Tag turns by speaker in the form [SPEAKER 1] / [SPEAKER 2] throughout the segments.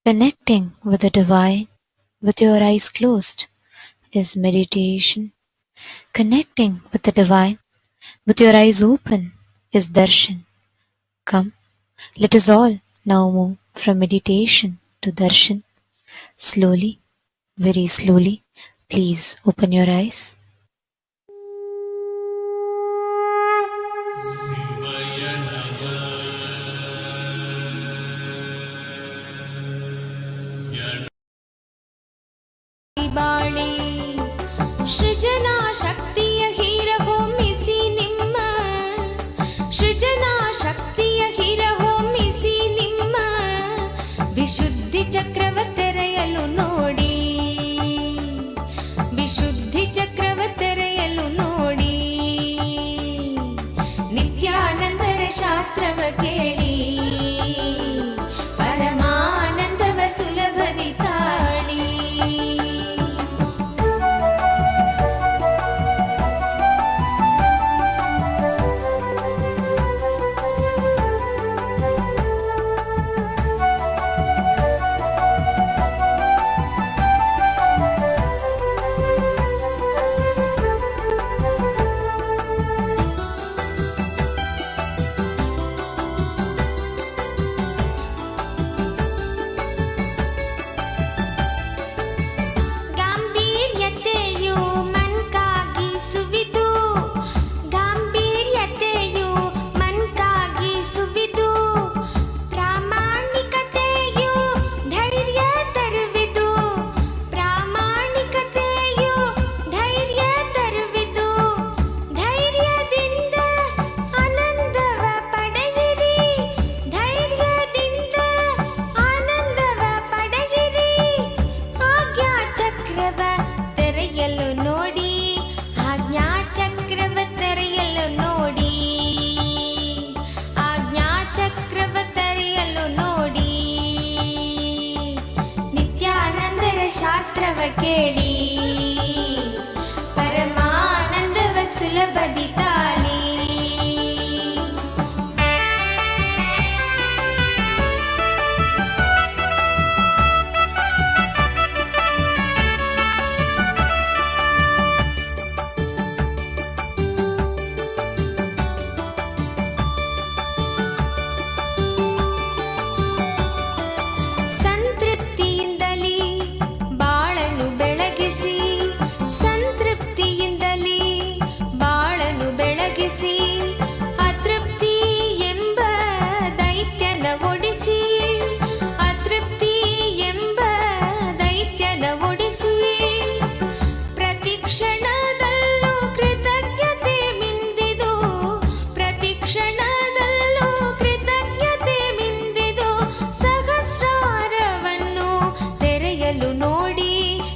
[SPEAKER 1] Connecting with the divine with your eyes closed is meditation. Connecting with the divine with your eyes open is darshan. Come, let us all now move from meditation to darshan. Slowly, very slowly, please open your eyes.
[SPEAKER 2] ಬಾಳಿ ಸೃಜನಾ ಶಕ್ತಿಯ ಹೀರಹೊಮ್ಮಿಸಿ ನಿಮ್ಮ ಸೃಜನಾ ಶಕ್ತಿಯ ಹೀರಹೊಮ್ಮಿಸಿ ನಿಮ್ಮ ವಿಶುದ್ಧಿ ಚಕ್ರವ ತೆರೆಯಲು ನೋಡಿ, ವಿಶುದ್ಧಿ ಚಕ್ರವ ತೆರೆಯಲು ನೋಡಿ. ನಿತ್ಯಾನಂದರ ಶಾಸ್ತ್ರವ ಕೇಳಿ ಪರಮಾನಂದವ ಸುಲಭದಿ ತಾಳಿ. ಶಾಸ್ತ್ರವ ಕೇಳಿ ಪರಮಾನಂದವ ಸುಲಭದಿ ತಾಳಿ.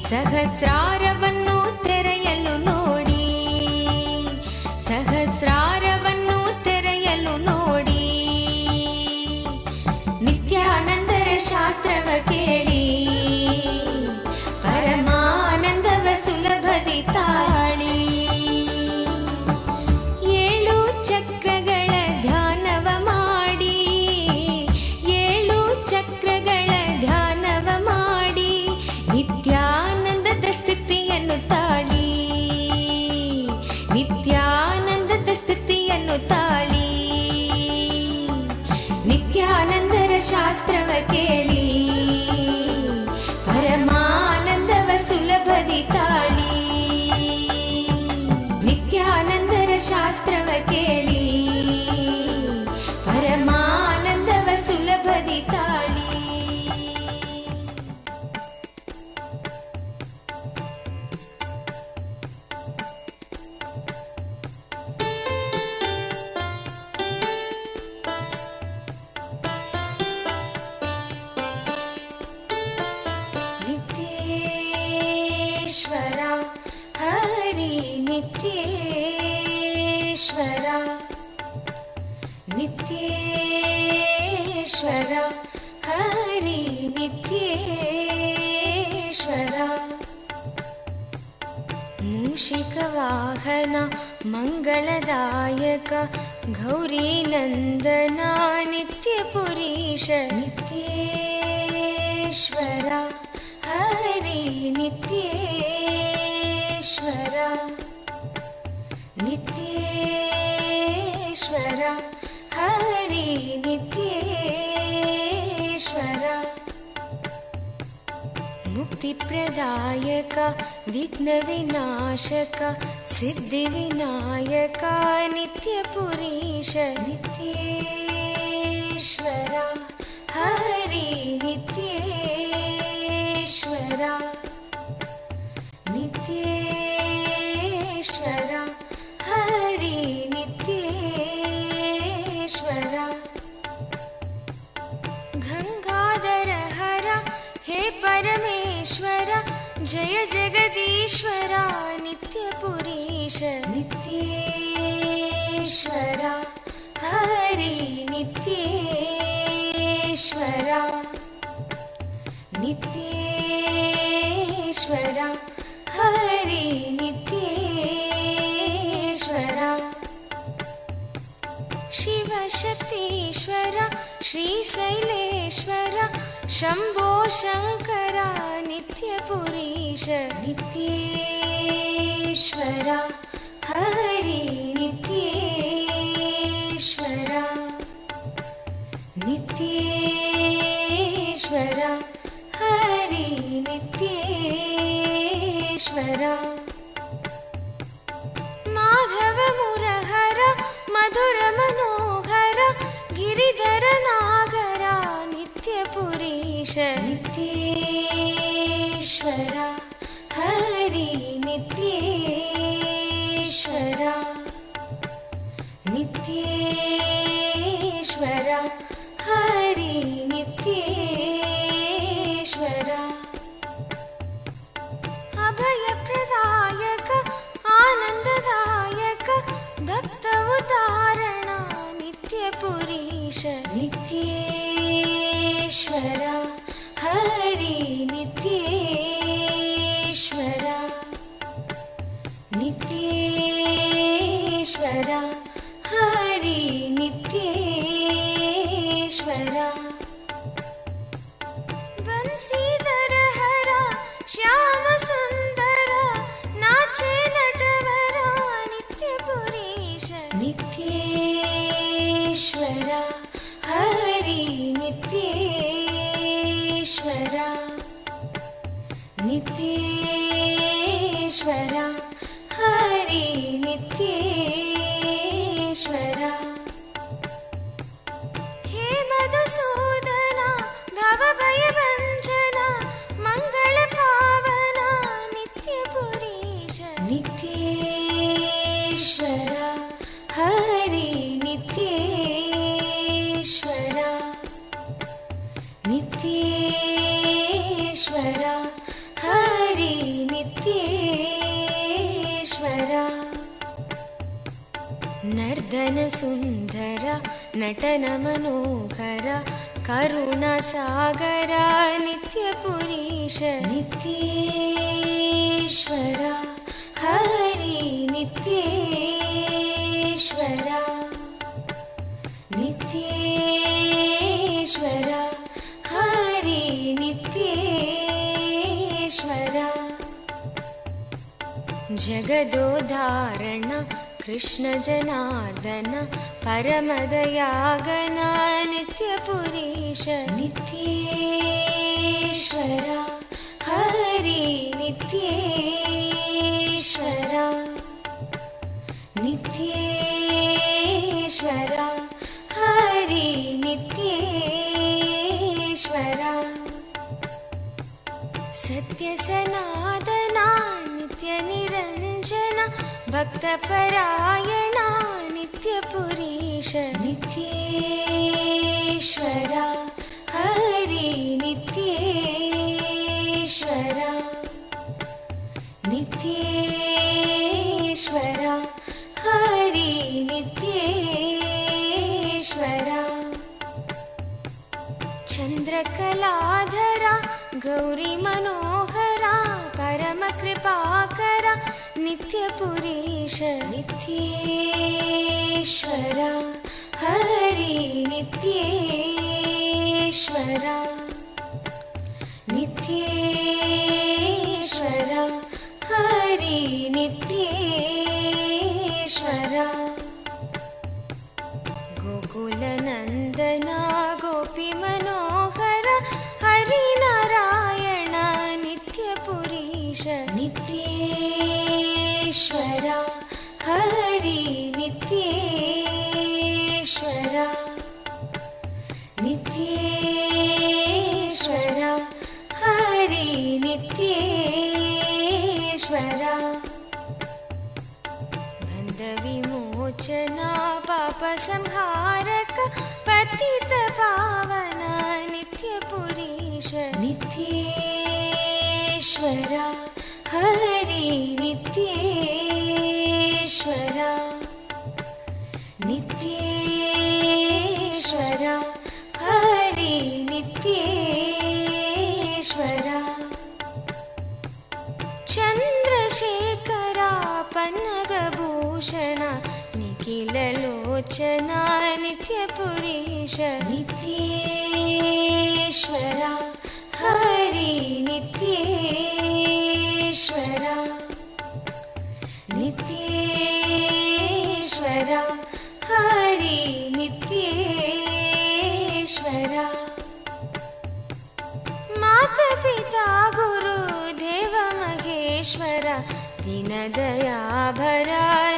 [SPEAKER 2] ಸಹಸ್ರಾರವನ್ನು ತೆರೆಯಲು ನೋಡಿ, ಸಹಸ್ರಾರವನ್ನು ತೆರೆಯಲು ನೋಡಿ. ನಿತ್ಯಾನಂದರ ಶಾಸ್ತ್ರವ ಕೇಳಿ ಪರಮಾನಂದವ ಸುಲಭದಿ ತಾಳಿ. ಏಳು ಚಕ್ರಗಳ ಧ್ಯಾನವ ಮಾಡಿ, ಏಳು ಚಕ್ರಗಳ ಧ್ಯಾನವ ಮಾಡಿ ನಿತ್ಯಾನಂದದ ಸ್ಥಿತಿಯನ್ನು ತಾಳಿ, ನಿತ್ಯಾನಂದದ ಸ್ಥಿತಿಯನ್ನು ತಾಳಿ. ನಿತ್ಯಾನಂದರ ಶಾಸ್ತ್ರವ ಕೇಳಿ ಪರಮಾನಂದವ ಸುಲಭದಿ ತಾಳಿ. ನಿತ್ಯಾನಂದರ ಶಾಸ್ತ್ರವ ಕೇಳಿ ಪರಮಾನಂದವ ಸುಲಭದಿ ತಾಳಿ. ನಿತ್ಯೇಶ್ವರ ಹರಿ ನಿತ್ಯೇಶ್ವರ, ನಿತ್ಯೇಶ್ವರ ಹರಿ ನಿತ್ಯೇಶ್ವರ. ಮೂಷಿಕ ವಾಹನ ಮಂಗಳದಾಯಕ ಗೌರಿ ನಂದನ ನಿತ್ಯ ಪುರೀಶ ನಿತ್ಯೇಶ್ವರ. हरि नित्येश्वर नित्येश्वर हरि नित्येश्वर मुक्तिप्रदायक विघ्नविनाशक सिद्धिविनायक नित्यपुरीश नित्येश्वर हरि नित्येश्वर नित्येश्वर हरि नित्येश्वर गंगाधर हर हे परमेश्वर जय जगदीश्वर नित्यपुरीश नित्येश्वर हरि नित्येश्वर नित्येश्वर हरि नित्येश्वर शिवशक्तीश्वर श्रीशैलेश्वर शम्भो शङ्कर नित्यपुरीश नित्येश्वर हरि नित्येश्वर नित्येश्वर हरि नित्येश्वर माधव मुरहर मधुर मनोहर गिरिधर नागर नित्यपुरीश नित्येश्वर हरि नित्येश्वर नित्येश्वर हरि नित्येश्वर अभयप्रदायक आनन्ददायक भक्त उदाहरण नित्यपुरीश नित्येश्वर हरि नित्येश्वर नित्येश्वर हरि नित्येश्वर बंसीधर हर श्याम सुंदर नाचे नटवर नित्यपुरीश नित्येश्वर हरि नित्येश्वर नित्येश्वर हरि नित्येश्वर हे मधुसूदन भवभयभञ्जन मंगल पावन नित्यपुरीश नित्येश्वर हरि नित्येश्वर नित्येश्वर हरि नित्येश्वर नर्दन सुंदर नटन मनोहर करुण सागर नित्यपुरीश नित्येश्वर हरि नित्येश्वर नित्येश्वर हरि नित्येश्वर जगदोधारण कृष्ण जनार्दन परमदयागन नित्यपुरीश नित्येश्वर हरि नित्येश्वर नित्येश्वर हरि नित्येश्वर सत्य सनातना नित्य निरंजन भक्तपरायण नित्यपुरीश नित्येश्वर हरि नित्येश्वर नित्येश्वर हरि नित्येश्वर चंद्रकलाधर गौरी मनोहरा परम कृपाकर नित्यपुरीश नित्येश्वर हरि नित्येश्वर नित्येश्वरा गोकुलनन्दना गोपीमनोहर हरिनारायण नित्यपुरीश नित्येश्वरा हरि नित्येश्वरा नित्येश्वरा हरि नित्येश्वरा बन्धविमोचना पापसंहारक पतितपावन नित्यपुरीश नित्येश्वरा हरि नित्येश्वरा नित्येश्वरा हरि नित्येश्वरा चन्द्रशेखरा पन्नगभूषण निखिललोचना नित्यपुरीश नित्येश्वरा हरि नित्येश्वरा नित्येश्वरा हरि नित्येश्वरा मातापिता गुरुदेव महेश्वर दीनदयाभर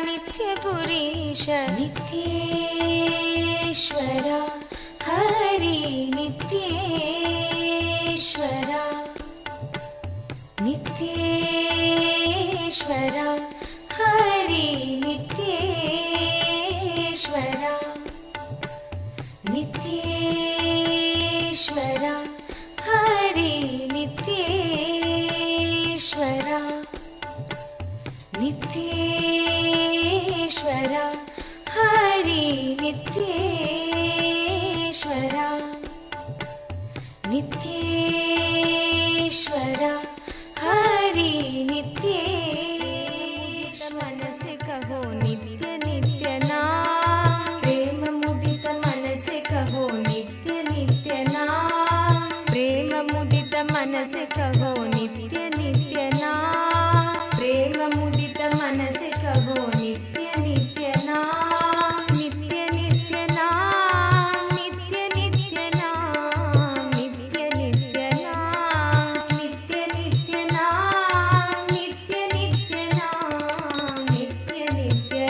[SPEAKER 2] नित्यपुरीश नित्येश्वरा हरि नित्येश्वरा नित्येश्वरा हरि नित्येश्वरा नित्येश्वरा हरि नित्येश्वरा नित्येश्वरा हरि नित्येश्वरा नित्येश्वरा हरि नित्येश्वरा मन से कहो नित्य नित्य नाम प्रेम मुदित मन से कहो नित्य नित्य नाम प्रेम मुदित मन से कहो नित्य नित्य नाम प्रेम मुदित मन से कहो नित्य नित्य नाम नित्य नित्य नाम नित्य नित्य नाम नित्य नित्य नाम नित्य नित्य नाम नित्य नित्य नाम नित्य नित्य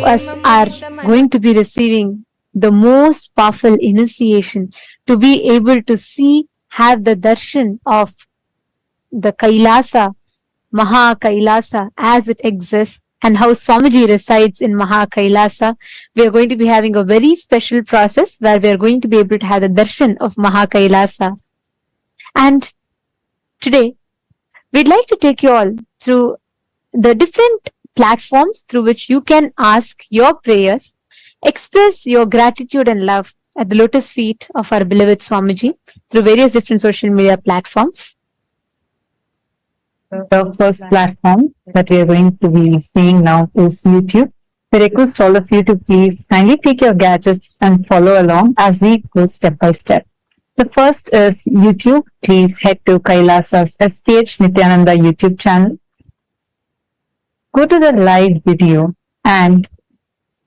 [SPEAKER 1] of us are going to be receiving the most powerful initiation to be able to see, have the darshan of the Kailasa, Maha Kailasa as it exists, and how Swamiji resides in Maha Kailasa. We are going to be having a very special process where we are going to be able to have the darshan of Maha Kailasa. And today, we'd like to take you all through the different platforms through which you can ask your prayers, express your gratitude and love at the lotus feet of our beloved Swamiji through various different social media platforms.
[SPEAKER 3] The first platform that we are going to be seeing now is YouTube. We request all of you to please kindly take your gadgets and follow along as we go step by step. The first is YouTube. Please head to Kailasa's SPH Nityananda YouTube channel. Go to the live video, and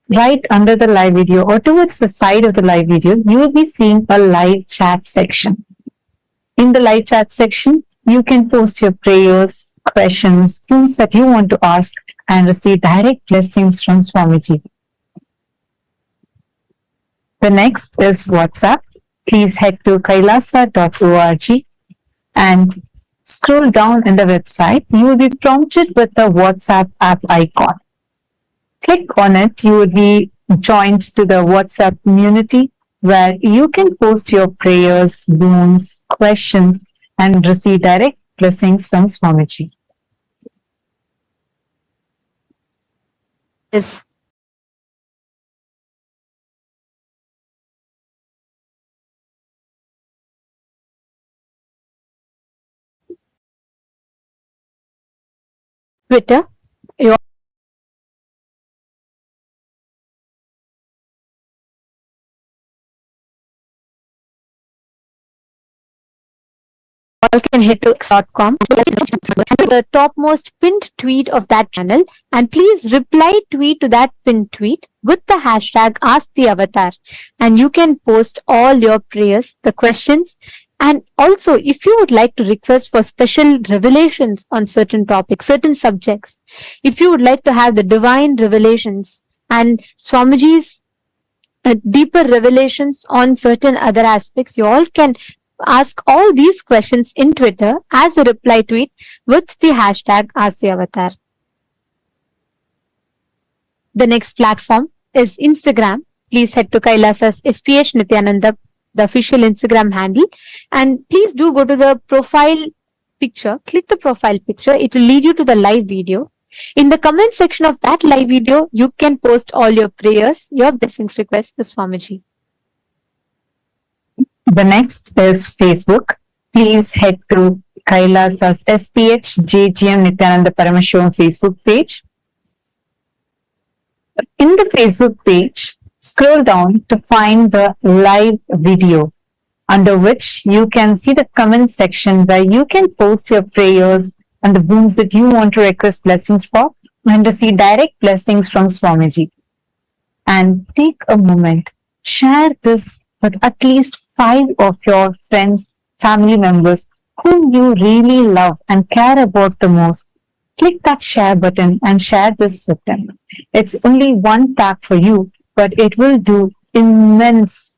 [SPEAKER 3] right under the live video or towards the side of the live video, you will be seeing a live chat section. In the live chat section, you can post your prayers, questions, things that you want to ask and receive direct blessings from Swamiji. The next is WhatsApp. Please head to kailasa.org and scroll down in the website. You will be prompted with the WhatsApp app icon. Click on it. You will be joined to the WhatsApp community where you can post your prayers, boons, questions, and receive direct blessings from Swamiji.
[SPEAKER 1] Yes. Twitter. You all can head to x.com, the topmost pinned tweet of that channel, and please reply tweet to that pinned tweet with the hashtag #AskTheAvatar, and you can post all your prayers, the questions, and also if you would like to request for special revelations on certain topics, certain subjects, if you would like to have the divine revelations and Swamiji's deeper revelations on certain other aspects, you all can ask all these questions in Twitter as a reply tweet with the hashtag #AskTheAvatar. The next platform is Instagram. Please head to Kailasa's SPH Nityananda, the official Instagram handle, and please do go to the profile picture. Click the profile picture. It will lead you to the live video. In the comment section of that live video, you can post all your prayers, your blessings requests to Swamiji.
[SPEAKER 3] The next is Facebook. Please head to Kailasa's SPH JGM Nityananda Paramashivam Facebook page. In the Facebook page, scroll down to find the live video, under which you can see the comment section where you can post your prayers and the boons that you want to request blessings for and receive direct blessings from Swamiji. And take a moment, share this with at least 5 of your friends, family members whom you really love and care about the most. Click that share button and share this with them. It's only one tap for you, but it will do immense,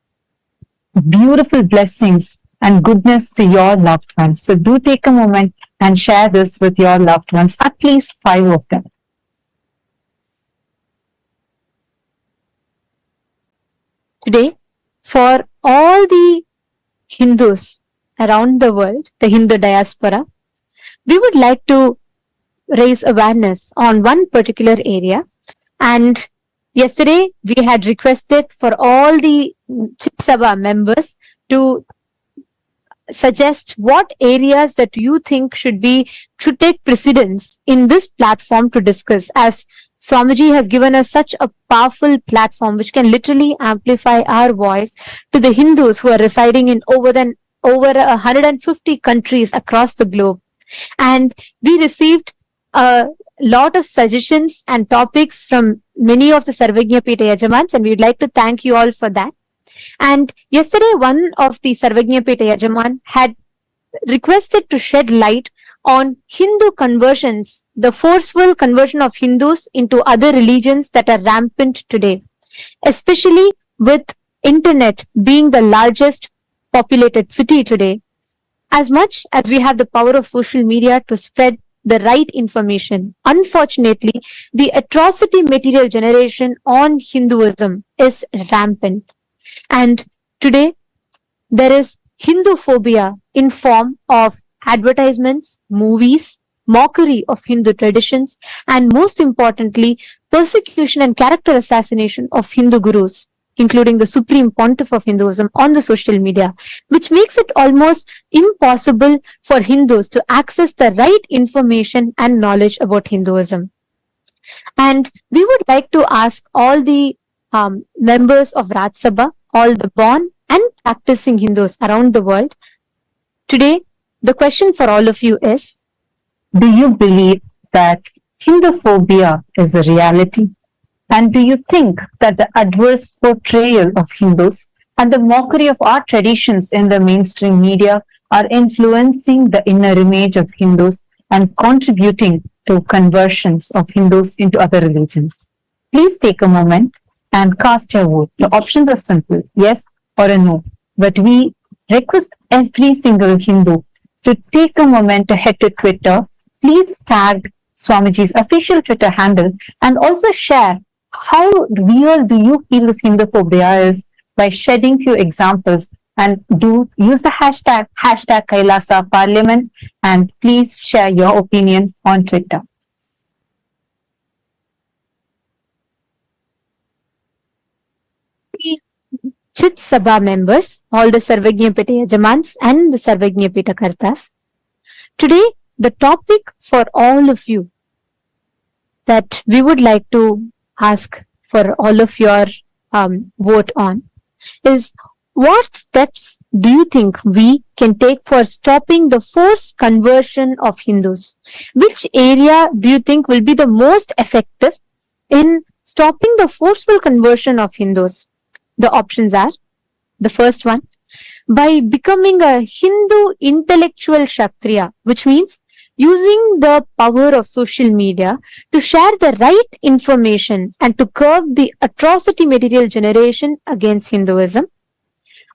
[SPEAKER 3] beautiful blessings and goodness to your loved ones. So do take a moment and share this with your loved ones, at least 5 of them.
[SPEAKER 1] Today, for all the Hindus around the world, the Hindu diaspora, we would like to raise awareness on one particular area. And yesterday, we had requested for all the Chit Sabha members to suggest what areas that you think should take precedence in this platform to discuss, as Swamiji has given us such a powerful platform which can literally amplify our voice to the Hindus who are residing in over 150 countries across the globe. And we received a lot of suggestions and topics from many of the Sarvagnya Pita Yajamans, and we would like to thank you all for that. And yesterday, one of the Sarvagnya Pita Yajaman had requested to shed light
[SPEAKER 4] on Hindu conversions, the forceful conversion of Hindus into other religions that are rampant today, especially with internet being the largest populated city today. As much as we have the power of social media to spread the right information, unfortunately, the atrocity material generation on Hinduism is rampant. And today, there is Hinduphobia in form of advertisements, movies, mockery of Hindu traditions, and most importantly, persecution and character assassination of Hindu gurus, including the supreme pontiff of Hinduism on the social media, which makes it almost impossible for Hindus to access the right information and knowledge about Hinduism. And we would like to ask all the members of Raj Sabha, all the born and practicing Hindus around the world. Today, the question for all of you is,
[SPEAKER 3] Do you believe that Hinduphobia is a reality? And do you think that the adverse portrayal of Hindus and the mockery of our traditions in the mainstream media are influencing the inner image of Hindus and contributing to conversions of Hindus into other religions? Please take a moment and cast your vote. The options are simple, yes or a no. But we request every single Hindu to take a moment to head to Twitter. Please tag Swamiji's official Twitter handle and also share how real do you feel this Hinduphobia is by shedding few examples, and do use the hashtag Kailasa Parliament, and please share your opinion on Twitter.
[SPEAKER 4] Chit Sabha members, all the Sarvajñapita Yajamans and the Sarvajñapita Kartas. Today, the topic for all of you that we would like to ask for all of your vote on is, what steps do you think we can take for stopping the forced conversion of Hindus? Which area do you think will be the most effective in stopping the forceful conversion of Hindus? The options are, the first one, by becoming a Hindu intellectual Kshatriya, which means using the power of social media to share the right information and to curb the atrocity material generation against Hinduism.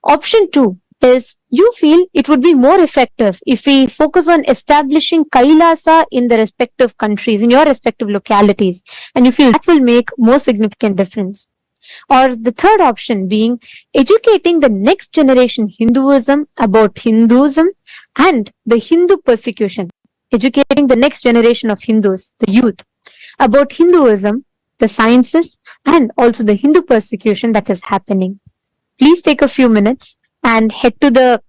[SPEAKER 4] Option 2 is, you feel it would be more effective if we focus on establishing Kailasa in the respective countries, in your respective localities, and you feel that will make more significant difference. Or the third option being educating the next generation Hinduism about Hinduism and the Hindu persecution, educating the next generation of Hindus, the youth, about Hinduism, the sciences, and also the Hindu persecution that is happening. Please take a few minutes and head to the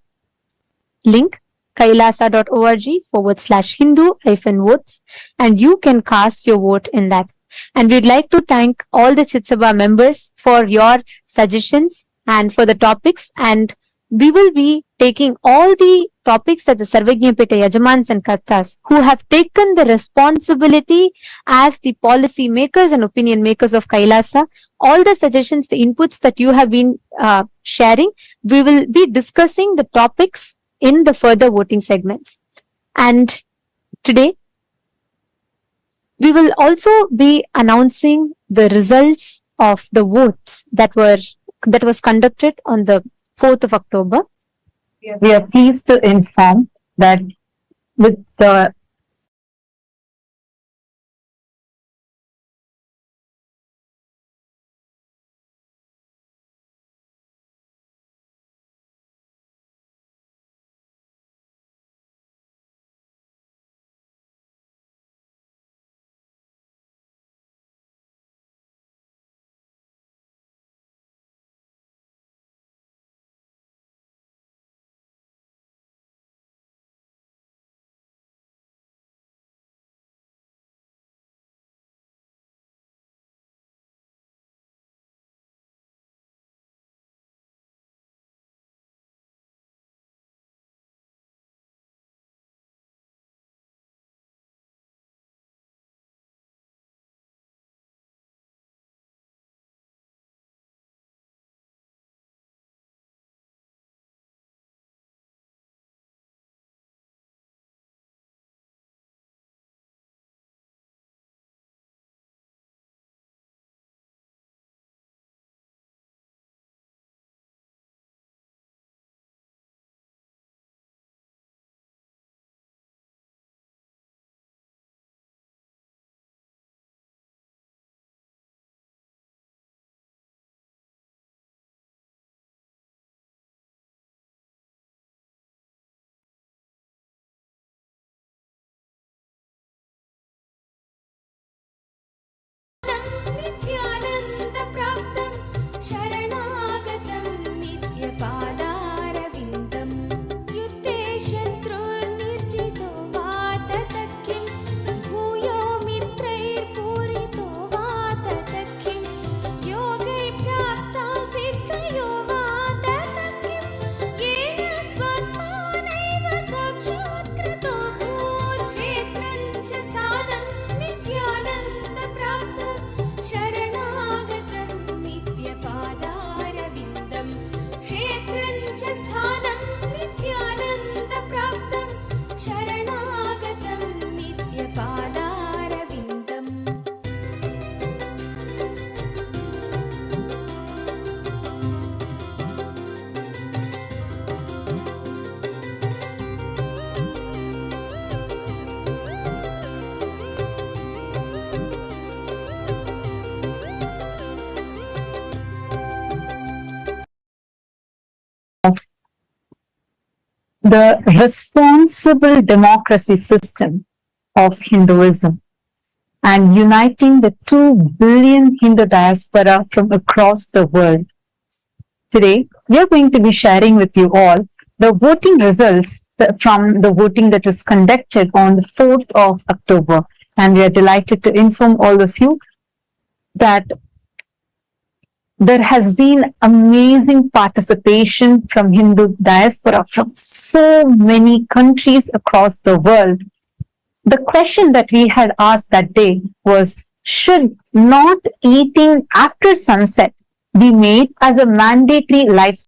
[SPEAKER 4] link kailasa.org/Hindu-votes, and you can cast your vote in that. And we'd like to thank all the Chit Sabha members for your suggestions and for the topics. And we will be taking all the topics that the Sarvajñapita Yajamans and Kartas, who have taken the responsibility as the policy makers and opinion makers of Kailasa, all the suggestions, the inputs that you have been sharing, we will be discussing the topics in the further voting segments. And today, we will also be announcing the results of the votes that was conducted on the 4th of October.
[SPEAKER 3] We are pleased to inform that with the the responsible democracy system of Hinduism and uniting the 2 billion Hindu diaspora from across the world. Today, we are going to be sharing with you all the voting results from the voting that was conducted on the 4th of October. And we are delighted to inform all of you that there has been amazing participation from Hindu diaspora from so many countries across the world. The question that we had asked that day was, should not eating after sunset be made as a mandatory life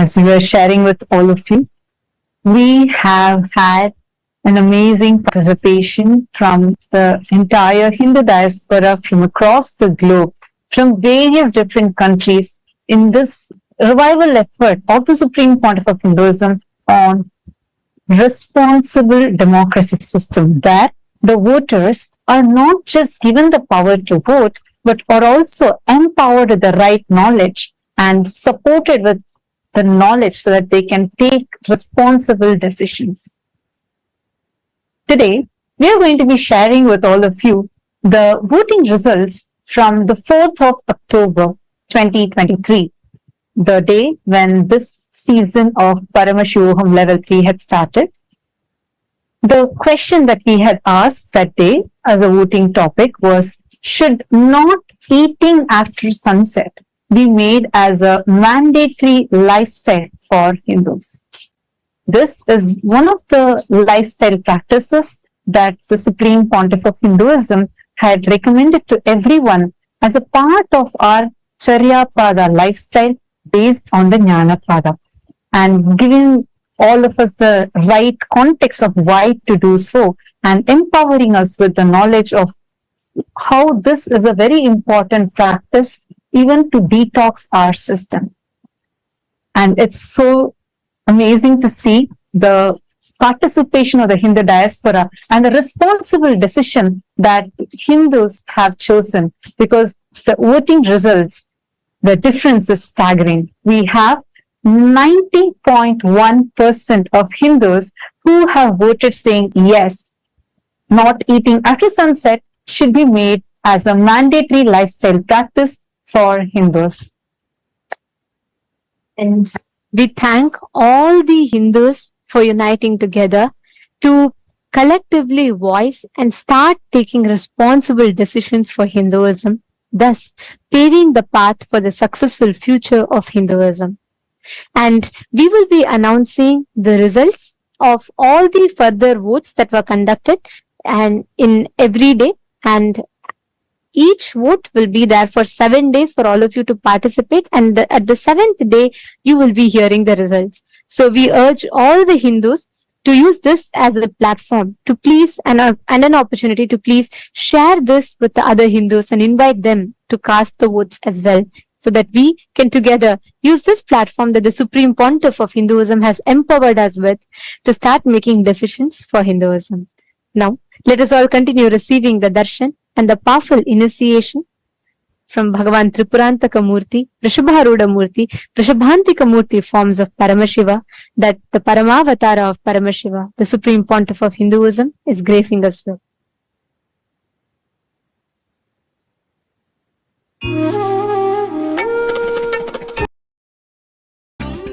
[SPEAKER 3] as we were sharing with all of you, we have had an amazing participation from the entire Hindu diaspora from across the globe, from various different countries in this revival effort of the Supreme Pontiff of Hinduism on responsible democracy system, where the voters are not just given the power to vote, but are also empowered with the right knowledge and supported with the knowledge so that they can take responsible decisions. Today, we are going to be sharing with all of you the voting results from the 4th of October 2023, the day when this season of Paramashivoham Level 3 had started. The question that we had asked that day as a voting topic was, should not eating after sunset be made as a mandatory lifestyle for Hindus? This is one of the lifestyle practices that the Supreme Pontiff of Hinduism had recommended to everyone as a part of our Charya Pada lifestyle based on the Jnana Pada, and giving all of us the right context of why to do so, and empowering us with the knowledge of how this is a very important practice even to detox our system. And it's so amazing to see the participation of the Hindu diaspora and the responsible decision that Hindus have chosen, because the voting results, the difference is staggering. We have 90.1% of Hindus who have voted saying yes, not eating after sunset should be made as a mandatory lifestyle practice for Hindus.
[SPEAKER 4] And we thank all the Hindus for uniting together to collectively voice and start taking responsible decisions for Hinduism, thus paving the path for the successful future of Hinduism. And we will be announcing the results of all the further votes that were conducted and in every day, and each vote will be there for 7 days for all of you to participate, and at the 7th day you will be hearing the results. So we urge all the Hindus to use this as a platform to please and an opportunity to please share this with the other Hindus and invite them to cast the votes as well, so that we can together use this platform that the Supreme Pontiff of Hinduism has empowered us with to start making decisions for Hinduism. Now, let us all continue receiving the darshan and the powerful initiation from Bhagavan Tripurantaka Murthy, Vrishabharuda Murthy, Vrishabhantika Murthy forms of Paramashiva, that the Paramavatara of Paramashiva, the Supreme Pontiff of Hinduism, is gracing us with.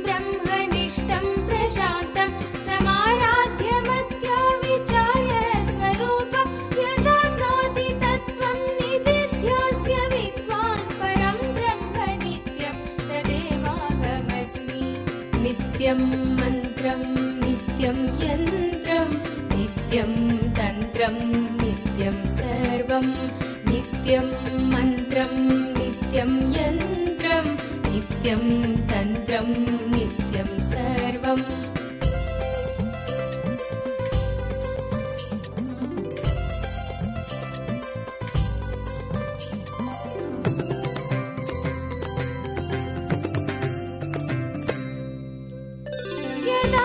[SPEAKER 2] ब्रह्मनिष्ठं प्रशान्तं समाराध्यमत्या विचार्य स्वरूपं यदाप्नोति तत्त्वं निदिध्योऽस्य विद्वान् परं ब्रह्म नित्यं तदेवाहमस्मि। नित्यं मन्त्रं नित्यं यन्त्रं नित्यं तन्त्रं नित्यं सर्वं नित्यं मन्त्रं नित्यं यन्त्रं नित्यं तन्त्रं नित्यं सर्वम्।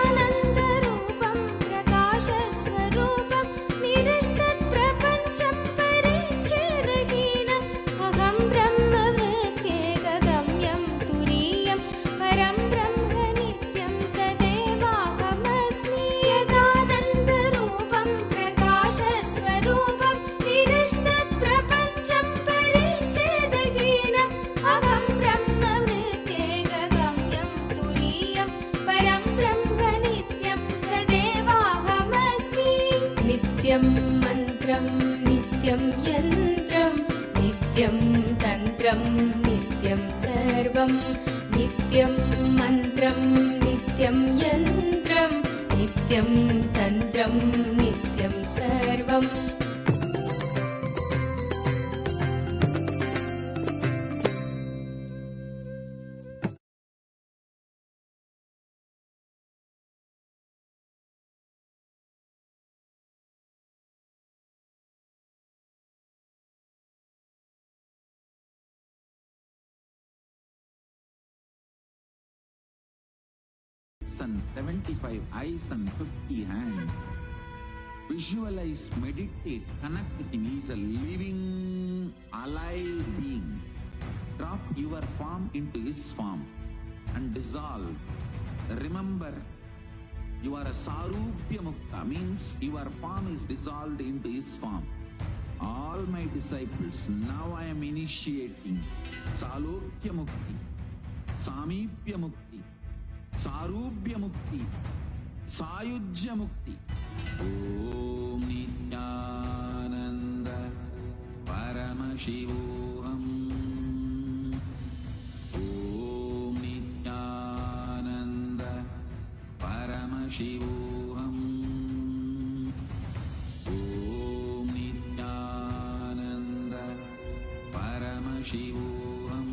[SPEAKER 2] यदानन्दरूपं प्रकाशस्वरूपं निरस्तत्प्रपञ्चं परिच्छेदहीनम् अहं ब्रह्मवृत्त्येकगम्यं तुरीयं परं ब्रह्म नित्यं तदेवाहमस्मि। यदानन्दरूपं प्रकाशस्वरूपं निरस्तत्प्रपञ्चं परिच्छेदहीनम् अहं ब्रह्मवृत्त्येकगम्यं तुरीयं परं ब्रह्म नित्यं तदेवाहमस्मि। नित्यं मन्त्रं नित्यं यन्त्रं नित्यं तन्त्रं नित्यं सर्वं नित्यं मन्त्रं नित्यं यन्त्रं नित्यं तन्त्रं नित्यं सर्वम्।
[SPEAKER 5] and 75 eyes and 50 hands. Visualize, meditate, connect with him. He is a living, alive being. Drop your form into his form and dissolve. Remember, you are a Sarupya Mukta, means your form is dissolved into his form. All my disciples, now I am initiating Salokya Mukti, Samipya Mukti, Sarupya Mukti, Sayujya Mukti. Om Nityananda Paramashivoham. Om Nityananda Paramashivoham. Om Nityananda Paramashivoham.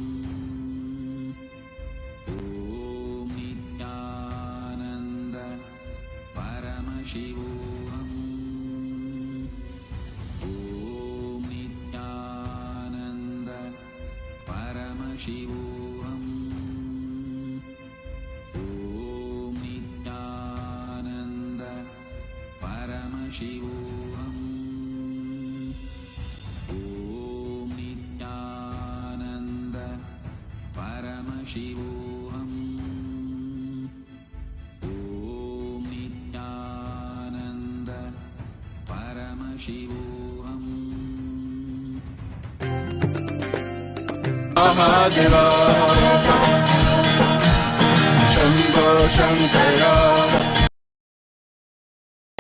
[SPEAKER 5] Om Nityananda Paramashivoham. Om Nityananda Paramashivoham. Om Nityananda Paramashivoham. Om Nityananda Paramashivoham. Om Nityananda Paramashivoham.
[SPEAKER 6] Mahadeva Shambho Shankara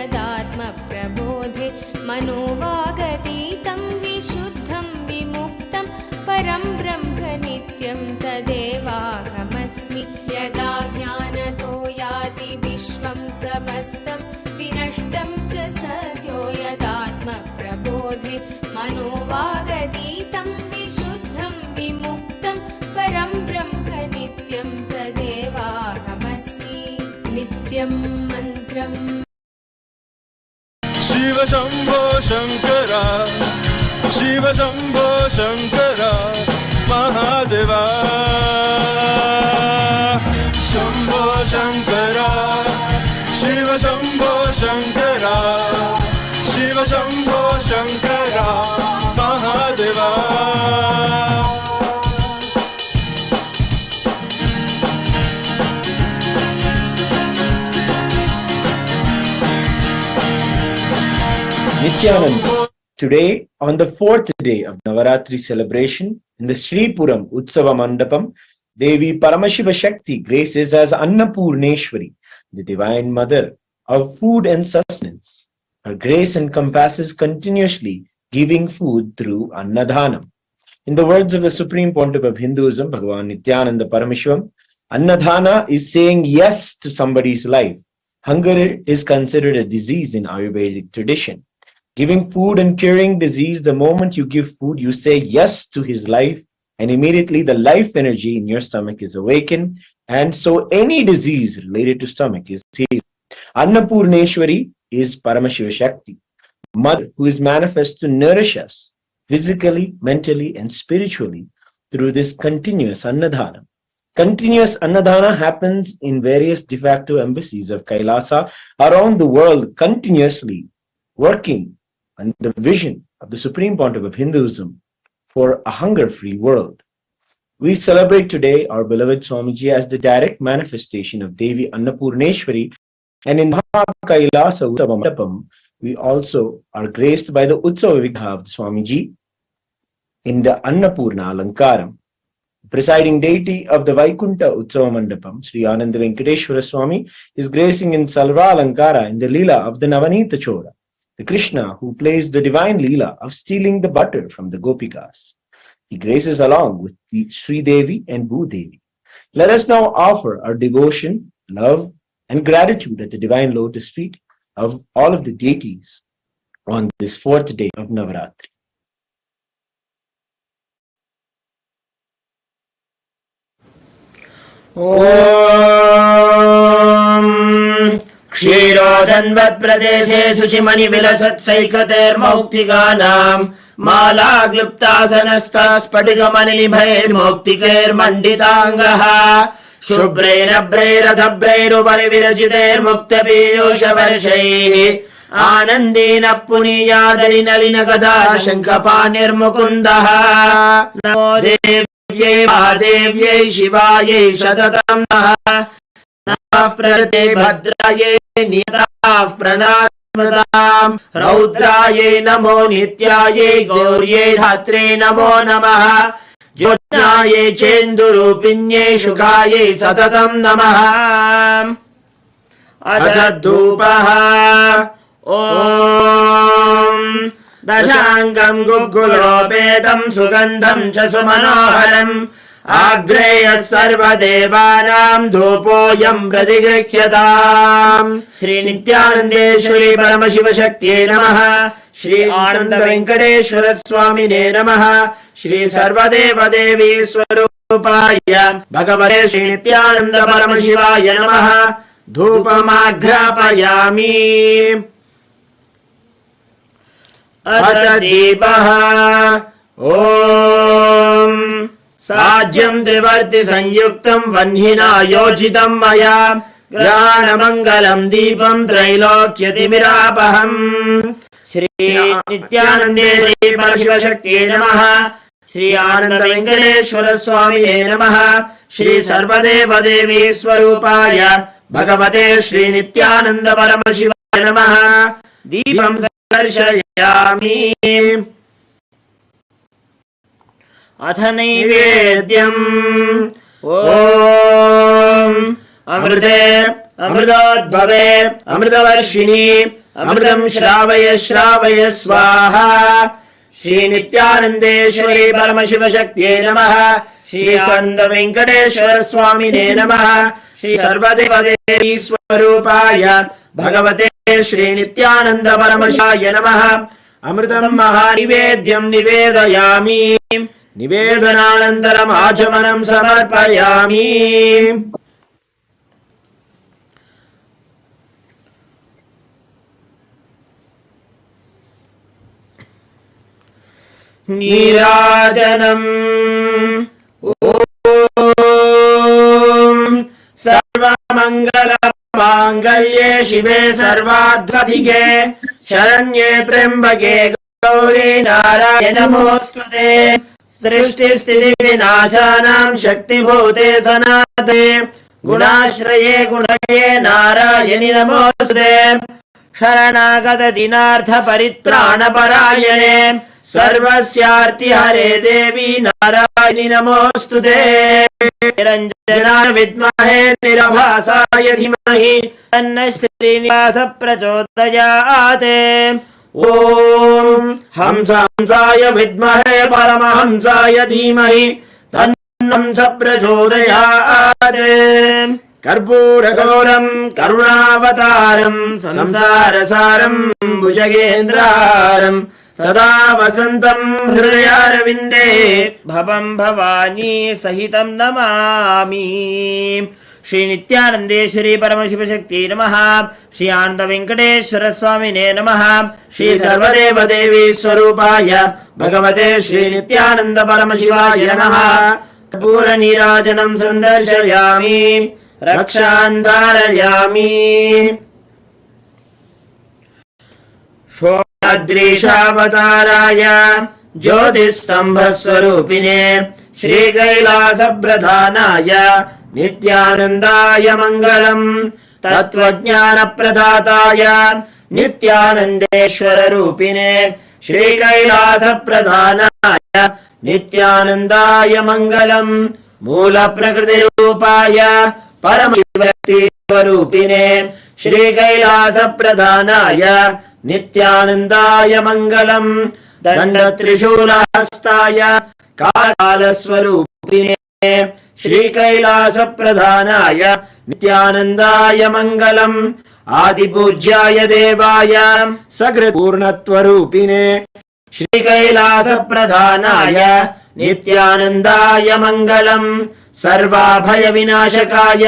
[SPEAKER 2] यदात्मप्रबोधे मनोवागतीतं विशुद्धं विमुक्तं परं ब्रह्म नित्यं तदेवाहमस्मि यदा ज्ञानतो याति विश्वं समस्तं विनष्टं च सद्यो यदात्मप्रबोधे मनोवागतीतं विशुद्धं विमुक्तं परं ब्रह्म नित्यं तदेवाहमस्मि नित्यं मन्त्रम्
[SPEAKER 6] Shiva Shambho Shankara Shiva Shambho Shankara Mahadeva Shambho Shankara Shiva Shambho Shankara Shiva Shambho Shankara Mahadeva
[SPEAKER 7] Nityananda. Today, on the fourth day of Navaratri celebration, in the Sripuram Utsava Mandapam, Devi Paramashiva Shakti graces as Annapurneshwari, the Divine Mother of food and sustenance. Her grace encompasses continuously giving food through Annadhanam. In the words of the Supreme Pontiff of Hinduism, Bhagavan Nityananda Parameshwaram, Annadhana is saying yes to somebody's life. Hunger is considered a disease in Ayurvedic tradition. Giving food and curing disease, the moment you give food, you say yes to his life, and immediately the life energy in your stomach is awakened, and so any disease related to stomach is healed. Annapurneshwari is Paramashiva Shakti, Mother who is manifest to nourish us physically, mentally, and spiritually through this continuous Annadhana. Continuous Annadhana happens in various de facto embassies of Kailasa around the world, continuously working on the vision of the Supreme Pontiff of Hinduism for a hunger-free world. We celebrate today our beloved Swamiji as the direct manifestation of Devi Annapurneshwari, and in Kailasa Utsava Mandapam, we also are graced by the Utsava Vigha of the Swamiji in the Annapurna Alankaram. The presiding deity of the Vaikunta Utsava Mandapam, Sri Ananda Venkateshwara Swami, is gracing in Salva Alankara in the Leela of the Navanita Chora, the Krishna who plays the divine Leela of stealing the butter from the Gopikas. He graces along with the Sri Devi and Bhu Devi. Let us now offer our devotion, love, and gratitude at the divine lotus feet of all of the deities on this fourth day of Navaratri.
[SPEAKER 8] ॐ क्षीरोदन्वत्प्रदेशे शुचिमणिविलसत्सैकतेर्मौक्तिकानाम् मालाक्लुप्तासनस्था स्फटिकमणिनिभैर्मौक्तिकैर्मण्डिताङ्गः शुभ्रैरभ्रैरधभ्रैरुपरि विरचितैर्मुक्तपीयूषवर्षैः आनन्दीनः पुनीयादरिनलिनगदा शङ्खपाणिर्मुकुन्दः नमो देव्यै महादेव्यै शिवायै सततं नः नमः प्रकृते भद्रायै नियताः प्रणास्मताम् रौद्रायै नमो नित्यायै गौर्यै धात्रे नमो नमः ज्योत्स्नायै चेन्दुरूपिण्यै शुकायै सततं नमः अथ धूपः ॐ दशाङ्गं गुग्गुलोपेतं सुगन्धं च सुमनोहरम् आग्रेयः सर्वदेवानां धूपोऽयं प्रतिगृह्यताम् श्री नित्यानन्देश्वरी परमशिवशक्त्यै नमः श्री आनन्द वेङ्कटेश्वर स्वामिने नमः श्री सर्वदेवदेवी स्वरूपाय भगवते श्री नित्यानन्द परमशिवाय नमः धूपमाघ्रापयामि अथ दीपः ॐ साज्यं त्रिवर्ति संयुक्तं वह्निना योजितं मया ग्रहाणमङ्गलं दीपं त्रैलोक्यतिमिरापहम् श्री नित्यानन्देश्वरी परमशिवशक्त्यै नमः श्री आनन्द वेङ्कटेश्वर स्वामिने नमः श्री सर्वदेवदेवी स्वरूपाय भगवते श्री नित्यानन्द परमशिवाय नमः दीपं दर्शयामि अथ नैवेद्यम् ॐ अमृते अमृतोद्भवे अमृतवर्षिणि अमृतं श्रावय श्रावय स्वाहा श्री नित्यानन्देश्वरी परमशिवशक्त्यै नमः श्री आनन्द वेङ्कटेश्वर स्वामिने नमः श्री सर्वदेवदेवी स्वरूपाय भगवते श्री नित्यानन्द परमशिवाय नमः अमृतं महानिवेद्यं निवेदयामि निवेदनानन्तरम् आचमनं समर्पयामि नीराजनम् ॐ सर्वमङ्गलमाङ्गल्ये शिवे सर्वार्थसाधिके शरण्ये त्र्यम्बके गौरी नारायणि नमोऽस्तुते सृष्टिस्थितिविनाशानां शक्तिभूते सनातने गुणाश्रये गुणये नारायणि नमोऽस्तुते शरणागत दिनार्थ परित्राणपरायणे सर्वस्यार्ति हरे देवी नारायणि नमोऽस्तुते निरञ्जनाय विद्महे निरभासाय धीमहि तन्नः श्रीनिवास प्रचोदयात् ॐ हंसाय विद्महे परमहंसाय धीमहि तन्नः हंस प्रचोदयात् कर्पूरगौरं करुणावतारं संसारसारं भुजगेन्द्रहारं सदा वसन्तं हृदयारविन्दे भवं भवानी सहितं नमामि श्री नित्यानन्देश्वरी परमशिवशक्त्यै नमः श्री आनन्द वेङ्कटेश्वर स्वामिने नमः श्री सर्वदेवदेवी स्वरूपाय भगवते श्री नित्यानन्द परमशिवाय नमः कर्पूरनीराजनं सन्दर्शयामि रक्षान् धारयामि षोडदृशावताराय ज्योतिस्तम्भस्वरूपिणे श्रीकैलासप्रधानाय नित्यानन्दाय मङ्गलम् तत्त्वज्ञानप्रदाताय नित्यानन्देश्वररूपिणे श्रीकैलासप्रधानाय नित्यानन्दाय मङ्गलम् मूलप्रकृतिरूपाय परमशिवशक्तिस्वरूपिणे श्रीकैलासप्रधानाय नित्यानन्दाय मङ्गलम् दण्डत्रिशूलहस्ताय कालस्वरूपिणे श्रीकैलासप्रधानाय नित्यानन्दाय मङ्गलम् आदिपूज्याय देवाय सकृत्पूर्णत्वरूपिणे श्रीकैलासप्रधानाय नित्यानन्दाय मङ्गलम् सर्वाभयविनाशकाय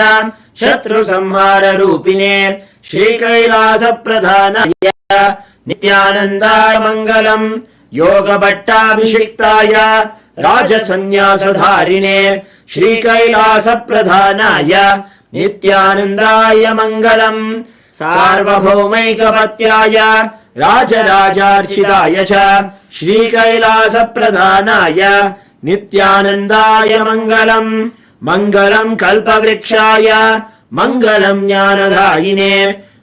[SPEAKER 8] शत्रुसंहाररूपिणे श्रीकैलासप्रधानाय नित्यानन्दाय मङ्गलम् योगभट्टाभिषिक्ताय राजसन्न्यासधारिणे श्रीकैलासप्रधानाय नित्यानन्दाय मङ्गलम् सार्वभौमैकपत्याय राजराजार्चिताय च श्रीकैलासप्रधानाय नित्यानन्दाय मङ्गलम् मङ्गलम् कल्पवृक्षाय मङ्गलम् ज्ञानदायिने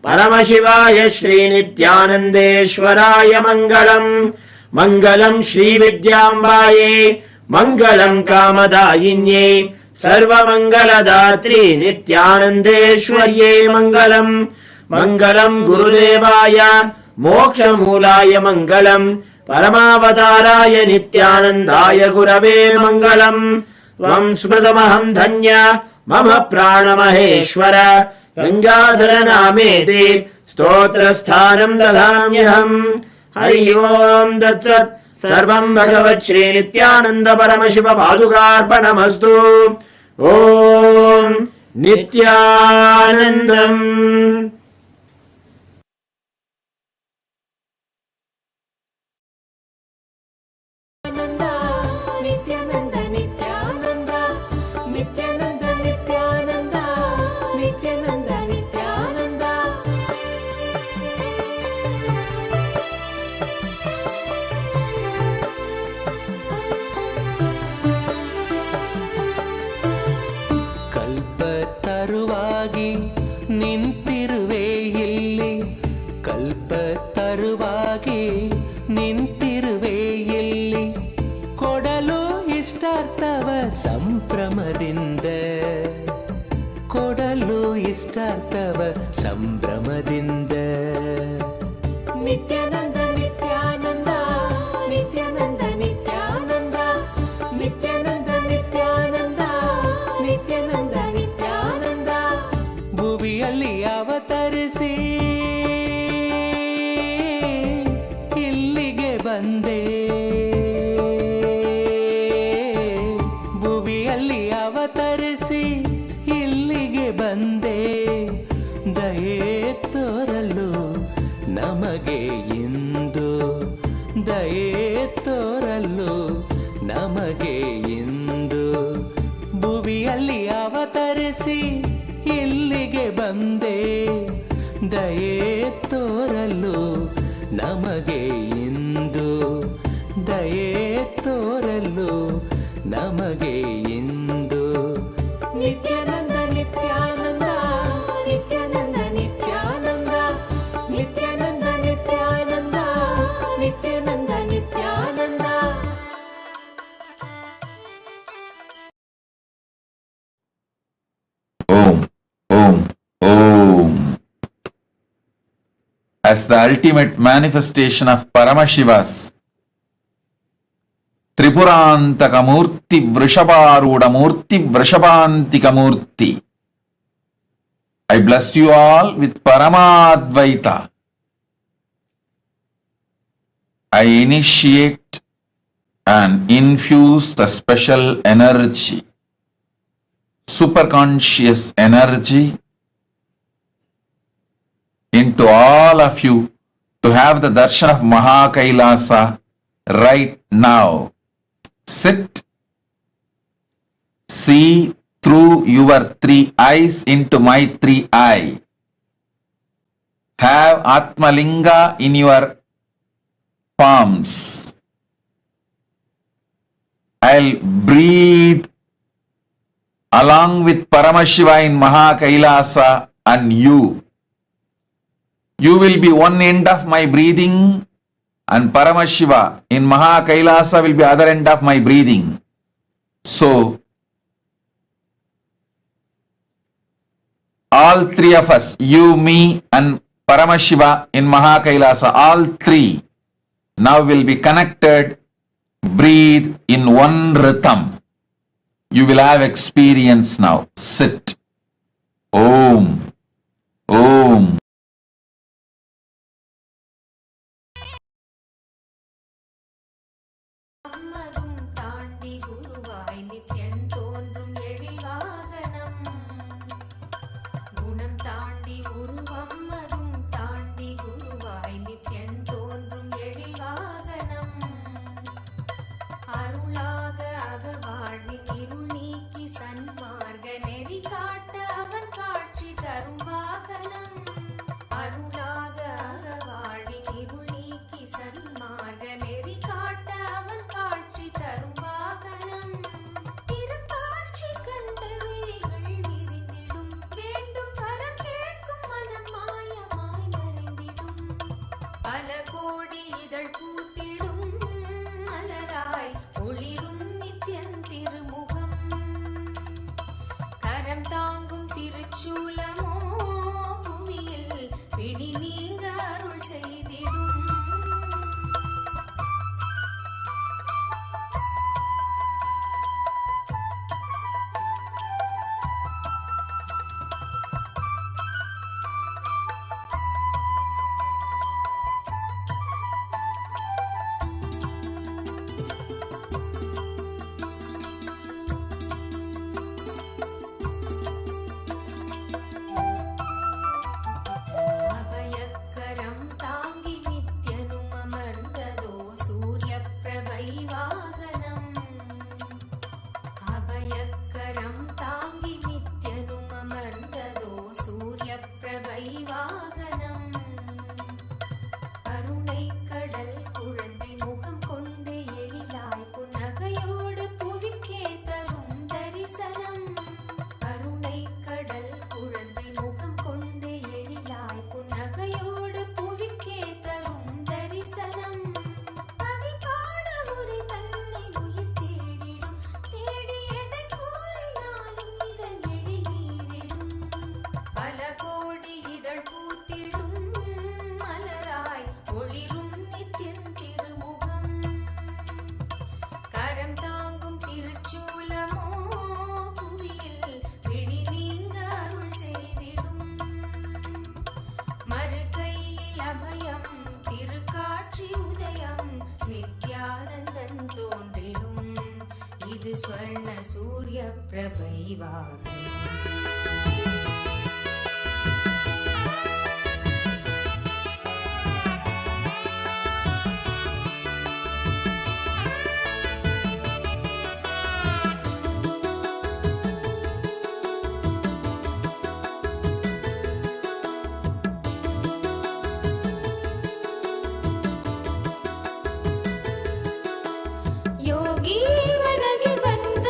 [SPEAKER 8] परमशिवाय श्रीनित्यानन्देश्वराय मङ्गलम् मङ्गलम् श्रीविद्याम्बायै मङ्गलम् कामदायिन्यै सर्वमङ्गलदात्री नित्यानन्देश्वर्यै मङ्गलम् मङ्गलम् गुरुदेवाय मोक्षमूलाय मङ्गलम् परमावताराय नित्यानन्दाय गुरवे मङ्गलम् त्वम् स्मृतमहम् धन्य मम प्राणमहेश्वर गङ्गाधर नामेति स्तोत्रस्थानम् ददाम्यहम् हरि ओम् तत्सत् सर्वम् भगवत् श्री नित्यानन्द परमशिव पादुकार्पणमस्तु ओम् नित्यानन्दम्
[SPEAKER 6] ಕಲ್ಪತರುವಾಗಿ ನಿಂತಿರುವೆ ಇಲ್ಲಿ ಕಲ್ಪತರುವಾಗಿ ನಿಂತಿರುವೆ ಇಲ್ಲಿ ಕೊಡಲು ಇಷ್ಟಾರ್ಥವ ಸಂಭ್ರಮದಿಂದ ಕೊಡಲು ಇಷ್ಟಾರ್ಥವ ಸಂಭ್ರಮದಿಂದ
[SPEAKER 2] ನಿತ್ಯಾನಂದ ನಿತ್ಯಾನಂದ ನಿತ್ಯಾನಂದ ನಿತ್ಯಾನಂದ ನಿತ್ಯಾನಂದ ನಿತ್ಯಾನಂದ ನಿತ್ಯಾನಂದ ನಿತ್ಯಾನಂದ
[SPEAKER 6] ಭುವಿಯಲ್ಲಿ ಅವತರಿಸಿ ಇಲ್ಲಿಗೆ ಬಂದೆ ಭುವಿಯಲ್ಲಿ ಅವತರಿಸಿ ಇಲ್ಲಿಗೆ ಬಂದೆ ದಯೆ ತೋರಲು ನಮಗೆ ಇಂದು ದಯೆ ತೋರಲು ನಮಗೆ ಇಂದು ಭುವಿಯಲ್ಲಿ ಅವತರಿಸಿ ಇಲ್ಲಿಗೆ ಬಂದೆ ದಯೆ ತೋರಲು ನಮಗೆ ಇಂದು ದಯೆ ತೋರಲು ನಮಗೆ ಇಂದು
[SPEAKER 2] Nithyananda Nithyananda Nithyananda Nithyananda Nithyananda Nithyananda Nithyananda Nithyananda
[SPEAKER 9] Om, Om, Om. As the ultimate manifestation of Paramashiva's Tripurantaka Murthy Vrishabharuda Murthy Vrishabhantika Murthy, I bless you all with Paramadvaita. I initiate and infuse the special energy, superconscious energy into all of you to have the darshan of Mahakailasa right now. Sit, see through your three eyes into my three eyes. Have Atmalinga in your palms. I'll breathe along with Paramashiva in Mahakailasa and you. You will be one end of my breathing and Paramashiva in Mahakailasa will be other end of my breathing. So, all three of us, you, me and Paramashiva in Mahakailasa, all three now will be connected, breathe in one rhythm. You will have experience now. Sit. Om. Om.
[SPEAKER 2] அம்மரும் தாண்டி குருவாய் நித்யன் தோன்றும் எழில் வாகனம் குணம் தாண்டி உருவம்மரும் தாண்டி குருவாய் நித்யன் தோன்றும் எழில் வாகனம் அருளாக அகவாழ்வின் இருள் நீக்கி தரும் வாகனம். அருளாக அறவாழி இருள் நீக்கி சன்மார்க்க நெறி காட்ட அவன் காட்சி தரும் வாகனம். திருக்காட்சி கண்ட விழிகள் விரிந்திடும், வேண்டும் வரம் கேட்கும் மனம் மாயமாய் மறைந்திடும். பல கோடி இதழ் பூத்திடும் மலராய் ஒளிரும் நித்யன் திருமுகம். கரம் தாங்கும் திருச்சூலமோ புவியில் பிடி நீங்க அருள் செய்திடும். அபயக்கரம் தாங்கி நித்யனும் அமர்ந்ததோ சூரிய பிரபை வாகனம். அபயக்கரம் தாங்கி நித்யனும் அமர்ந்ததோ சூரிய பிரபை வாகனம். கருணை கடல் குழந்தை முகம் கொண்டு எழிலாய் புன்னகையோடு புவிக்கே தரும் தரிசனம். கருணை கடல் குழந்தை முகம் கொண்டு எழிலாய் புன்னகையோடு புவிக்கே தரும் தரிசனம். கவி பாட உரை தன்னை உயிர் தேடிடும், தேடியதை கூறினாலும் இதன் எழில் நீரிடும். பல கோடி இதழ் பூத்திடும் மலராய் ஒளிரும் நித்யன் திருமுகம். கரம் தாங்கும் திருச்சூலமோ புவியில் பிடி நீங்க அருள் செய்திடும். மறுகையில் அபயம் திருக்காட்சி உதயம், நித்யானந்தன் தோன்றிடும். இது ஸ்வர்ண சூரிய பிரபை வாகனம். ಯೋಗಿ ಮನಗೆ ಬಂದ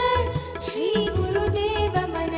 [SPEAKER 2] ಶ್ರೀ ಗುರುದೇವ ಮನ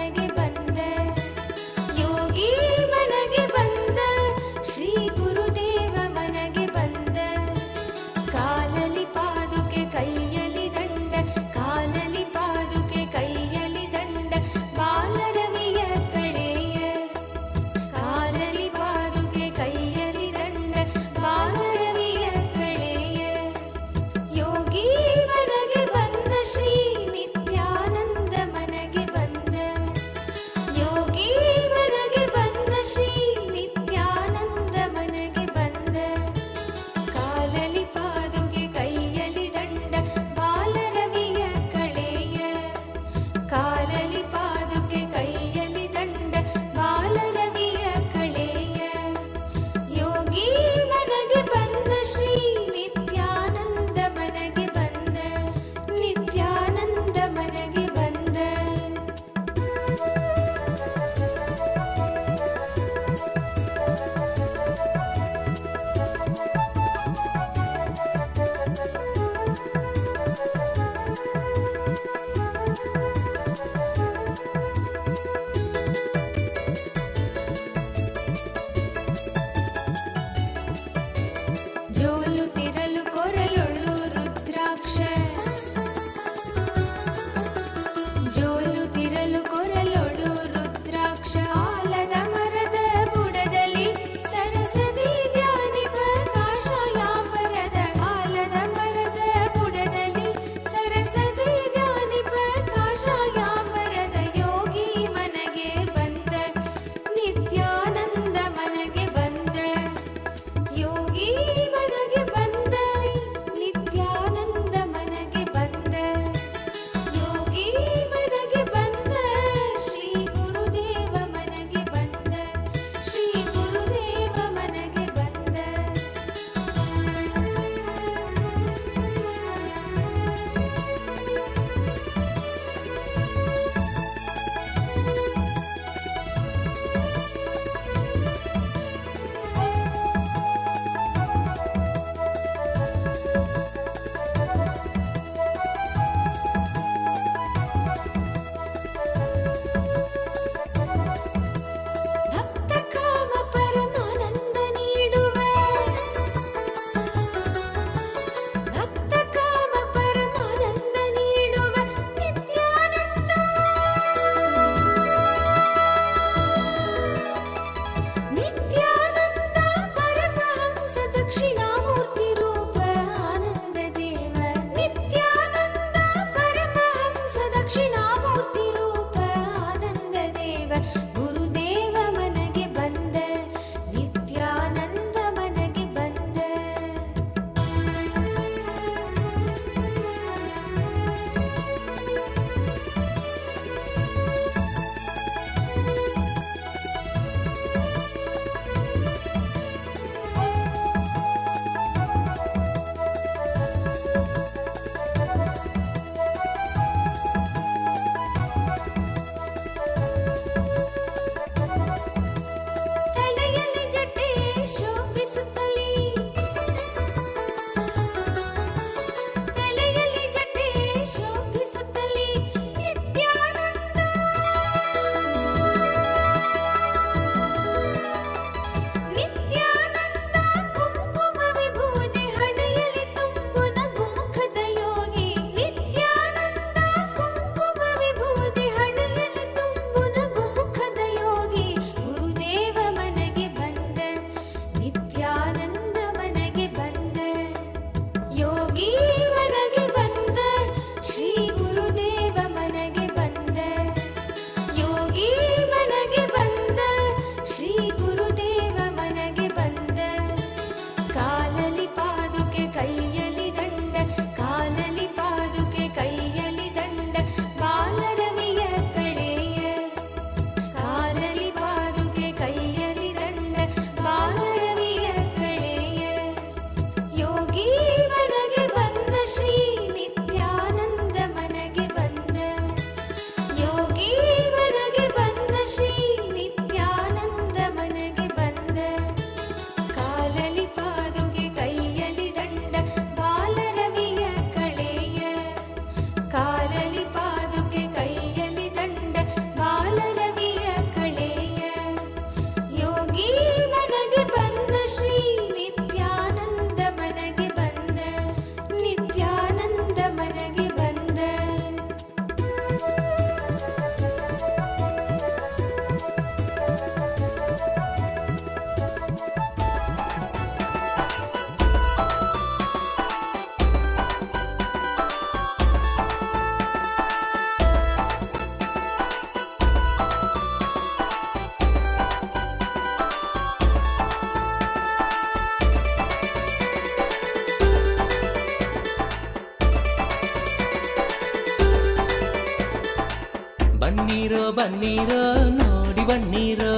[SPEAKER 6] ಬನ್ನೀರೋ ನೋಡಿ ಬನ್ನೀರೋ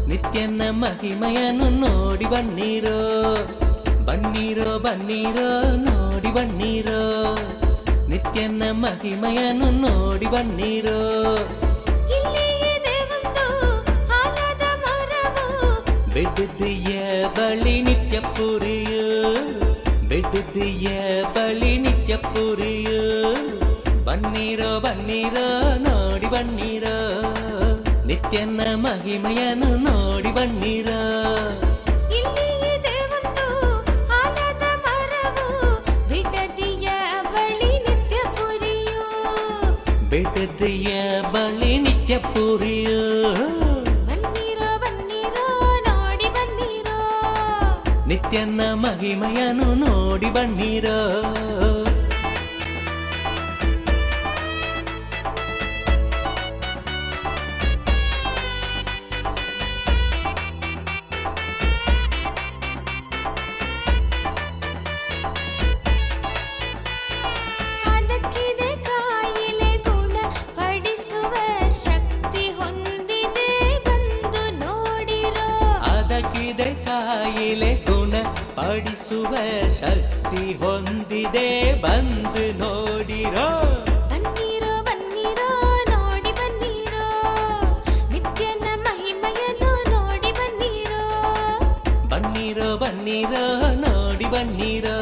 [SPEAKER 6] ನಿತ್ಯನ ಮಹಿಮೆಯನ್ನು ನೋಡಿ ಬನ್ನೀರೋ ಬನ್ನೀರೋ ಬನ್ನೀರೋ ನೋಡಿ ಬನ್ನೀರೋ ನಿತ್ಯನ ಮಹಿಮೆಯನ್ನು ನೋಡಿ ಬನ್ನೀರೋ ಬೆಡ್ದಿಯ ಬಳಿ ನಿತ್ಯ ಪುರಿಯು ಬೆಡ್ದಿಯ ಬಳಿ ನಿತ್ಯ ಪುರಿಯು ಬನ್ನೀರೋ ಬನ್ನೀರೋ ನೋಡಿ ಬನ್ನೀರೋ ನಿತ್ಯನ ಮಹಿಮೆಯನ್ನು ನೋಡಿ ಬನ್ನೀರೋ ಬೆಡ್ದಿಯ ಬಳಿ ನಿತ್ಯ ಪುರಿಯು ನಿತ್ಯನ ಮಹಿಮೆಯನ್ನು ನೋಡಿ ಬನ್ನೀರೋ ಕಾಯಿಲೆ ಗುಣ ಪಡಿಸುವ ಶಕ್ತಿ ಹೊಂದಿದೆ ಬಂದು ನೋಡಿರೋ
[SPEAKER 2] ಬನ್ನೀರೋ ಬನ್ನೀರೋ ನೋಡಿ ಬನ್ನೀರೋ ನಿತ್ಯನ ಮಹಿಮೆಯನ್ನು ನೋಡಿ ಬನ್ನೀರೋ
[SPEAKER 6] ಬನ್ನೀರೋ ಬನ್ನೀರೋ ನೋಡಿ ಬನ್ನೀರೋ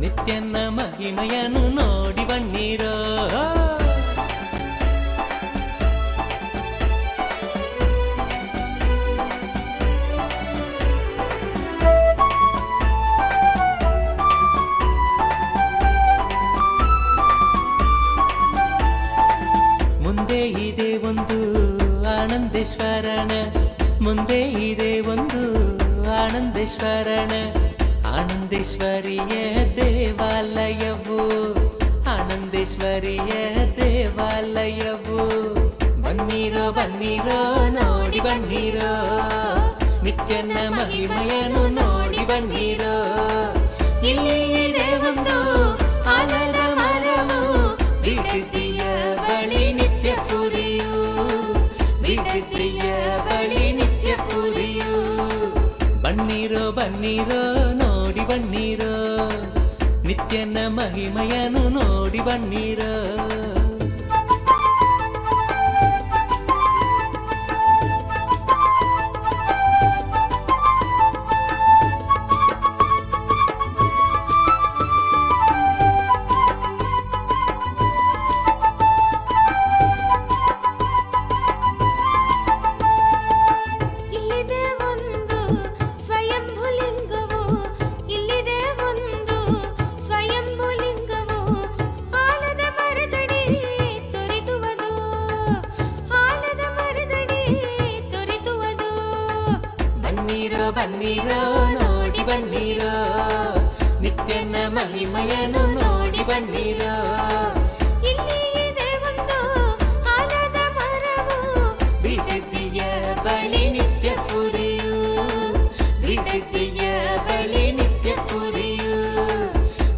[SPEAKER 6] ನಿತ್ಯನ ಮಹಿಮೆಯನ್ನು ನೋಡಿ ಬನ್ನೀರೋ ಮುಂದೆ ಇದೆ ಒಂದು ಆನಂದೇಶ್ವರನ ಮುಂದೆ ಇದೆ ಒಂದು ಆನಂದೇಶ್ವರನ ಆನಂದೇಶ್ವರಿಯ ದೇವಾಲಯವು ಆನಂದೇಶ್ವರಿಯ ದೇವಾಲಯವು ಬನ್ನೀರೋ ಬನ್ನೀರೋ ನೋಡಿ ಬನ್ನೀರೋ ನಿತ್ಯನ ಮಹಿಮೆಯನ್ನು ನೋಡಿ ಬನ್ನೀರೋ ಇಲ್ಲಿ ಇದೆ ಒಂದು ಆಲದ ಮರವು ಬಿಡದಿಯ ಬಳಿ ನಿತ್ಯ ಪುರಿಯು ಬಿಡದಿಯ ಬಳಿ ನಿತ್ಯ ಪುರಿಯು ಬನ್ನೀರೋ ಬನ್ನೀರೋ ನೋಡಿ ಬನ್ನೀರೋ ನಿತ್ಯನ ಮಹಿಮೆಯನ್ನು ನೋಡಿ ಬನ್ನೀರೋ ಬನ್ನೀರೋ ನೋಡಿ ಬನ್ನೀರೋ ನಿತ್ಯನ ಮಹಿಮೆಯನ್ನು ನೋಡಿ ಬನ್ನೀರೋ
[SPEAKER 2] ಇಲ್ಲಿ ಇದೆ ಒಂದು ಆಲದ ಮರವು
[SPEAKER 6] ಬಿಡದಿಯ ಬಳಿ ನಿತ್ಯ ಪುರಿಯು ಬಿಡದಿಯ ಬಳಿ ನಿತ್ಯ ಪುರಿಯು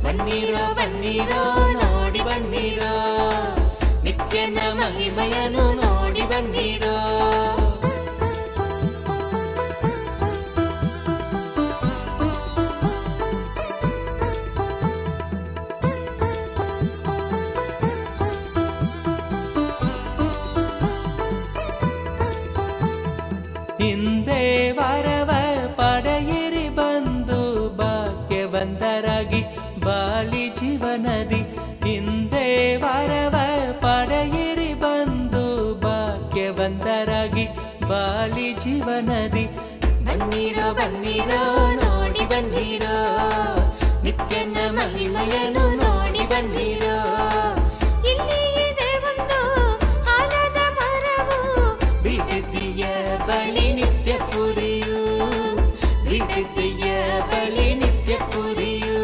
[SPEAKER 6] ಬನ್ನೀರೋ ಬನ್ನೀರೋ ನೋಡಿ ಬನ್ನೀರೋ ನಿತ್ಯನ ಮಹಿಮೆಯನ್ನು ನೋಡಿ ಬನ್ನೀರೋ ಹಿಂದೆ ವರವ ಪಡೆಯಿರಿ ಬಂದು ಭಾಗ್ಯವಂತರಾಗಿ ಬಾಳಿ ಜೀವನದಿ ಹಿಂದೆ ವರವ ಪಡೆಯಿರಿ ಬಂದು ಭಾಗ್ಯವಂತರಾಗಿ ಬಾಳಿ ಜೀವನದಿ ಬನ್ನೀರೋ ಬನ್ನೀರೋ ನೋಡಿ ಬನ್ನೀರೋ ನಿತ್ಯನ ಮಹಿಮೆಯನ್ನು ನೋಡಿ ಬನ್ನೀರೋ
[SPEAKER 2] ಇಲ್ಲಿ ಇದೆ ಒಂದು ಆಲದ ಮರವು
[SPEAKER 6] ಬಿಡದಿಯ ಬಳಿ ನಿತ್ಯ ಪುರಿಯು ಬಿಡದಿಯ ಬಳಿ ನಿತ್ಯ ಪುರಿಯು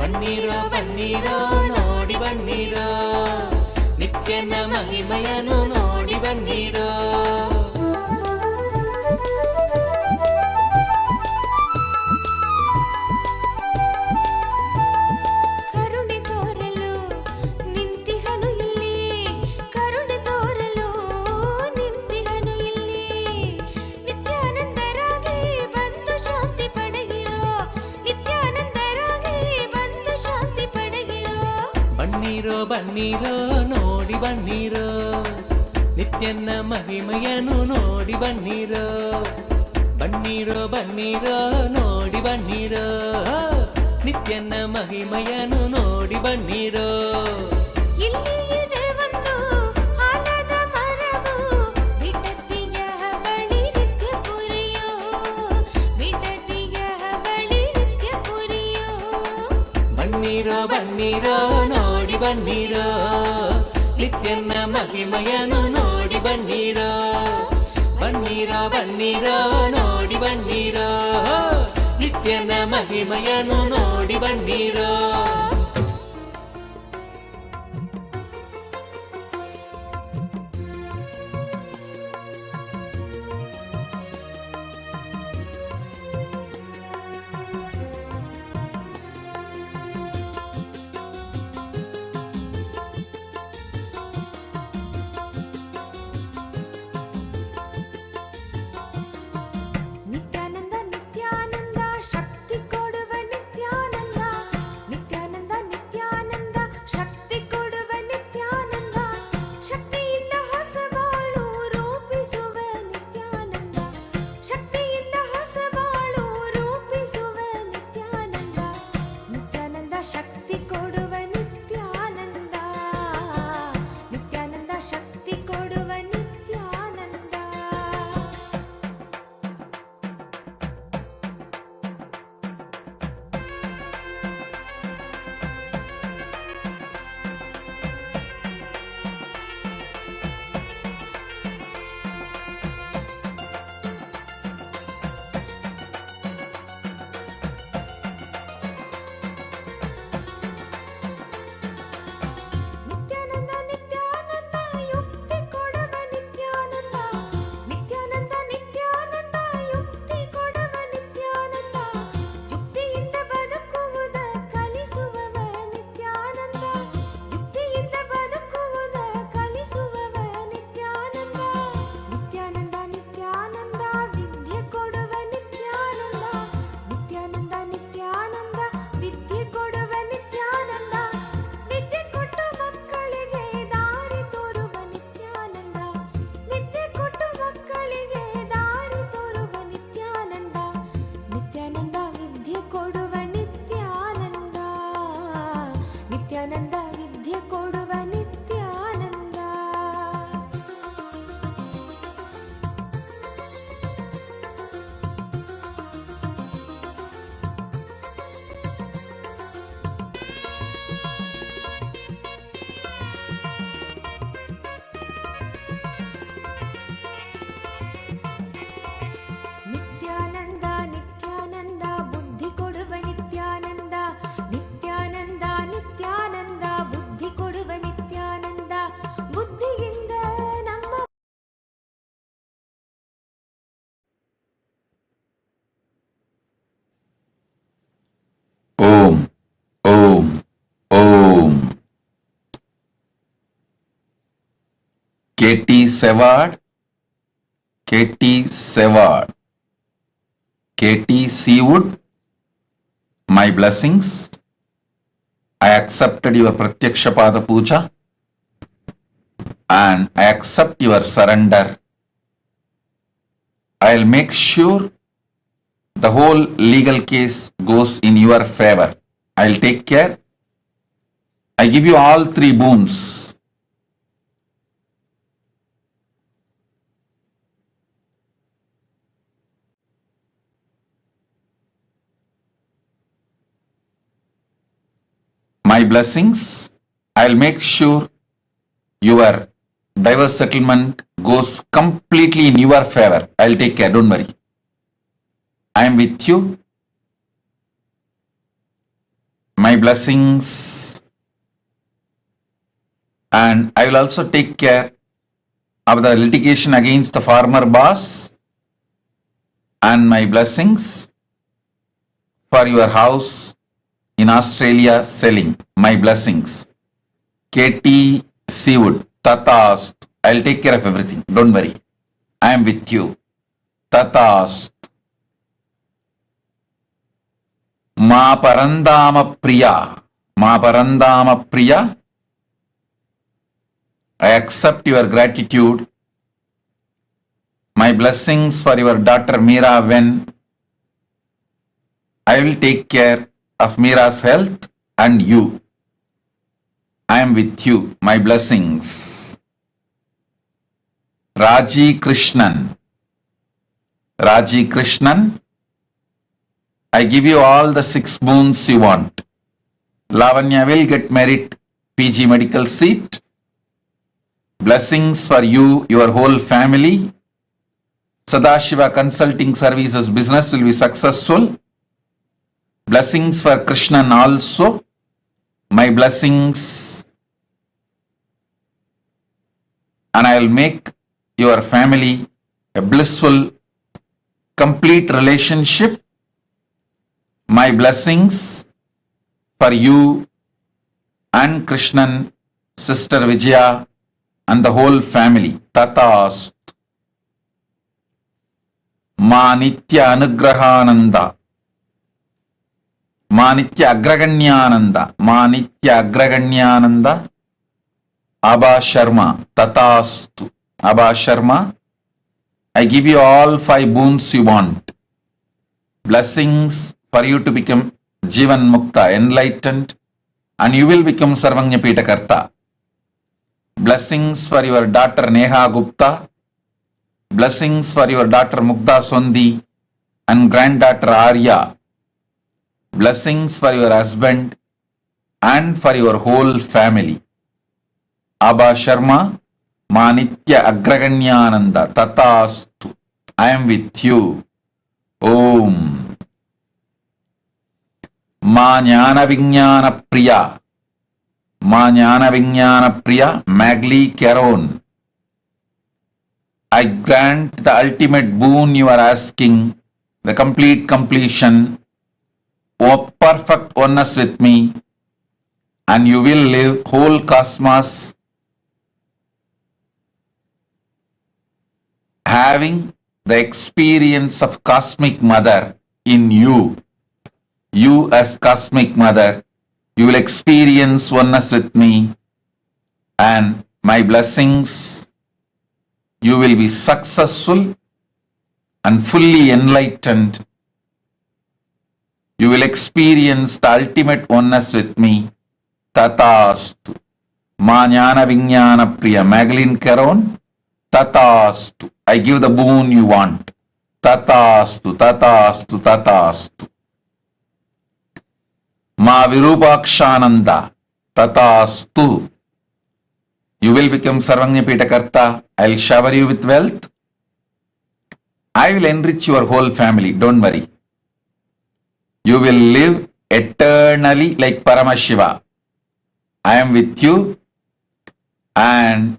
[SPEAKER 6] ಬನ್ನೀರೋ ಬನ್ನೀರೋ ನೋಡಿ ಬನ್ನೀರೋ ನಿತ್ಯನ ಮಹಿಮೆಯನ್ನು ನೋಡಿ ಬನ್ನೀರೋ
[SPEAKER 2] ಕರುಣೆ ತೋರಲು ನಿಂತಿಹನು ಇಲ್ಲಿ ಕರುಣೆ ತೋರಲು
[SPEAKER 6] ಬನ್ನಿರೋ ನೋಡಿ ಬನ್ನಿರೋ ನಿತ್ಯನ ಮಹಿಮೆಯನ್ನು ನೋಡಿ ಬನ್ನಿರೋ ಬನ್ನಿರೋ ಬನ್ನಿರೋ ನೋಡಿ ಬನ್ನಿರೋ ನಿತ್ಯನ ಮಹಿಮೆಯನ್ನು ನೋಡಿ ಬನ್ನಿರೋ
[SPEAKER 2] ಇಲ್ಲಿ ಇದೆ ಒಂದು ಆಲದ ಮರವು ಬಿಡದಿಯ ಬಳಿ ನಿತ್ಯ ಪುರಿಯೋ ಬಿಡದಿಯ ಬಳಿ ನಿತ್ಯ ಪುರಿಯೋ
[SPEAKER 6] ಬನ್ನಿರೋ ಬನ್ನಿರೋ ನೋಡಿ ಬನ್ನಿರೋ ನಿತ್ಯನ ಮಹಿಮೆಯನ್ನು ನೋಡಿ ಬನ್ನಿರೋ ಬನ್ನಿರೋ ಬನ್ನಿರೋ ನೋಡಿ ಬನ್ನಿರೋ ನಿತ್ಯನ ಮಹಿಮೆಯನ್ನು ನೋಡಿ ಬನ್ನಿರೋ
[SPEAKER 2] ನಿತ್ಯಾನಂದ ನಿತ್ಯಾನಂದ ಶಕ್ತಿ ಕೊಡುವ ನಿತ್ಯಾನಂದ ನಿತ್ಯಾನಂದ ನಿತ್ಯಾನಂದ ಶಕ್ತಿ ಕೊಡುವ ನಿತ್ಯಾನಂದ ಶಕ್ತಿಯಿಂದ ಹೊಸ ಬಾಳು ರೂಪಿಸುವ ನಿತ್ಯಾನಂದ ಶಕ್ತಿಯಿಂದ ಹೊಸ ಬಾಳು ರೂಪಿಸುವ ನಿತ್ಯಾನಂದ ನಿತ್ಯಾನಂದ ಶಕ್ತಿ ಕೊಡುವ ನಿತ್ಯಾನಂದ ನಿತ್ಯಾನಂದ ಶಕ್ತಿ ಕೊಡುವ ನಿತ್ಯಾನಂದ ನಿತ್ಯಾನಂದ ನಿತ್ಯಾನಂದ ಯುಕ್ತಿ ಕೊಡುವ ನಿತ್ಯಾನಂದ ನಿತ್ಯಾನಂದ ನಿತ್ಯಾನಂದ ಯುಕ್ತಿ ಕೊಡುವ ನಿತ್ಯಾನಂದ ಯುಕ್ತಿಯಿಂದ ಬದುಕುವುದ ಕಲಿಸುವವ ನಿತ್ಯಾನಂದ ಯುಕ್ತಿಯಿಂದ ಬದುಕುವುದ ಕಲಿಸುವವ ನಿತ್ಯಾನಂದ ನಿತ್ಯಾನಂದ ನಿತ್ಯಾನಂದ ವಿದ್ಯೆ ಕೊಡುವ ನಿತ್ಯಾನಂದ ನಿತ್ಯಾನಂದ ನಿತ್ಯಾನಂದ ವಿದ್ಯೆ ಕೊಡುವ ನಿತ್ಯಾನಂದ ವಿದ್ಯೆ ಕೊಟ್ಟು ಮಕ್ಕಳಿಗೆ ದಾರಿ ತೋರುವ ನಿತ್ಯಾನಂದ ವಿದ್ಯೆ ಕೊಟ್ಟು ಮಕ್ಕಳಿಗೆ ದಾರಿ ತೋರುವ ನಿತ್ಯಾನಂದ ನಿತ್ಯಾನಂದ ವಿದ್ಯೆ ಕೊಡುವ ನಿತ್ಯಾನಂದ ನಿತ್ಯಾನಂದ ವಿದ್ಯೆ ಕೊಡುವ ನಿತ್ಯಾನಂದ ನಿತ್ಯಾನಂದ ನಿತ್ಯಾನಂದ ಬುದ್ಧಿ ಕೊಡುವ ನಿತ್ಯಾನಂದ ನಿತ್ಯಾನಂದ ನಿತ್ಯಾನಂದ ಬುದ್ಧಿ ಕೊಡುವ ನಿತ್ಯಾನಂದ ಬುದ್ಧಿಯಿಂದ ನಮ್ಮ
[SPEAKER 9] ಓಂ ಓಂ ಓಂ KT Sevard, KT Sevard, KT Seawood, my blessings. I accepted your Pratyaksha Pada Puja and I accept your surrender. I'll make sure the whole legal case goes in your favor. I'll take care. I give you all three boons. My blessings, I'll make sure your divorce settlement goes completely in your favor. I'll take care, don't worry. I am with you. My blessings, and I will also take care of the litigation against the former boss, and my blessings for your house in Australia selling. My blessings. KT Seawood, Tatast. I'll take care of everything. Don't worry. I am with you. Tatast. Ma Parandama Priya. Ma Parandama Priya. I accept your gratitude. My blessings for your daughter Meera when I will take care of Meera's health and you. I am with you. My blessings. Raji Krishnan. Raji Krishnan, I give you all the 6 boons you want. Lavanya will get merit PG medical seat. Blessings for you, your whole family. Sadashiva Consulting Services business will be successful. Blessings for Krishnan also. My blessings. And I will make your family a blissful, complete relationship. My blessings for you and Krishnan, sister Vijaya, and the whole family. Tatast. Ma Nitya Anugrahananda. Ma Nitya Agraganyananda. Ma Nitya Agraganyananda. Abha Sharma. Tatastu. Abha Sharma, I give you all 5 boons you want. Blessings for you to become Jivan Mukta, enlightened, and you will become Sarvanyapita Karta. Blessings for your daughter Neha Gupta. Blessings for your daughter Mukta Sondi and granddaughter Arya. Blessings for your husband and for your whole family. Abha Sharma, Ma Nitya Agraganyananda Tatastu. I am with you. Om. Ma Jnana Vijnana Priya. Ma Jnana Vijnana Priya Magli Caron. I grant the ultimate boon you are asking, the complete completion, O perfect oneness with me, and you will live whole cosmos having the experience of Cosmic Mother in you. You as Cosmic Mother, you will experience oneness with me, and my blessings, you will be successful and fully enlightened. You will experience the ultimate oneness with me. Tatastu. Ma Jnana Vijnana Priya Magdalene Caron. Tatastu. I give the boon you want. Tatastu, Tatastu, Tatastu. Ma Virupakshananda. Tatastu. You will become Sarvanyapita Karta. I will shower you with wealth. I will enrich your whole family. Don't worry. You will live eternally like Paramashiva. I am with you, and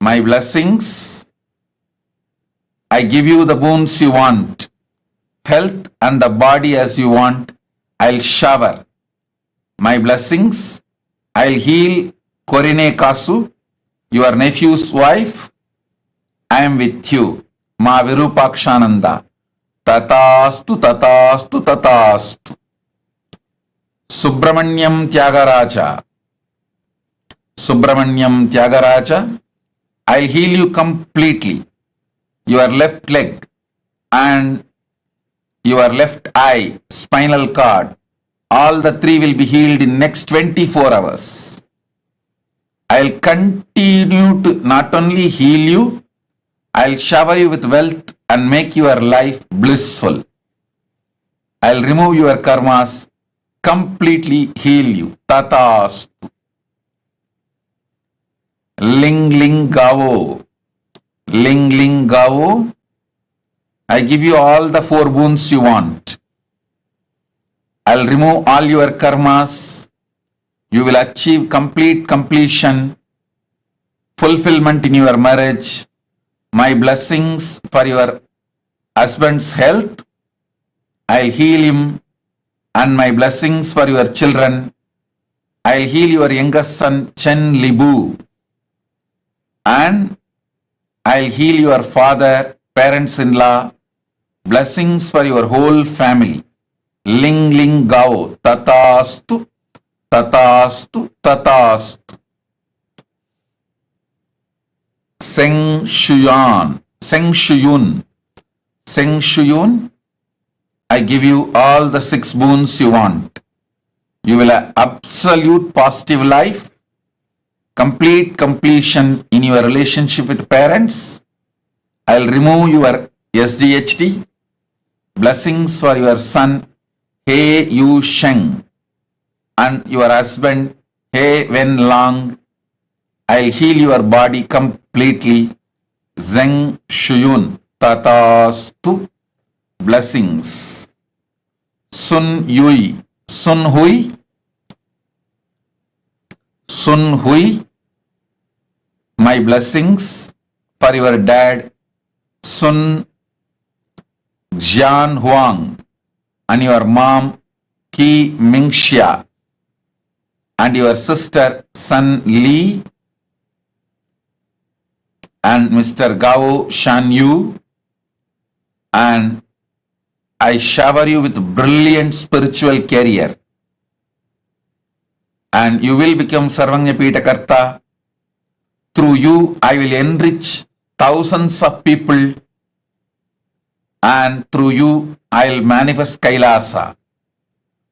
[SPEAKER 9] my blessings, I give you the boons you want, health and the body as you want. I'll shower my blessings. I'll heal Korine Kasu, your nephew's wife. I am with you. Ma Virupakshananda. Tatastu, Tatastu, Tatastu. Subramanyam Tyagaraja. Subramanyam Tyagaraja. I'll heal you completely. Your left leg and your left eye, spinal cord, all the 3 will be healed in next 24 hours. I'll continue to not only heal you, I'll shower you with wealth and make your life blissful. I'll remove your karmas, completely heal you. Tatastu. Ling Ling Gavo. Ling Ling Gavo. I give you all the 4 boons you want. I'll remove all your karmas. You will achieve complete completion, fulfillment in your marriage. My blessings for your husband's health. I'll heal him, and my blessings for your children. I'll heal your youngest son Chen Libu, and I'll heal your father, parents-in-law. Blessings for your whole family. Ling Ling Gao. Tatastu, Tatastu, Tatastu. Seng Shuyun. Seng Shuyun. Seng Shuyun. I give you all the 6 boons you want. You will have absolute positive life, complete completion in your relationship with parents. I'll remove your SDHD. Blessings for your son, He Yu Sheng, and your husband, He Wen Lang. I'll heal your body completely. Zeng Shuyun. Tatastu. Blessings. Sun Yui. Sun Hui. Sun Hui. My blessings for your dad, Sun Jian Huang, and your mom, Ki Mingxia, and your sister, Sun Li, and Mr. Gao Shan Yu, and I shower you with brilliant spiritual career, and you will become Sarvanyapita Karta. Through you, I will enrich thousands of people, and through you, I'll manifest Kailasa.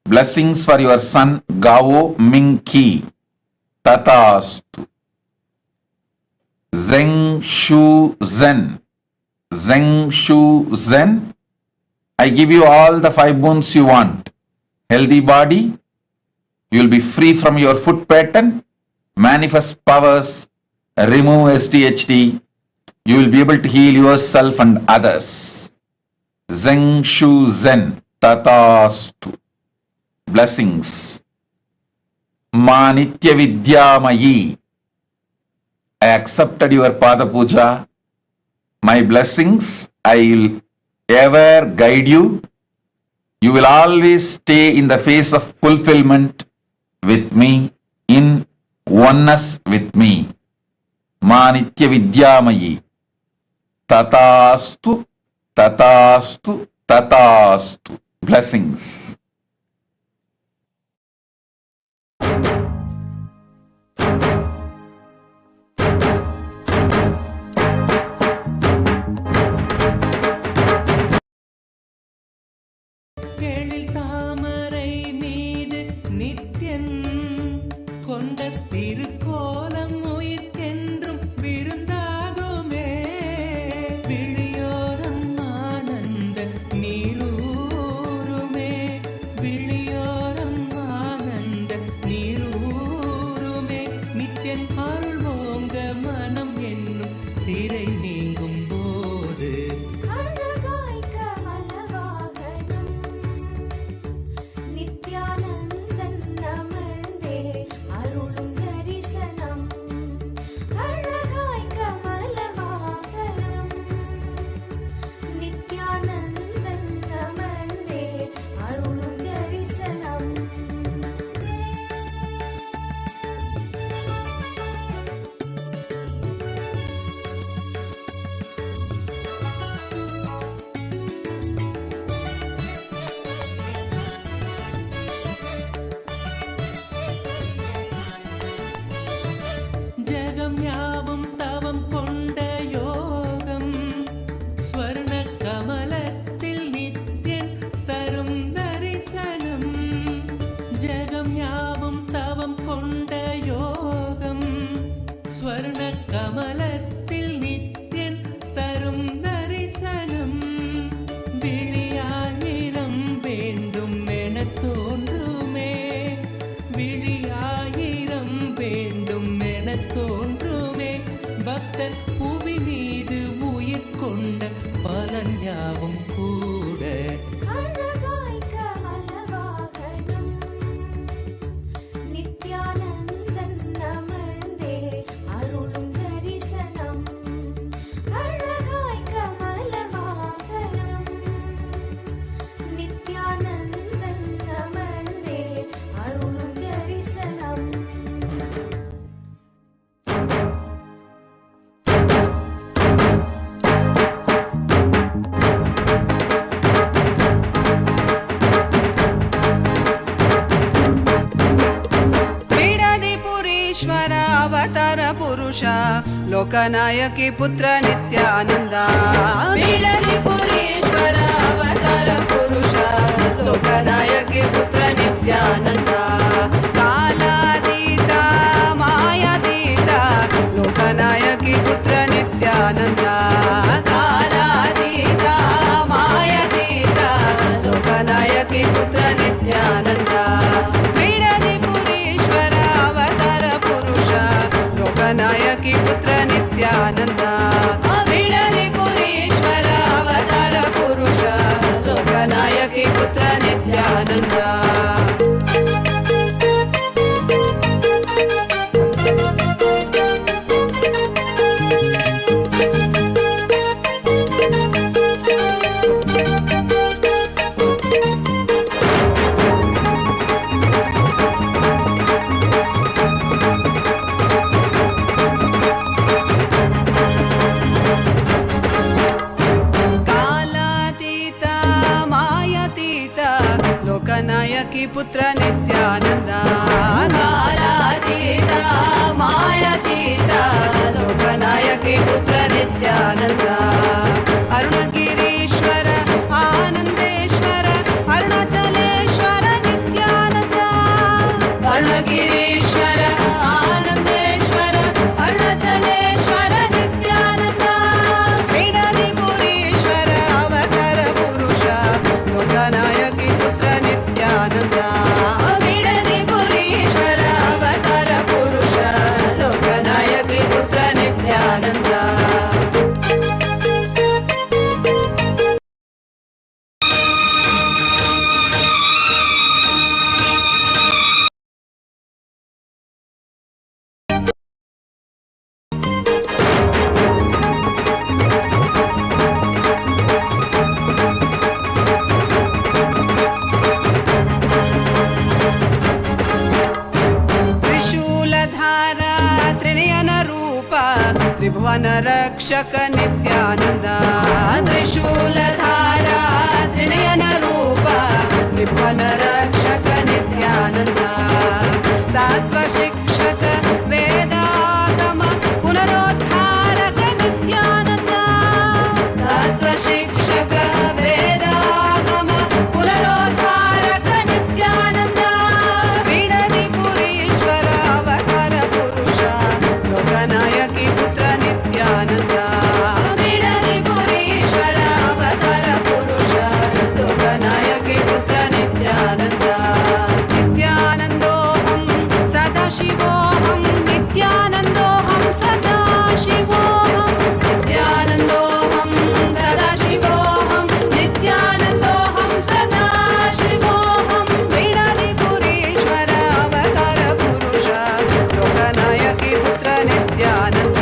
[SPEAKER 9] Blessings for your son, Gao Mingki. Tatastu. Zeng Shu Zen. Zeng Shu Zen. I give you all the 5 boons you want. Healthy body. You will be free from your foot pattern. Manifest powers. Remove SDHD. You will be able to heal yourself and others. Zeng Shu Zen. Tatastu. Blessings. Ma Nitya Vidyamayi. I accepted your Pada Puja. My blessings, I will ever guide you. You will always stay in the phase of fulfillment with me, in oneness with me. Ma Nitya Vidyamayi. Tatastu, Tatastu, Tatastu. Blessings.
[SPEAKER 6] எழில் தாமரை மீது நித்யன் கொண்ட திருக்கோலம் உயிர்க்கென்றும் விருந்தாகுமே. விழியோரம் ஆனந்த நீரூருமே. விழியோரம் ஆனந்த நீரூருமே. நித்யன் அருள் ஓங்க மனம் என்னும் திரை நீங்கும் போது
[SPEAKER 2] அழகாய் கமலவாகனம் நித்யானந்தன் அமர்ந்தே அருளும் தரிசனம். அழகாய் கமலவாகனம் நித்யானந்தன் அமர்ந்தே அருளும் தரிசனம்.
[SPEAKER 6] ஜகம் யாவும் தவம் கொண்ட யோகம் ஸ்வர்ண கமலத்தில் நித்யன் தரும் தரிசனம். ஜகம் யாவும் தவம் கொண்ட யோகம் ஸ்வர்ண கமலத்தில் நித்யன் தரும் தரிசனம். விழியாயிரம் வேண்டும் என தோன்றுமே. விழியாயிரம் வேண்டும் என தோன்றுமே. பக்தர் புவி மீது உயிர் கொண்ட பலன் யாவும் கூட
[SPEAKER 2] அழகாய் கமலவாகனம் நித்யானந்தன் அமர்ந்தே அருளும் தரிசனம். அழகாய் கமலவாகனம் நித்யானந்தன் அமர்ந்தே அருளும் தரிசனம்.
[SPEAKER 10] लोकनायकी पुत्र नित्यानंद बिडली पुरीश्वर अवतार पुरुष लोकनायकी पुत्र नित्यानंद कालातीता मायातीता लोकनायकी पुत्र नित्यानंद कालातीता मायातीता लोकनायकी पुत्र नित्यानंद बिडली पुरीश्वर अवतार पुरुष लोकनायकी पुत्र नित्यानंद बिडली पुरीश्वर अवतार पुरुष लोकनायकी पुत्र नित्यानंद लोकनायकी पुत्र नित्यानंद कालातीता मायातीता लोकनायकी पुत्र नित्यानंद अरुणगिरीश्वर आनंदेश्वर अरुणाचलेश्वर नित्यानंद अरुणगिरीश्वर आनंदेश्वर अरुणाचलेश्वर नित्यानंद बिडली पुरीश्वर अवतार पुरुष लोकनायकी नित्यानंद बिडली पुरीश्वर अवतार पुरुष लोकनायकी पुत्र नित्यानंद त्रिभुवन रक्षक नित्यानंद त्रिशूलधारा त्रिनयन रूप त्रिभुवन रक्षक नित्यानंद तत्व शिक्षक वेदागम पुनरोद्धारक नित्यानंद तत्व शिक्षक वेदागम पुनरोद्धारक नित्यानंद बिडली पुरीश्वर अवतार पुरुष लोकनायकी नित्यानंद बिडली पुरीश्वर अवतार पुरुष लोकनायकी पुत्र नित्यानंद नित्यानंदोऽहं सदाशिवोऽहं नित्यानंदोऽहं सदाशिवोऽहं नित्यानंदोऽहं सदाशिवोऽहं नित्यानंदोऽहं सदाशिवोऽहं बिडली पुरीश्वर अवतार पुरुष लोकनायकी पुत्र नित्यानंद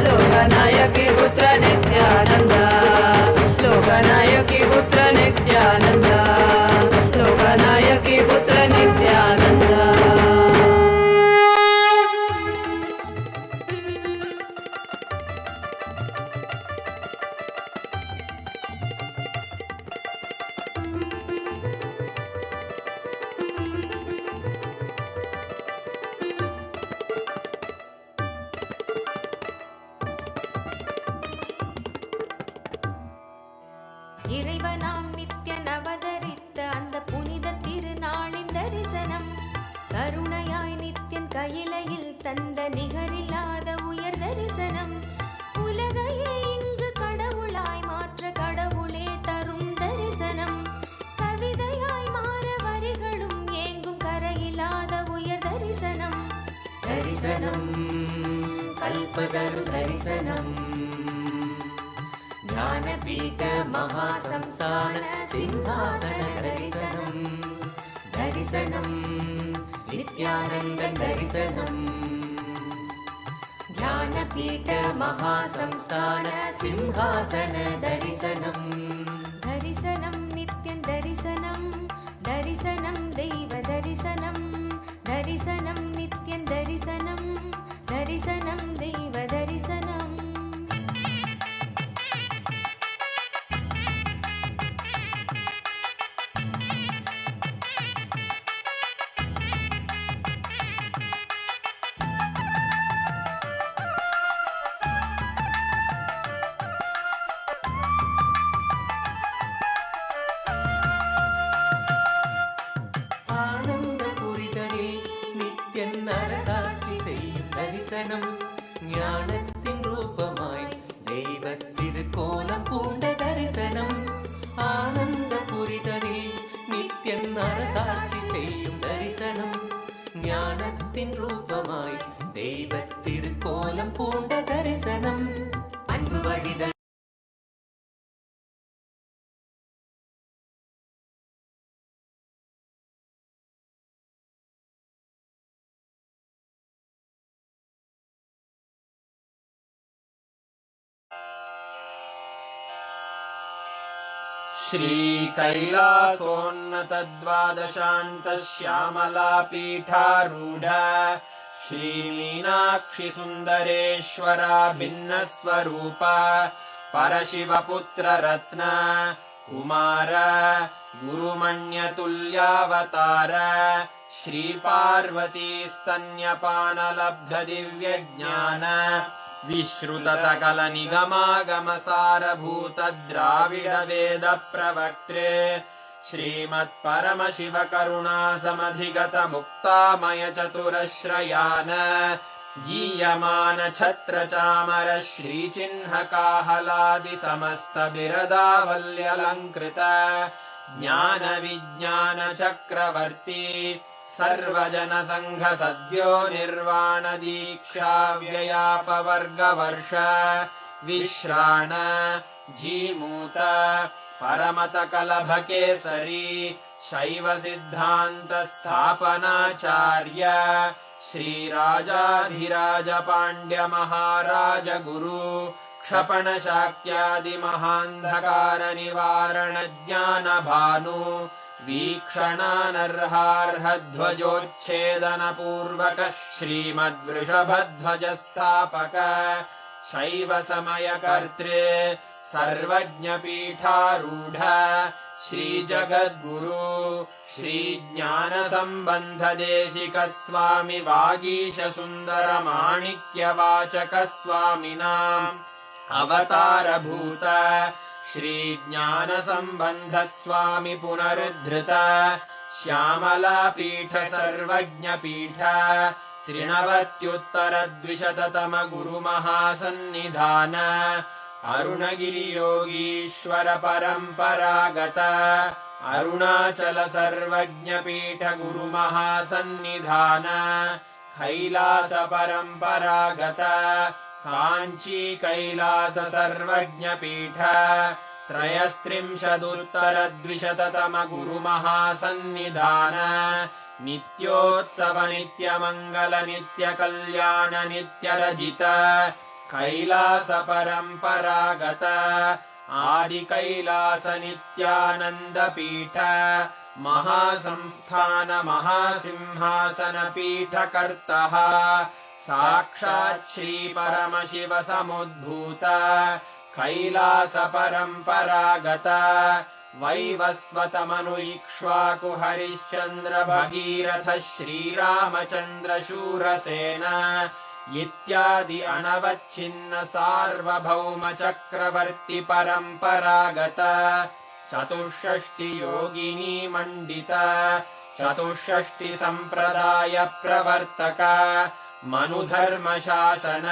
[SPEAKER 10] लोकनायकी पुत्र नित्यानंद लोकनायकी पुत्र नित्यानंद लोकनायकी पुत्र नित्यानंद
[SPEAKER 2] இறைவனாம் நித்யன் அவதரித்த அந்த புனித திருநாளின் தரிசனம் கருணையாய் நித்யன் கையிலையில் தந்த நிகரில்லாத உயர் தரிசனம் உலகையே இங்கு கடவுளாய் மாற்ற கடவுளே தரும் தரிசனம் கவிதையாய் மாற வரிகளும் ஏங்கும் கரையில்லாத உயர் தரிசனம் தரிசனம் கல்பதரு தரிசனம் ज्ञानपीठ महासंस्थान सिंहासन दर्शनम् दर्शनम् नित्यानन्द दर्शनम् ज्ञानपीठ महासंस्थान सिंहासन दर्शनम् दर्शनं नित्यं दर्शनं दर्शनं दैव दर्शनं दर्शनं नित्यं दर्शनं दर्शनं दैव दर्शनम्
[SPEAKER 6] தரிசனம் ஞானத்தின் ரூபமாய் தெய்வத்திருக்கோலம் பூண்ட தரிசனம் ஆனந்த புரிதலில் நித்யன் அரசாட்சி செய்யும் தரிசனம் ஞானத்தின் ரூபமாய் தெய்வத்திருக்கோலம் பூண்ட தரிசனம் அன்பு வழிதல்
[SPEAKER 8] श्रीकैलासोन्नतद्वादशान्तश्यामलापीठारूढ श्रीमीनाक्षि सुन्दरेश्वरा भिन्नस्वरूप परशिवपुत्ररत्न कुमार गुरुमण्यतुल्यावतार श्रीपार्वतीस्तन्यपानलब्धदिव्यज्ञान विश्रुत सकल निगमागमसारभूत द्राविड वेद प्रवक्त्रे श्रीमत्परमशिव करुणा समधिगत मुक्तामय चतुरश्रयान गीयमान छत्र चामर श्रीचिह्न काहलादि समस्त बिरदावल्यलङ्कृत ज्ञान विज्ञान चक्रवर्ती सर्वजन संघ सद्यो निर्वाण दीक्षा व्ययापवर्गवर्ष विश्राण जीमूत परमत कलभ केसरी शैव सिद्धांत स्थापनाचार्य श्रीराजाधिराज पांड्य महाराज गुरु क्षपण शाक्यादि महान्धकार निवारण ज्ञान भानु वीक्षणानर्हार्ह ध्वजोच्छेदन पूर्वक श्रीमद्वृषभध्वज स्थापक शैव समय कर्त्रे सर्वज्ञ पीठारूढ़ श्री जगद्गुरु श्री ज्ञान संबंध देशिक स्वामी वागीश सुंदर माणिक्य वाचक स्वामिनाम् अवतार भूत श्री ज्ञान संबंध स्वामी पुनरुद्धृत श्यामला पीठ सर्वज्ञ पीठ त्रिनवत्युत्तर द्विशततम गुरु महासन्निधान अरुणगिरि योगीश्वर परंपरागत अरुणाचल सर्वज्ञ पीठ गुरु महासन्निधान कैलास परंपरागत कांची कैलास सर्वज्ञ पीठ त्रयस्त्रिंशदुत्तर द्विशततम गुरु महासन्निधान नित्योत्सव नित्य मंगल नित्य कल्याण नित्य रजित कैलास परंपरागत आदि कैलास नित्यानंद पीठ महासंस्थान महासिंहासन पीठ कर्तः साक्षात् श्री परमशिव समुद्भूत कैलास परंपरागत वैवस्वतमनु इक्ष्वाकु हरिश्चंद्र भगीरथ श्रीरामचंद्र शूरसेन इत्यादि अनवच्छिन्न सार्वभौम चक्रवर्ती परंपरागत चतुष्षष्टि योगिनी मंडित चतुष्षष्टि संप्रदाय प्रवर्तक मनुधर्म शासन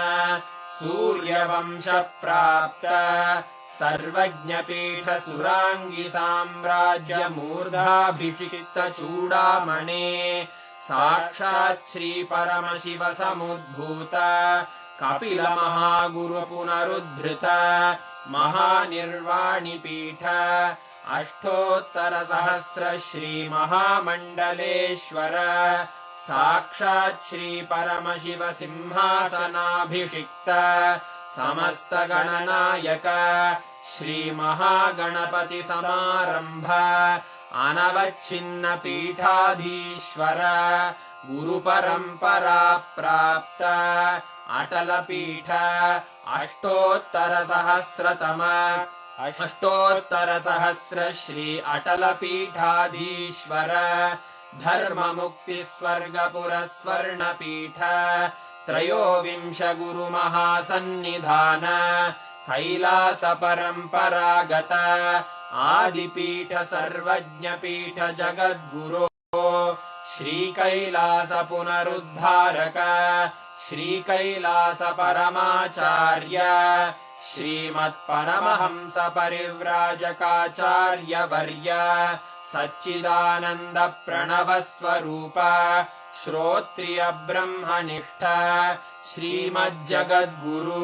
[SPEAKER 8] सूर्यवंश प्राप्त सर्वज्ञ पीठ सुरांगी साम्राज्य मूर्धाभिषिक्त चूड़ामणे साक्षात् श्री परमशिव समुद्भूत कपिल महागुरु पुनरुद्धृत महानिर्वाणि पीठ अष्टोत्तर सहस्र श्री महामंडलेश्वर साक्षात् श्री परमशिव सिंहासनाभिषिक्त समस्त गणनायक श्री महागणपति समारंभ अनवच्छिन्न पीठाधीश्वर गुरु परंपरा प्राप्त अटल पीठ अष्टोत्तर सहस्र श्री अटल पीठाधीश्वर धर्म मुक्ति स्वर्गपुर स्वर्ण पीठ त्रयोविंश गुरु महासन्निधान कैलास परंपरागत आदिपीठ सर्वज्ञ पीठ जगद्गुरो श्री कैलास पुनरुद्धारक श्रीकैलासपरमाचार्य श्रीमत्परमहंसपरिव्राजकाचार्यवर्य सच्चिदानन्दप्रणवस्वरूप श्रोत्रियब्रह्मनिष्ठ श्रीमज्जगद्गुरु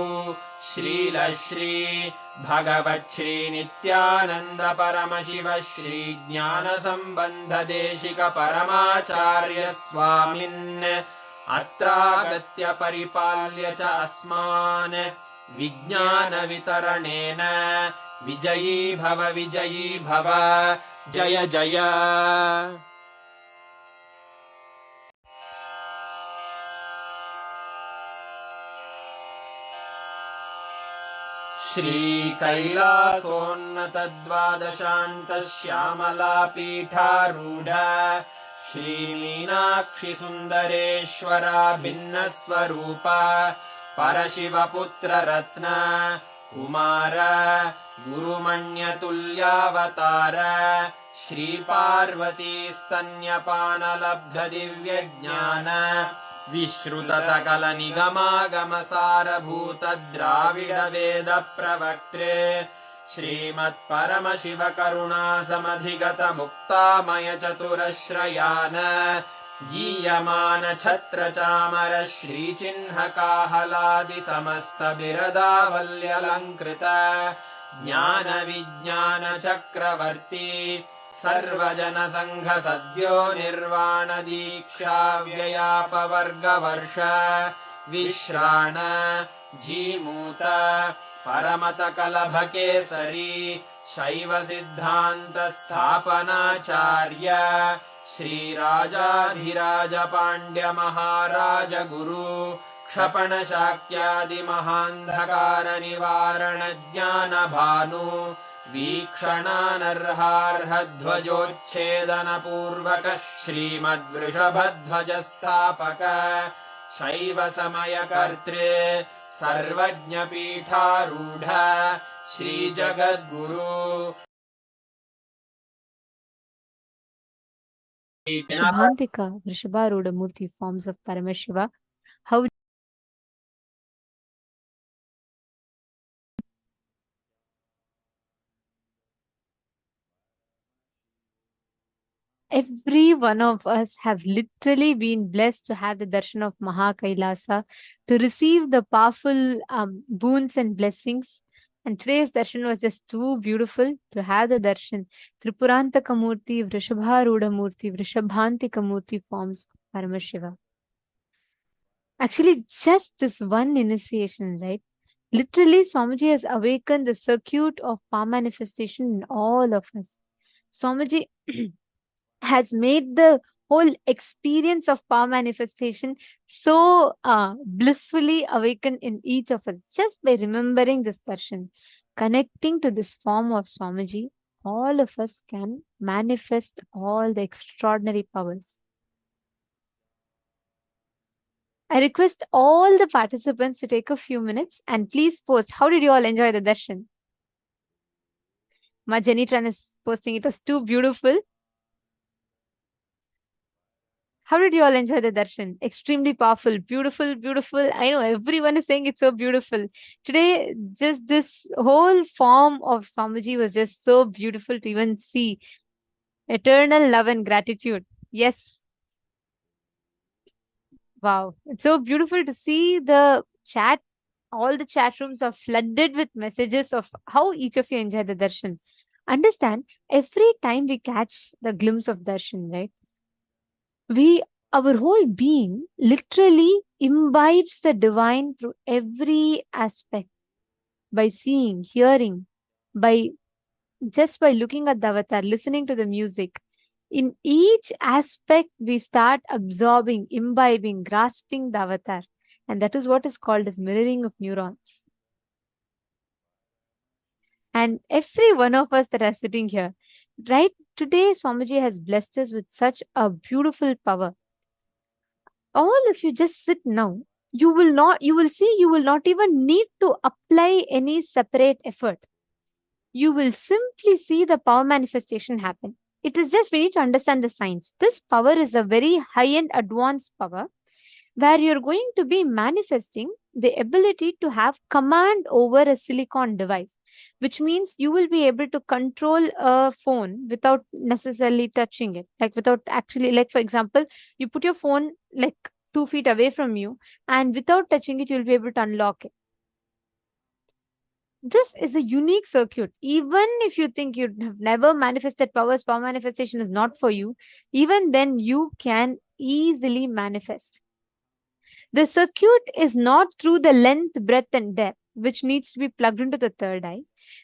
[SPEAKER 8] श्रीलश्री भगवच्छ्री नित्यानन्द परमशिव श्री ज्ञानसम्बन्धदेशिक परमाचार्य स्वामिन् अत्रागत्य परिपाल्य च अस्मान् विज्ञानवितरणेन विजयी भव जय जय। श्रीकैलासोन्नतद्वादशान्तश्यामलापीठारूढ श्रीमीनाक्षिसुन्दरेश्वरा भिन्नस्वरूप परशिवपुत्ररत्न कुमार गुरुमण्यतुल्यावतार श्रीपार्वतीस्तन्यपानलब्धदिव्यज्ञान विश्रुतसकलनिगमागमसारभूत द्राविडवेदप्रवक्त्रे श्रीमत्परमशिवकरुणासमधिगतमुक्तामयचतुरश्रयान् गीयमान छत्रचामर श्रीचिह्नकाहलादिसमस्तबिरदावल्यलङ्कृत ज्ञानविज्ञानचक्रवर्ती सर्वजनसङ्घ सद्यो निर्वाणदीक्षाव्ययापवर्गवर्ष विश्राण Jimuta परमतकलभकेसरी शैवसिद्धान्तस्थापनाचार्य श्रीराजाधिराजपाण्ड्यमहाराजगुरु क्षपणशाक्यादिमहान्धकारनिवारणज्ञानभानु वीक्षणानर्हार्हध्वजोच्छेदनपूर्वक श्रीमद्वृषभध्वजस्थापक शैवसमयकर्त्रे सर्वज्ञपीठारूढ श्रीजगद्गुरु
[SPEAKER 4] Shubhantika, Vrishabharuda Murthy forms of Paramashiva. How every one of us have literally been blessed to have the darshan of Mahakailasa, to receive the powerful boons and blessings. And today's darshan was just too beautiful to have the darshan. Tripurantaka Murthy, Vrishabharuda Murthy, Vrishabhantika Murthy forms of Paramashiva. Actually, just this one initiation, right? Literally, Swamiji has awakened the circuit of power manifestation in all of us. Swamiji has made the whole experience of power manifestation so blissfully awakened in each of us just by remembering this darshan. Connecting to this form of Swamiji, all of us can manifest all the extraordinary powers. I request all the participants to take a few minutes and please post, how did you all enjoy the darshan? Ma Janitran is posting, it was too beautiful. How did you all enjoy the darshan? Extremely powerful, beautiful, beautiful. I know everyone is saying it's so beautiful. Today, just this whole form of Swamiji was just so beautiful to even see. Eternal love and gratitude. Yes. Wow. It's so beautiful to see the chat. All the chat rooms are flooded with messages of how each of you enjoyed the darshan. Understand, every time we catch the glimpse of darshan, right? Our whole being literally imbibes the divine through every aspect, by seeing, hearing, by looking at the avatar, listening to the music. In each aspect, we start absorbing, imbibing, grasping the avatar. And that is what is called as mirroring of neurons. And every one of us that are sitting here, right today, Swamiji has blessed us with such a beautiful power. All of you just sit now. You will not even need to apply any separate effort. You will simply see the power manifestation happen. It is just we need to understand the science. This power is a very high-end advanced power where you're going to be manifesting the ability to have command over a silicon device, which means you will be able to control a phone without necessarily touching it. Like without actually, like for example, you put your phone like 2 feet away from you, and without touching it, you'll be able to unlock it. This is a unique circuit. Even if you think you have never manifested powers, power manifestation is not for you, even then you can easily manifest. The circuit is not through the length, breadth, and depth, which needs to be plugged into the third eye.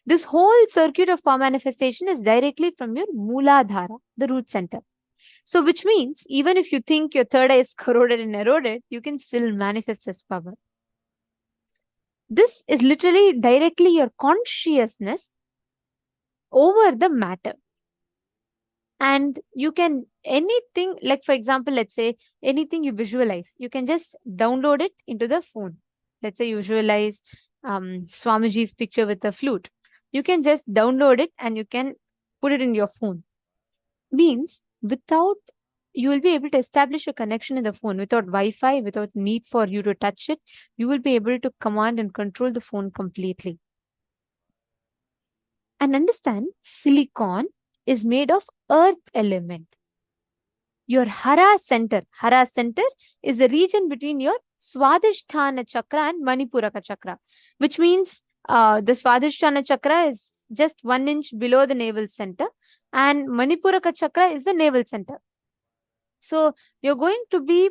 [SPEAKER 4] This whole circuit of power manifestation is directly from your Mooladhara, the root center. So, which means even if you think your third eye is corroded and eroded, you can still manifest this power. This is literally directly your consciousness over the matter. And you can anything, like for example, let's say anything you visualize, you can just download it into the phone. Let's say you visualize Swamiji's picture with a flute. You can just download it and you can put it in your phone. Means without, you will be able to establish a connection in the phone without Wi-Fi, without need for you to touch it. You will be able to command and control the phone completely. And understand, silicon is made of earth element. Your Hara center is the region between your Swadhisthana chakra and Manipuraka chakra, which means the Swadhisthana chakra is just 1 inch below the navel center, and Manipuraka chakra is the navel center. So you're going to be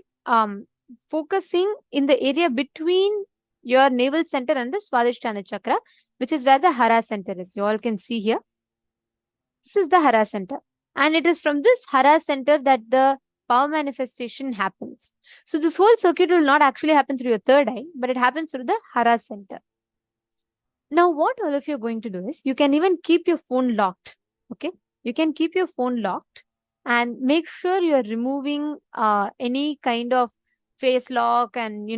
[SPEAKER 4] focusing in the area between your navel center and the Swadhisthana chakra, which is where the Hara center is. You all can see here. This is the Hara center. And it is from this Hara center that the power manifestation happens. So this whole circuit will not actually happen through your third eye, but it happens through the Hara center. Now, what all of you are going to do is, you can even keep your phone locked. Okay, you can keep your phone locked and make sure you are removing any kind of face lock and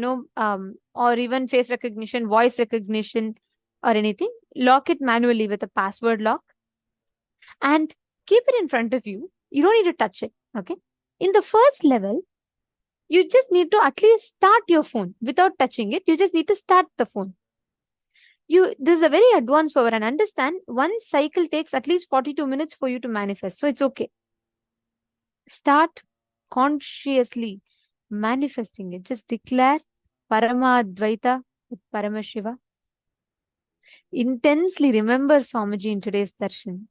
[SPEAKER 4] or even face recognition, voice recognition, or anything. Lock it manually with a password lock and keep it in front of you. You don't need to touch it. Okay. In the first level, you just need to at least start your phone without touching it. You just need to start the phone. This is a very advanced power, and understand, one cycle takes at least 42 minutes for you to manifest. So it's okay. Start consciously manifesting it. Just declare Parama Advaita with Paramashiva. Intensely remember Swamiji in today's darshan.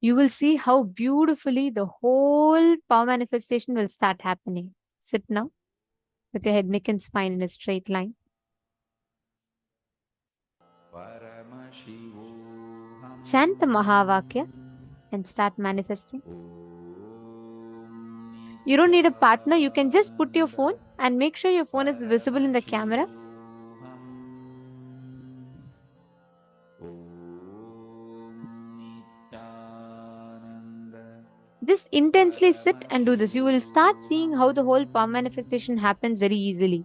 [SPEAKER 4] You will see how beautifully the whole power manifestation will start happening. Sit now with your head, neck, and spine in a straight line. Chant the Mahavakya and start manifesting. You don't need a partner. You can just put your phone and make sure your phone is visible in the camera. Just intensely sit and do this. You will start seeing how the whole power manifestation happens very easily.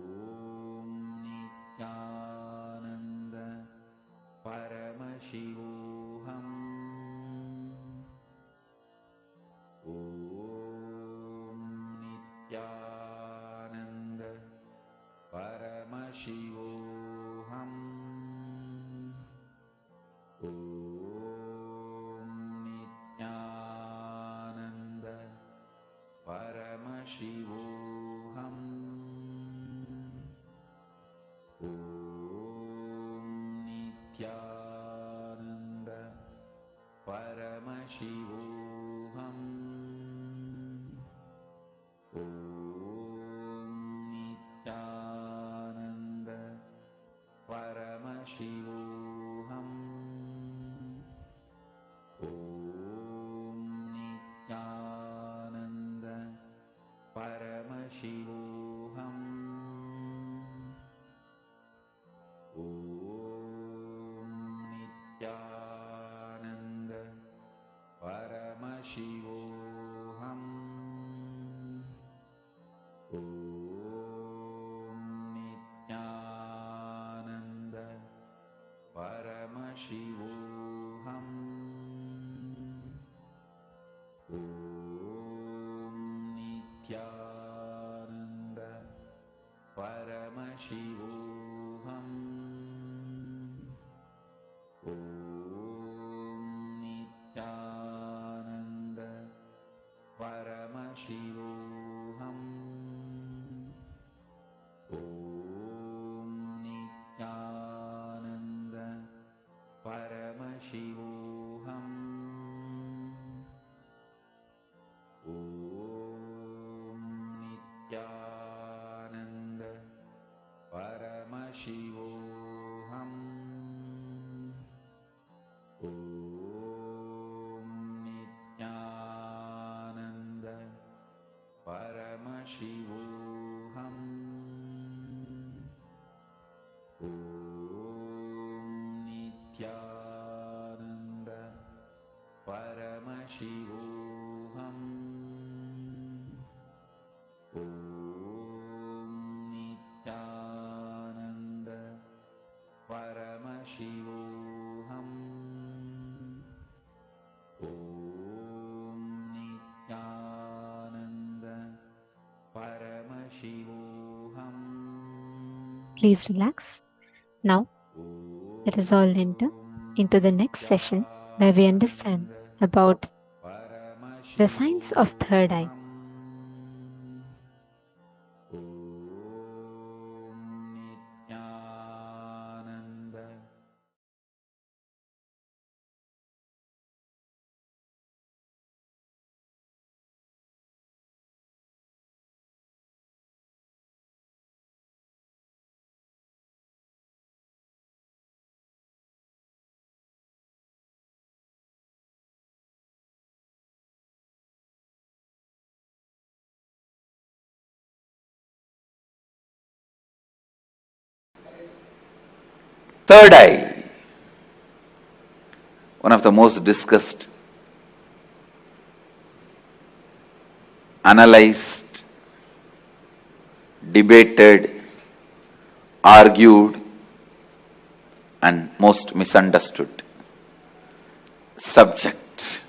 [SPEAKER 9] Shivoham. Om Nityananda Paramashivoham. Om Nityananda Paramashivoham. Om Nityananda Paramashivoham. Om Nityananda Paramashivoham. Om Nityananda Paramashivoham. Om Nityananda Paramashivoham. Om Nityananda Paramashivoham. Om Nityananda Paramashivoham. Om Nityananda Paramashivoham. Om Nityananda Paramashivoham. Om Nityananda Paramashivoham. Om Nityananda Paramashivoham. Om Nityananda Paramashivoham. Om Nityananda Paramashivoham. Om Nityananda Paramashivoham.
[SPEAKER 4] Please relax. Now, let us all enter into the next session where we understand about the signs of third eye.
[SPEAKER 9] Third eye, one of the most discussed, analyzed, debated, argued, and most misunderstood subject.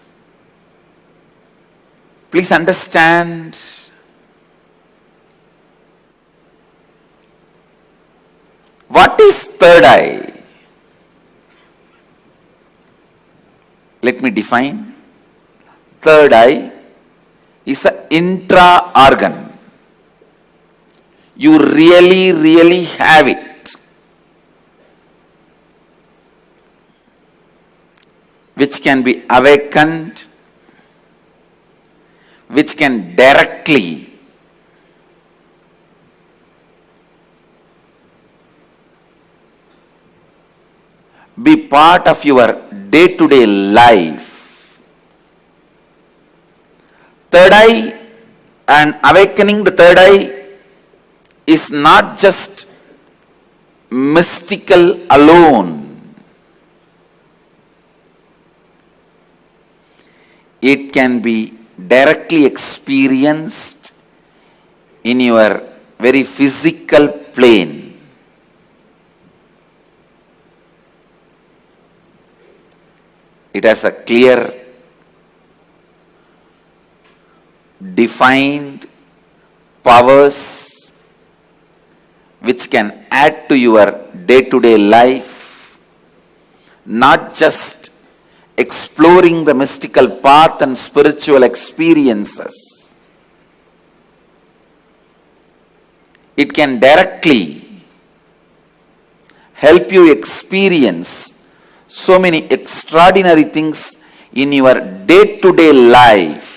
[SPEAKER 9] Please understand, what is third eye? Let me define. Third eye is an intra-organ. You really have it, which can be awakened, which can directly be part of your day-to-day life. Third eye and awakening the third eye is not just mystical alone. It can be directly experienced in your very physical plane. It has a clear, defined powers which can add to your day-to-day life, not just exploring the mystical path and spiritual experiences. It can directly help you experience so many extraordinary things in your day-to-day life.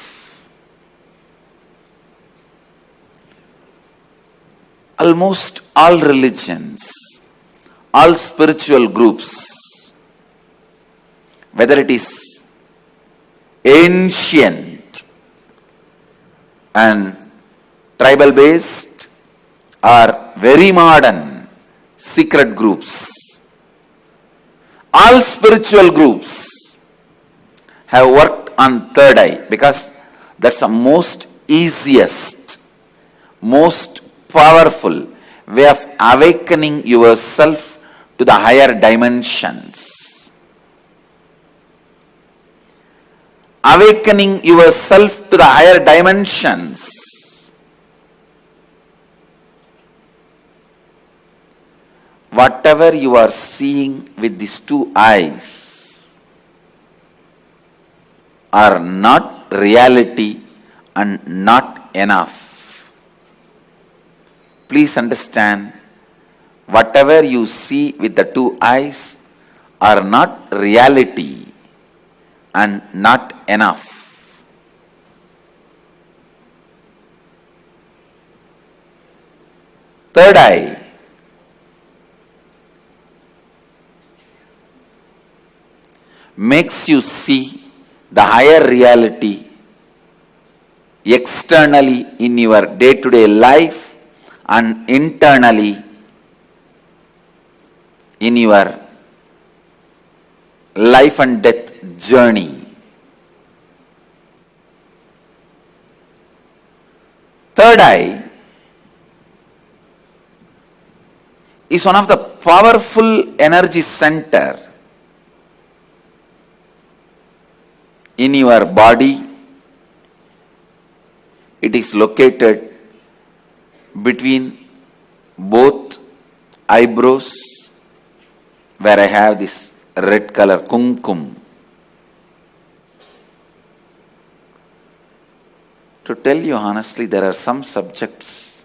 [SPEAKER 9] Almost all religions, all spiritual groups, whether it is ancient and tribal based or very modern secret groups, all spiritual groups have worked on third eye because that's the most easiest, most powerful way of awakening yourself to the higher dimensions. Awakening yourself to the higher dimensions. Whatever you are seeing with these two eyes are not reality and not enough. Please understand, whatever you see with the two eyes are not reality and not enough. Third eye makes you see the higher reality externally in your day-to-day life and internally in your life and death journey. Third eye is one of the powerful energy center in your body. It is located between both eyebrows, where I have this red color kumkum. To tell you honestly, there are some subjects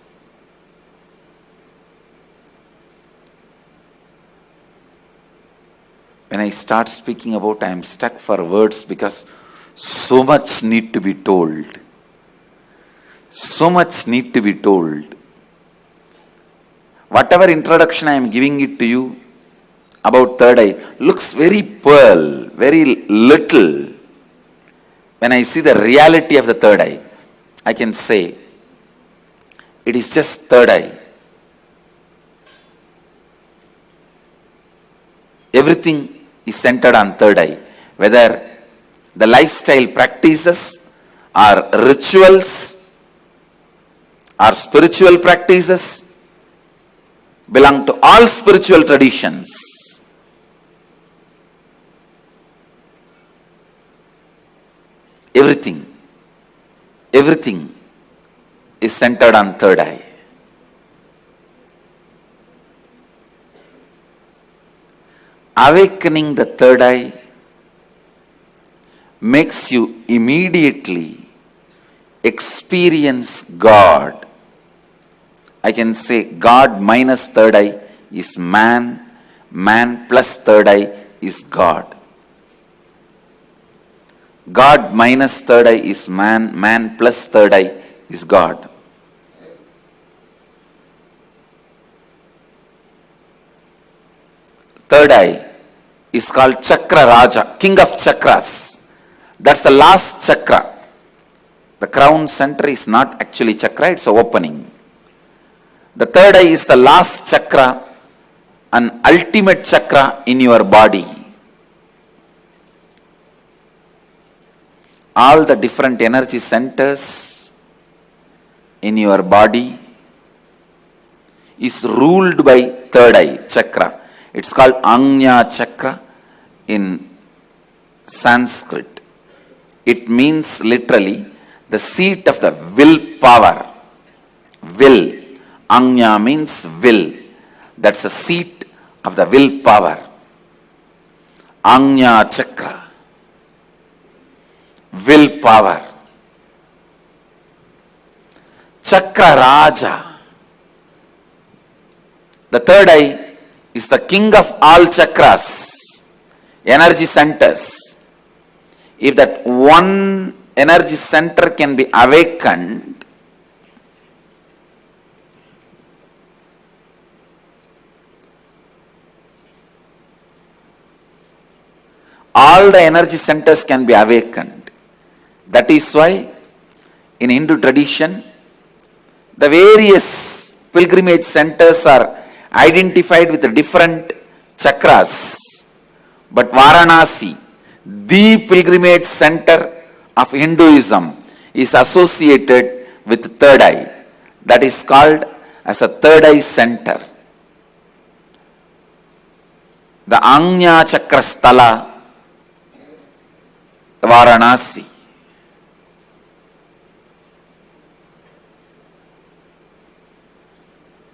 [SPEAKER 9] when I start speaking about, I am stuck for words because so much need to be told. So much need to be told. Whatever introduction I am giving it to you about third eye looks very pearl, very little. When I see the reality of the third eye, I can say it is just third eye. Everything is centered on third eye. Whether the lifestyle practices or rituals or spiritual practices belong to all spiritual traditions. Everything is centered on third eye. Awakening the third eye makes you immediately experience God. I can say God minus third eye is man, man plus third eye is God. God minus third eye is man, man plus third eye is God. Third eye is called Chakra Raja, King of Chakras. That's the last chakra. The crown center is not actually chakra, it's an opening. The third eye is the last chakra, an ultimate chakra in your body. All the different energy centers in your body is ruled by third eye chakra. It's called Anya chakra in Sanskrit. It means literally the seat of the will power. Will. Anya means will. That's the seat of the will power. Anya chakra. Will power. Chakra Raja. The third eye is the king of all chakras, energy centers. If that one energy center can be awakened, all the energy centers can be awakened. That is why in Hindu tradition, the various pilgrimage centers are identified with the different chakras. But Varanasi, the pilgrimage center of Hinduism, is associated with the third eye. That is called as a third eye center. The Anya Chakrasthala, Varanasi.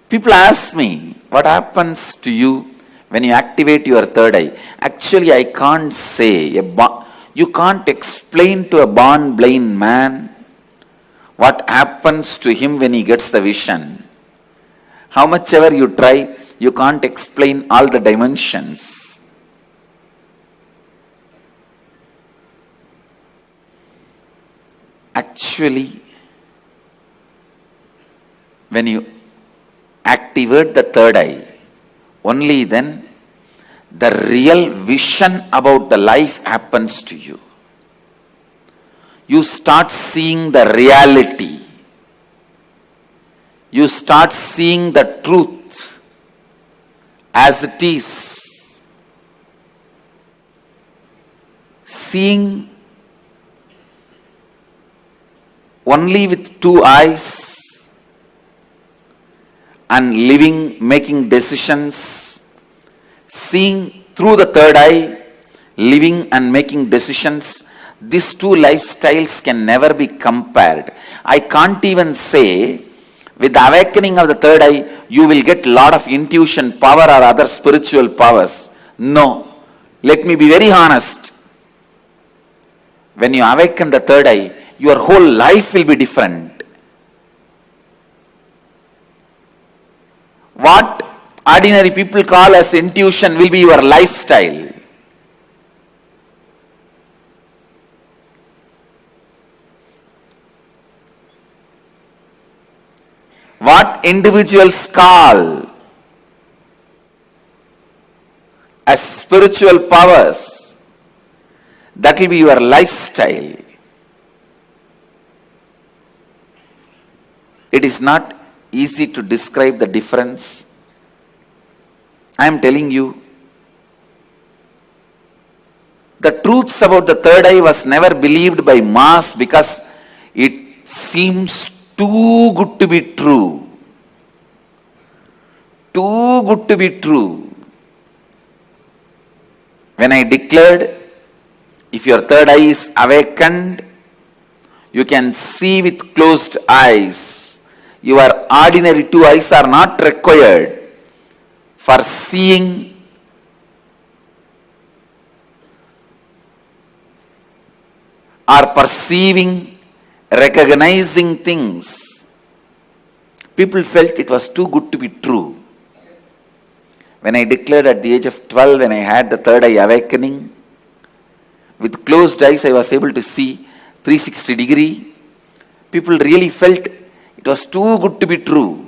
[SPEAKER 9] People ask me, what happens to you when you activate your third eye? Actually, I can't say. You can't explain to a born blind man what happens to him when he gets the vision. How much ever you try, you can't explain all the dimensions. Actually, when you activate the third eye, only then the real vision about the life happens to you. You start seeing the reality. You start seeing the truth as it is. Seeing only with two eyes and living, making decisions, seeing through the third eye, living and making decisions, these two lifestyles can never be compared. I can't even say with the awakening of the third eye, you will get a lot of intuition power or other spiritual powers. No. Let me be very honest. When you awaken the third eye, your whole life will be different. What ordinary people call as intuition will be your lifestyle. What individuals call as spiritual powers, that will be your lifestyle. It is not easy to describe the difference. I am telling you, the truths about the third eye was never believed by mass because it seems too good to be true. Too good to be true. When I declared, if your third eye is awakened, you can see with closed eyes. Your ordinary two eyes are not required for seeing or perceiving, recognizing things. People felt it was too good to be true. When I declared at the age of 12, when I had the third eye awakening, with closed eyes I was able to see 360 degree. People really felt it was too good to be true.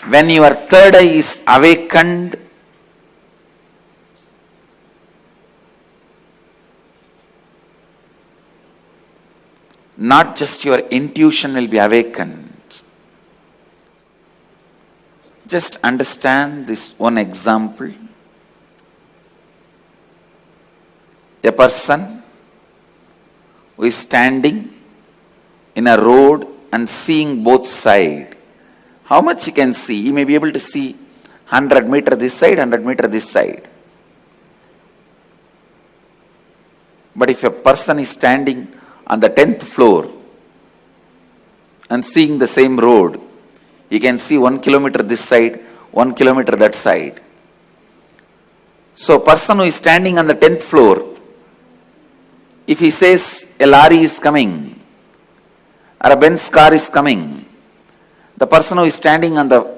[SPEAKER 9] When your third eye is awakened, not just your intuition will be awakened. Just understand this one example. A person who is standing in a road and seeing both sides. How much he can see? He may be able to see 100 meters this side, 100 meters this side. But if a person is standing on the 10th floor and seeing the same road, he can see 1 kilometer this side, 1 kilometer that side. So a person who is standing on the 10th floor, if he says a lorry is coming or a Benz car is coming, the person who is standing on the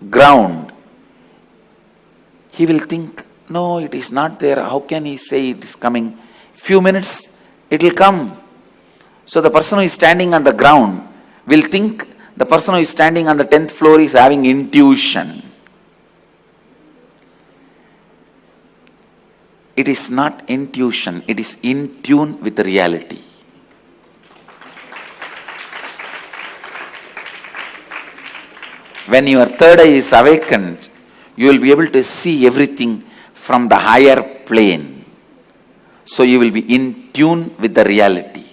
[SPEAKER 9] ground, he will think, no, it is not there. How can he say it is coming? Few minutes, it will come. So the person who is standing on the ground will think the person who is standing on the 10th floor is having intuition. It is not intuition, it is in tune with the reality. When your third eye is awakened, you will be able to see everything from the higher plane. So you will be in tune with the reality.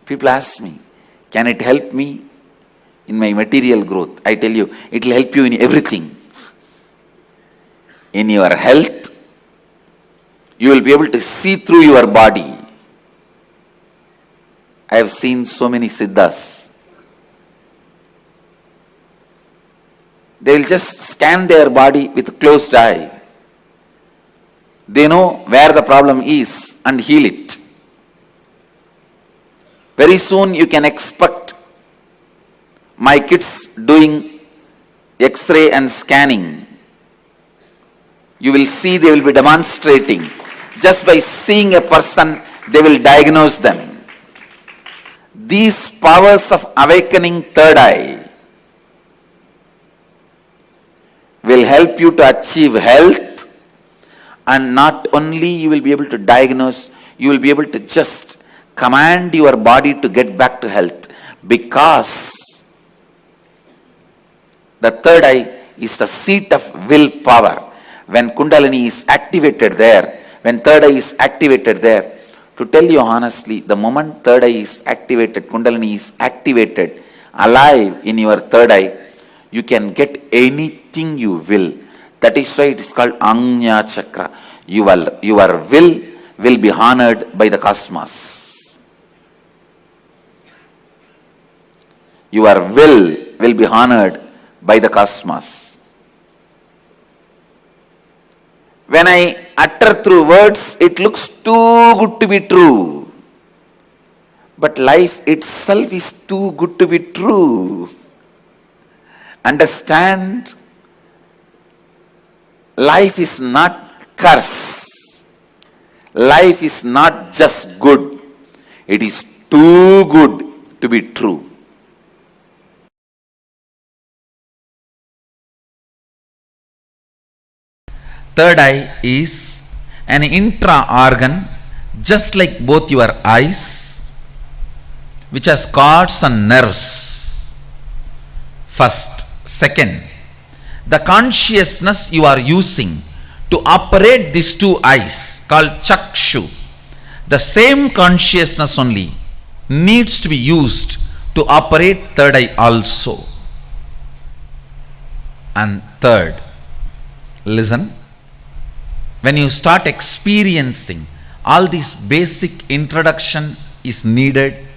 [SPEAKER 9] People ask me, can it help me in my material growth? I tell you, it will help you in everything. In your health, you will be able to see through your body. I have seen so many siddhas. They will just scan their body with a closed eye. They know where the problem is and heal it. Very soon you can expect my kids doing X-ray and scanning. You will see they will be demonstrating. Just by seeing a person, they will diagnose them. These powers of awakening third eye will help you to achieve health, and not only you will be able to diagnose, you will be able to just command your body to get back to health, because the third eye is the seat of willpower. When Kundalini is activated there, when third eye is activated there, to tell you honestly, the moment third eye is activated, Kundalini is activated, alive in your third eye, you can get anything you will. That is why it is called Anya Chakra. Your will be honored by the cosmos. Your will be honored by the cosmos. When I utter through words, it looks too good to be true. But life itself is too good to be true. Understand, life is not curse. Life is not just good. It is too good to be true. Third eye is an intra-organ, just like both your eyes, which has cords and nerves. First. Second, the consciousness you are using to operate these two eyes, called chakshu, the same consciousness only needs to be used to operate third eye also. And third, listen, when you start experiencing, all this basic introduction is needed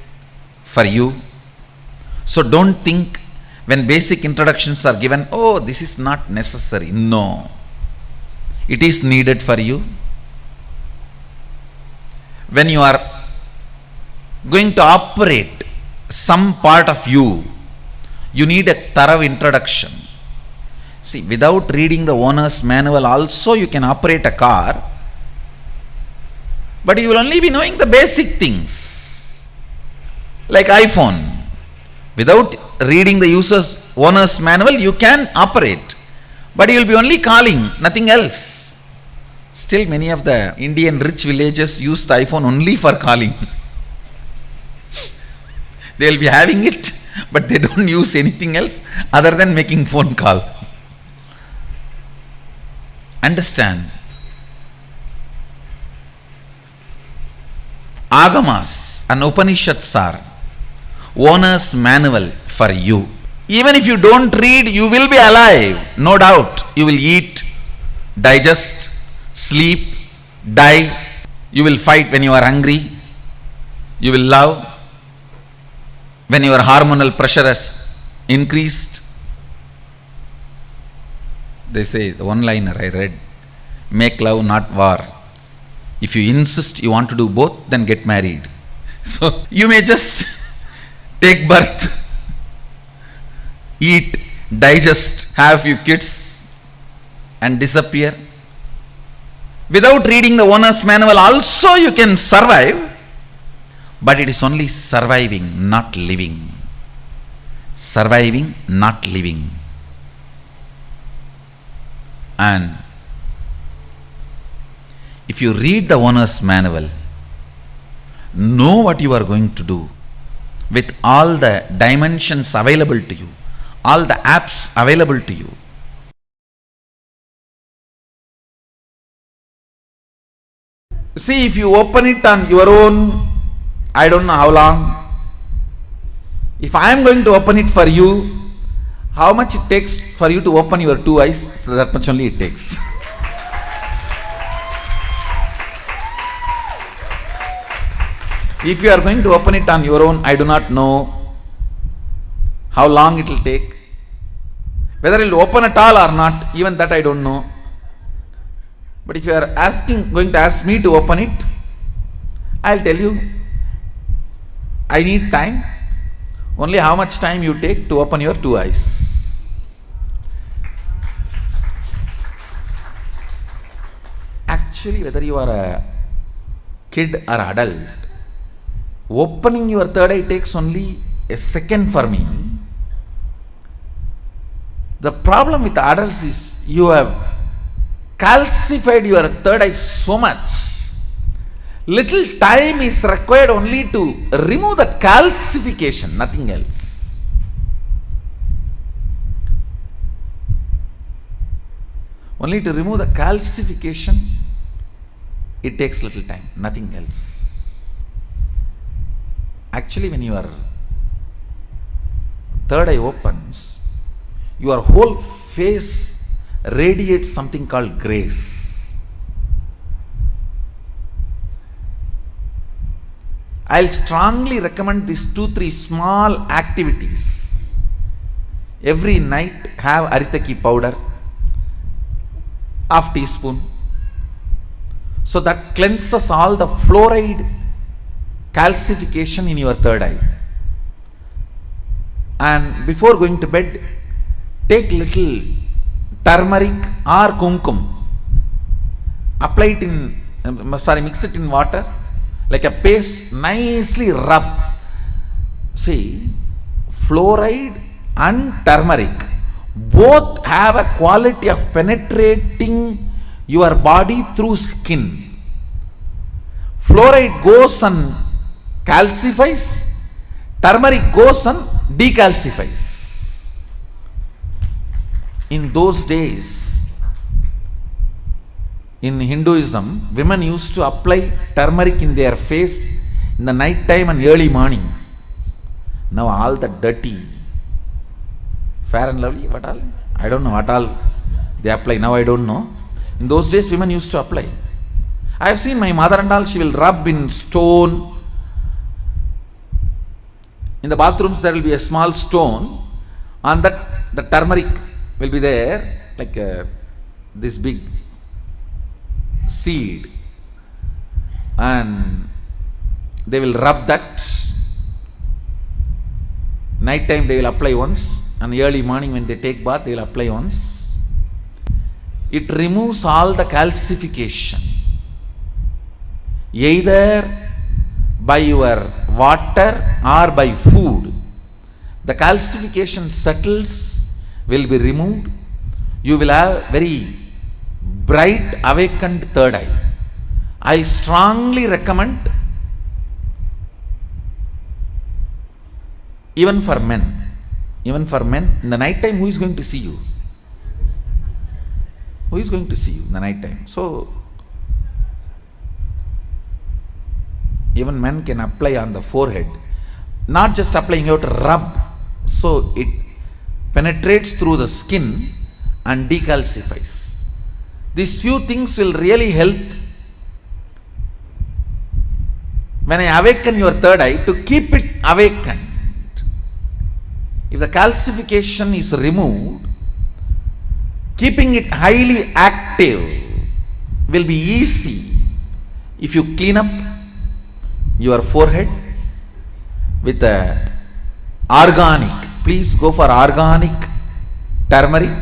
[SPEAKER 9] for you. So don't think when basic introductions are given, oh, this is not necessary. No. It is needed for you. When you are going to operate some part of you, you need a thorough introduction. See, without reading the owner's manual also you can operate a car, but you will only be knowing the basic things. Like iPhone. Without reading the owner's manual, you can operate, but you will be only calling, nothing else. Still, many of the Indian rich villages use the iPhone only for calling. They will be having it, but they don't use anything else other than making phone call. Understand? Agamas and Upanishads are owner's manual for you. Even if you don't read, you will be alive, no doubt. You will eat, digest, sleep, die, you will fight when you are hungry, you will love when your hormonal pressure has increased. They say, the one-liner I read, make love, not war. If you insist you want to do both, then get married. So you may just take birth, eat, digest, have a few kids and disappear. Without reading the owner's manual also you can survive, but it is only surviving, not living. Surviving, not living. And if you read the owner's manual, know what you are going to do with all the dimensions available to you, all the apps available to you. See, if you open it on your own, I don't know how long. If I am going to open it for you, how much it takes for you to open your two eyes? So that much only it takes. If you are going to open it on your own, I do not know how long it will take. Whether it will open at all or not, even that I don't know. But if you are going to ask me to open it, I will tell you, I need time. Only how much time you take to open your two eyes. Actually, whether you are a kid or adult, opening your third eye takes only a second for me. The problem with adults is you have calcified your third eye so much. Little time is required only to remove that calcification, nothing else. Only to remove the calcification, it takes little time, nothing else. Actually, when your third eye opens, your whole face radiates something called grace. I'll strongly recommend these 2-3 small activities. Every night have aritaki powder, half teaspoon. So that cleanses all the fluoride calcification in your third eye. And before going to bed, take little turmeric or kumkum, apply it mix it in water like a paste, nicely rub. See, fluoride and turmeric both have a quality of penetrating your body through skin. Fluoride goes and calcifies, turmeric goes and decalcifies. In those days, in Hinduism, women used to apply turmeric in their face in the night time and early morning. Now all the dirty, Fair and Lovely, what all? I don't know what all they apply, now I don't know. In those days, women used to apply. I have seen my mother and all, she will rub in stone. In the bathrooms there will be a small stone, on that the turmeric will be there, like this big seed, and they will rub that. Night time they will apply once, and early morning when they take bath they will apply once. It removes all the calcification, either by your water or by food. The calcification settles, will be removed. You will have very bright awakened third eye. I strongly recommend, even for men, in the night time, who is going to see you? Who is going to see you in the night time? So even men can apply on the forehead, not just applying, you have to rub, so it penetrates through the skin and decalcifies. These few things will really help When I awaken your third eye, to keep it awakened. If the calcification is removed, keeping it highly active will be easy if you clean up your forehead with a organic. Please go for organic turmeric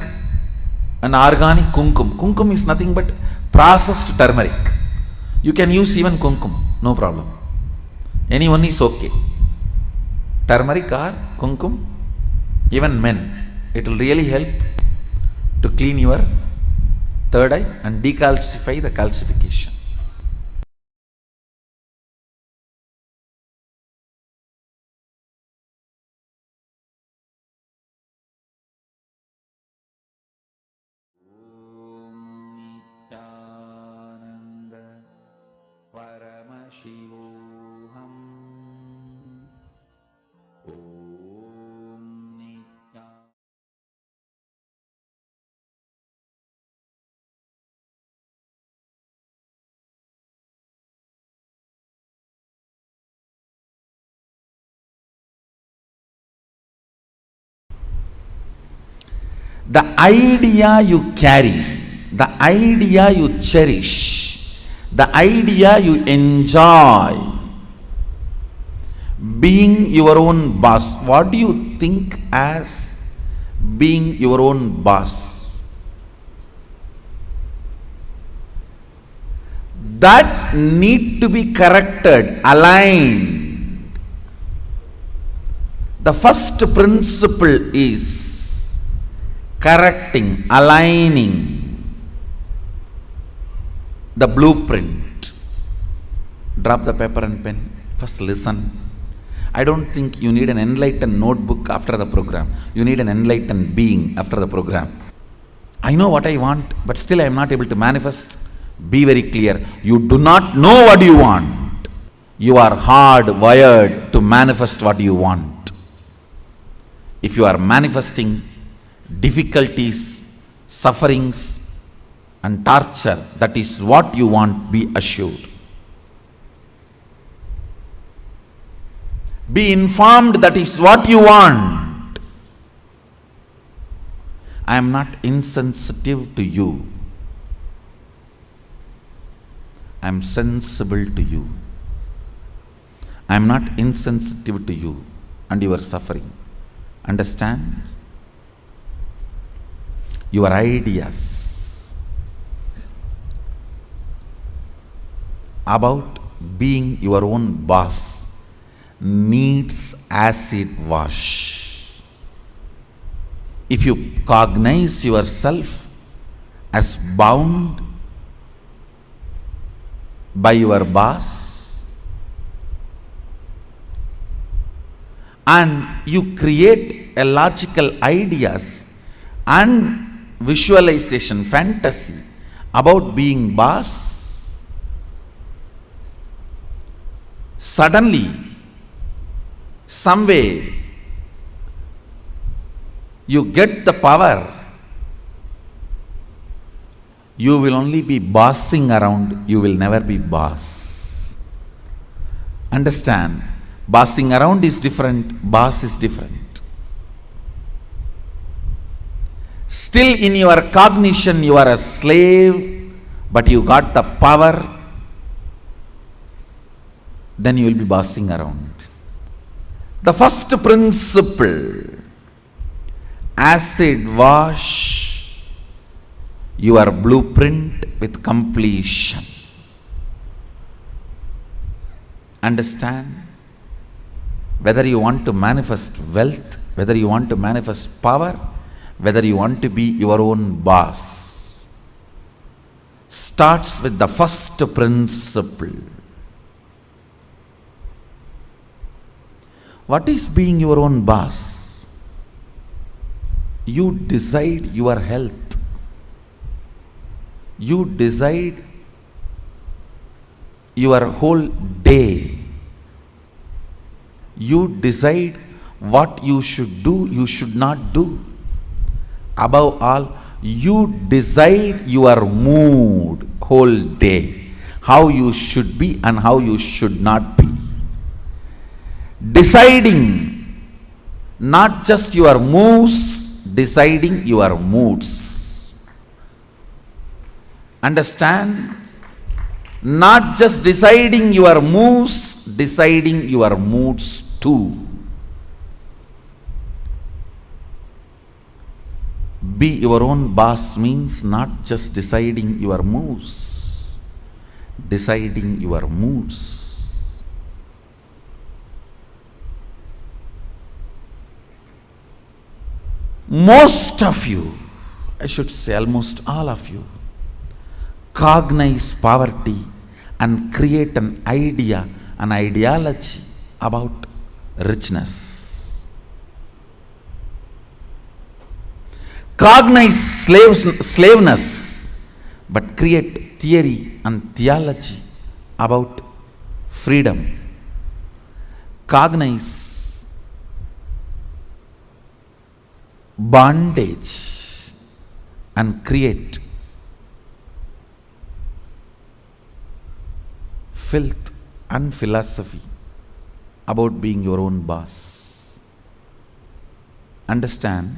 [SPEAKER 9] and organic kumkum. Kumkum is nothing but processed turmeric. You can use even kumkum, no problem. Anyone is okay. Turmeric or kumkum, even men, it will really help to clean your third eye and decalcify the calcification. The idea you carry, the idea you cherish, the idea you enjoy, being your own boss. What do you think as being your own boss? That need to be corrected, aligned. The first principle is correcting, aligning the blueprint. Drop the paper and pen. First listen. I don't think you need an enlightened notebook after the program. You need an enlightened being after the program. I know what I want, but still I am not able to manifest. Be very clear. You do not know what you want. You are hardwired to manifest what you want. If you are manifesting difficulties, sufferings, and torture, that is what you want, be assured. Be informed that is what you want. I am not insensitive to you. I am sensible to you. I am not insensitive to you and your suffering. Understand? Your ideas about being your own boss needs acid wash. If you cognize yourself as bound by your boss and you create a logical ideas and visualization, fantasy about being boss, suddenly, some way, you get the power, you will only be bossing around, you will never be boss. Understand? Bossing around is different, boss is different. Still in your cognition you are a slave, but you got the power, then you will be bossing around. The first principle, acid wash your blueprint with completion. Understand? Whether you want to manifest wealth, whether you want to manifest power, whether you want to be your own boss, starts with the first principle. What is being your own boss? You decide your health. You decide your whole day. You decide what you should do, you should not do. Above all, you decide your mood whole day, how you should be and how you should not be. Deciding not just your moves, deciding your moods. Understand? Not just deciding your moves, deciding your moods too. Be your own boss means not just deciding your moves, deciding your moods. Most of you, I should say almost all of you, cognize poverty and create an idea, an ideology about richness. Cognize slaveness, but create theory and theology about freedom. Cognize bondage and create filth and philosophy about being your own boss. Understand?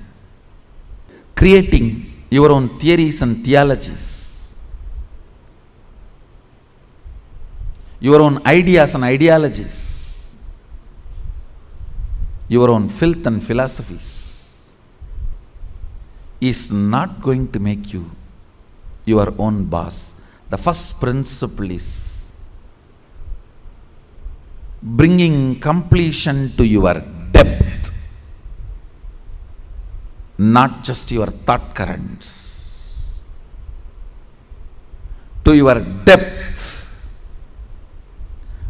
[SPEAKER 9] Creating your own theories and theologies, your own ideas and ideologies, your own filth and philosophies is not going to make you your own boss. The first principle is bringing completion to your depth, not just your thought currents. To your depth,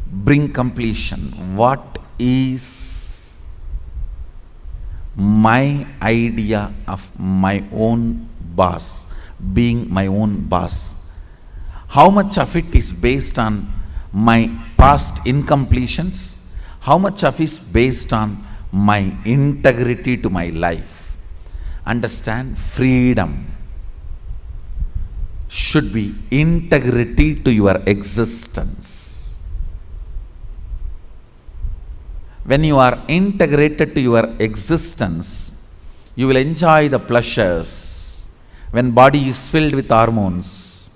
[SPEAKER 9] bring completion. What is my idea of my own boss, being my own boss? How much of it is based on my past incompletions? How much of it is based on my integrity to my life? Understand, freedom should be integrity to your existence. When you are integrated to your existence, you will enjoy the pleasures. When body is filled with hormones,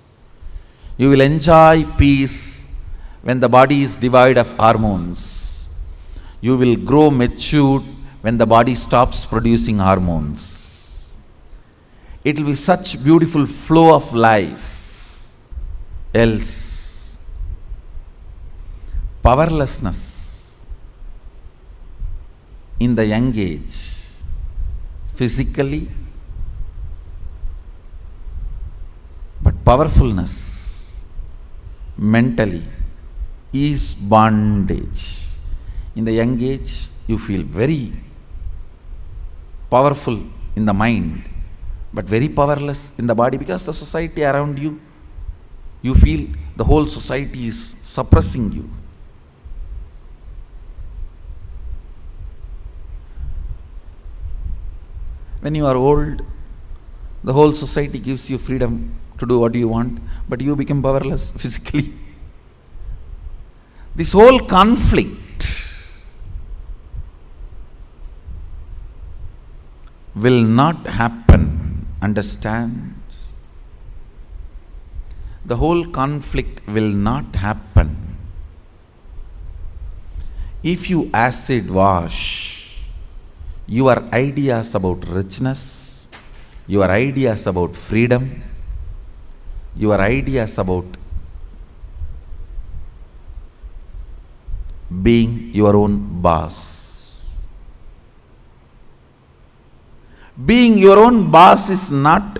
[SPEAKER 9] you will enjoy peace. When the body is devoid of hormones, you will grow matured when the body stops producing hormones. It will be such beautiful flow of life. Else, powerlessness in the young age, physically, but powerfulness mentally is bondage. In the young age, you feel very powerful in the mind, but very powerless in the body, because the society around you, you feel the whole society is suppressing you. When you are old, the whole society gives you freedom to do what you want, but you become powerless physically. This whole conflict will not happen. Understand? The whole conflict will not happen if you acid wash your ideas about richness, your ideas about freedom, your ideas about being your own boss. Being your own boss is not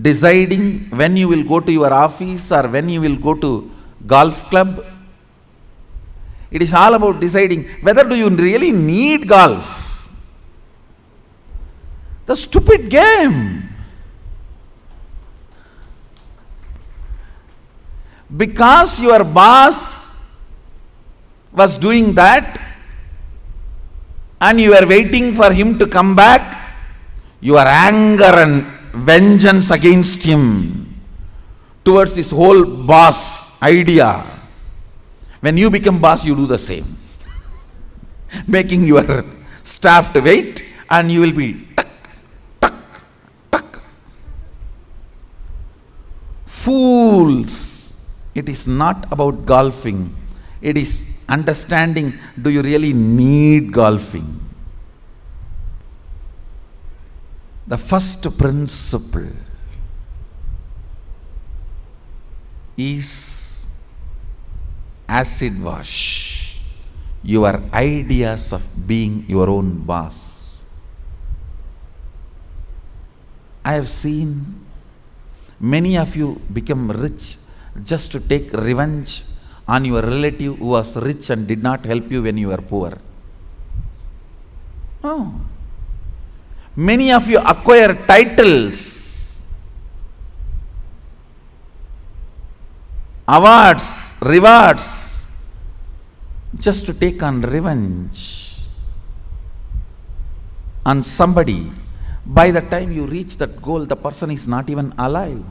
[SPEAKER 9] deciding when you will go to your office or when you will go to golf club. It is all about deciding whether do you really need golf. The stupid game. Because your boss was doing that and you were waiting for him to come back, your anger and vengeance against him towards this whole boss idea. When you become boss, you do the same. making your staff to wait, and you will be tuck, tuck, tuck. Fools! It is not about golfing. It is understanding, do you really need golfing? The first principle is acid wash your ideas of being your own boss. I have seen many of you become rich just to take revenge on your relative who was rich and did not help you when you were poor. Oh. Many of you acquire titles, awards, rewards, just to take on revenge on somebody. By the time you reach that goal, the person is not even alive.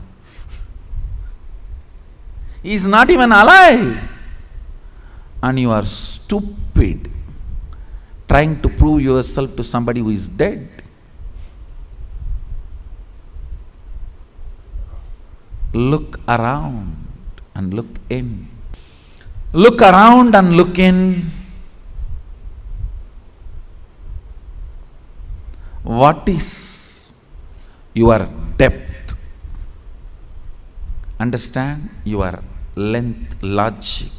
[SPEAKER 9] He is not even alive. And you are stupid trying to prove yourself to somebody who is dead. Look around and look in. Look around and look in. What is your depth? Understand your length. Logic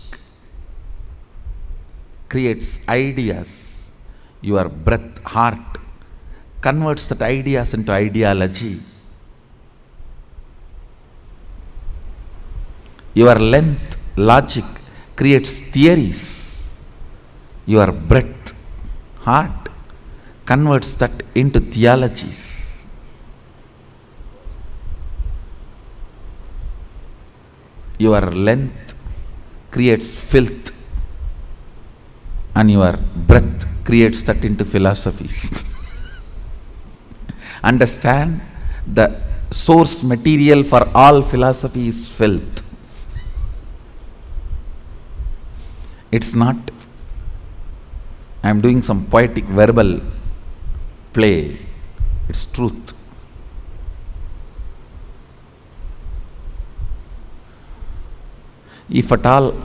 [SPEAKER 9] creates ideas. Your breath, heart, converts that ideas into ideology. Your length, logic, creates theories. Your breath, heart, converts that into theologies. Your length creates filth, and your breath creates that into philosophies. Understand, the source material for all philosophy is filth. It's not, I am doing some poetic verbal play. It's truth. If at all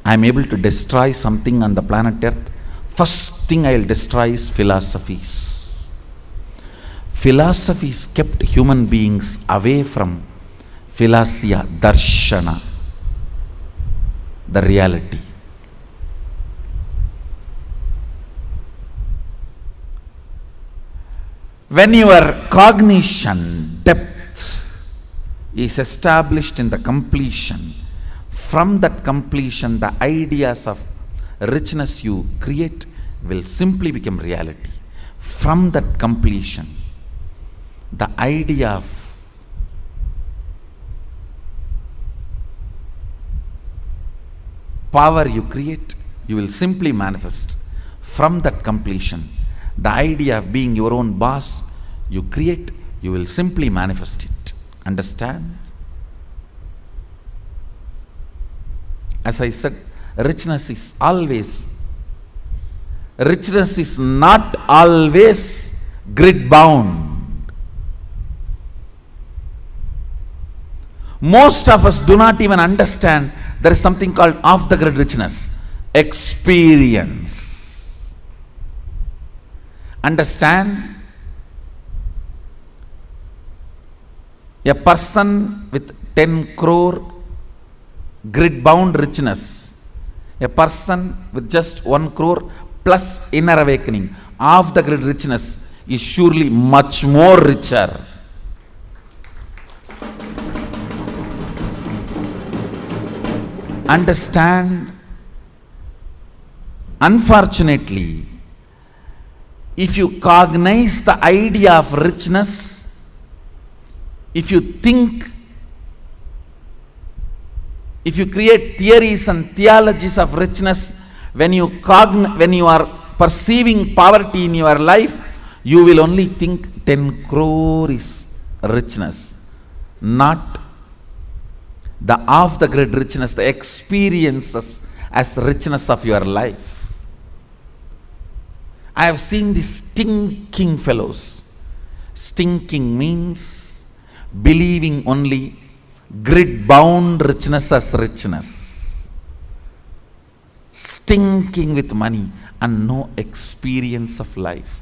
[SPEAKER 9] I am able to destroy something on the planet Earth, first thing I will destroy is philosophies. Philosophies kept human beings away from philosia, darshana, the reality. When your cognition depth is established in the completion, from that completion, the ideas of richness you create will simply become reality. From that completion, the idea of power you create, you will simply manifest. From that completion, the idea of being your own boss you create, you will simply manifest it. Understand? As I said, richness is not always grid bound. Most of us do not even understand there is something called off the grid richness. Experience. Understand? A person with 10 crore grid bound richness, a person with just 1 crore plus inner awakening, off the grid richness is surely much more richer. Understand? Unfortunately, if you cognize the idea of richness, if you think, if you create theories and theologies of richness, when you are perceiving poverty in your life, you will only think 10 crore is richness, not the off the grid richness, the experiences as richness of your life. I have seen these stinking fellows. Stinking means believing only grid bound richness as richness. Stinking with money and no experience of life.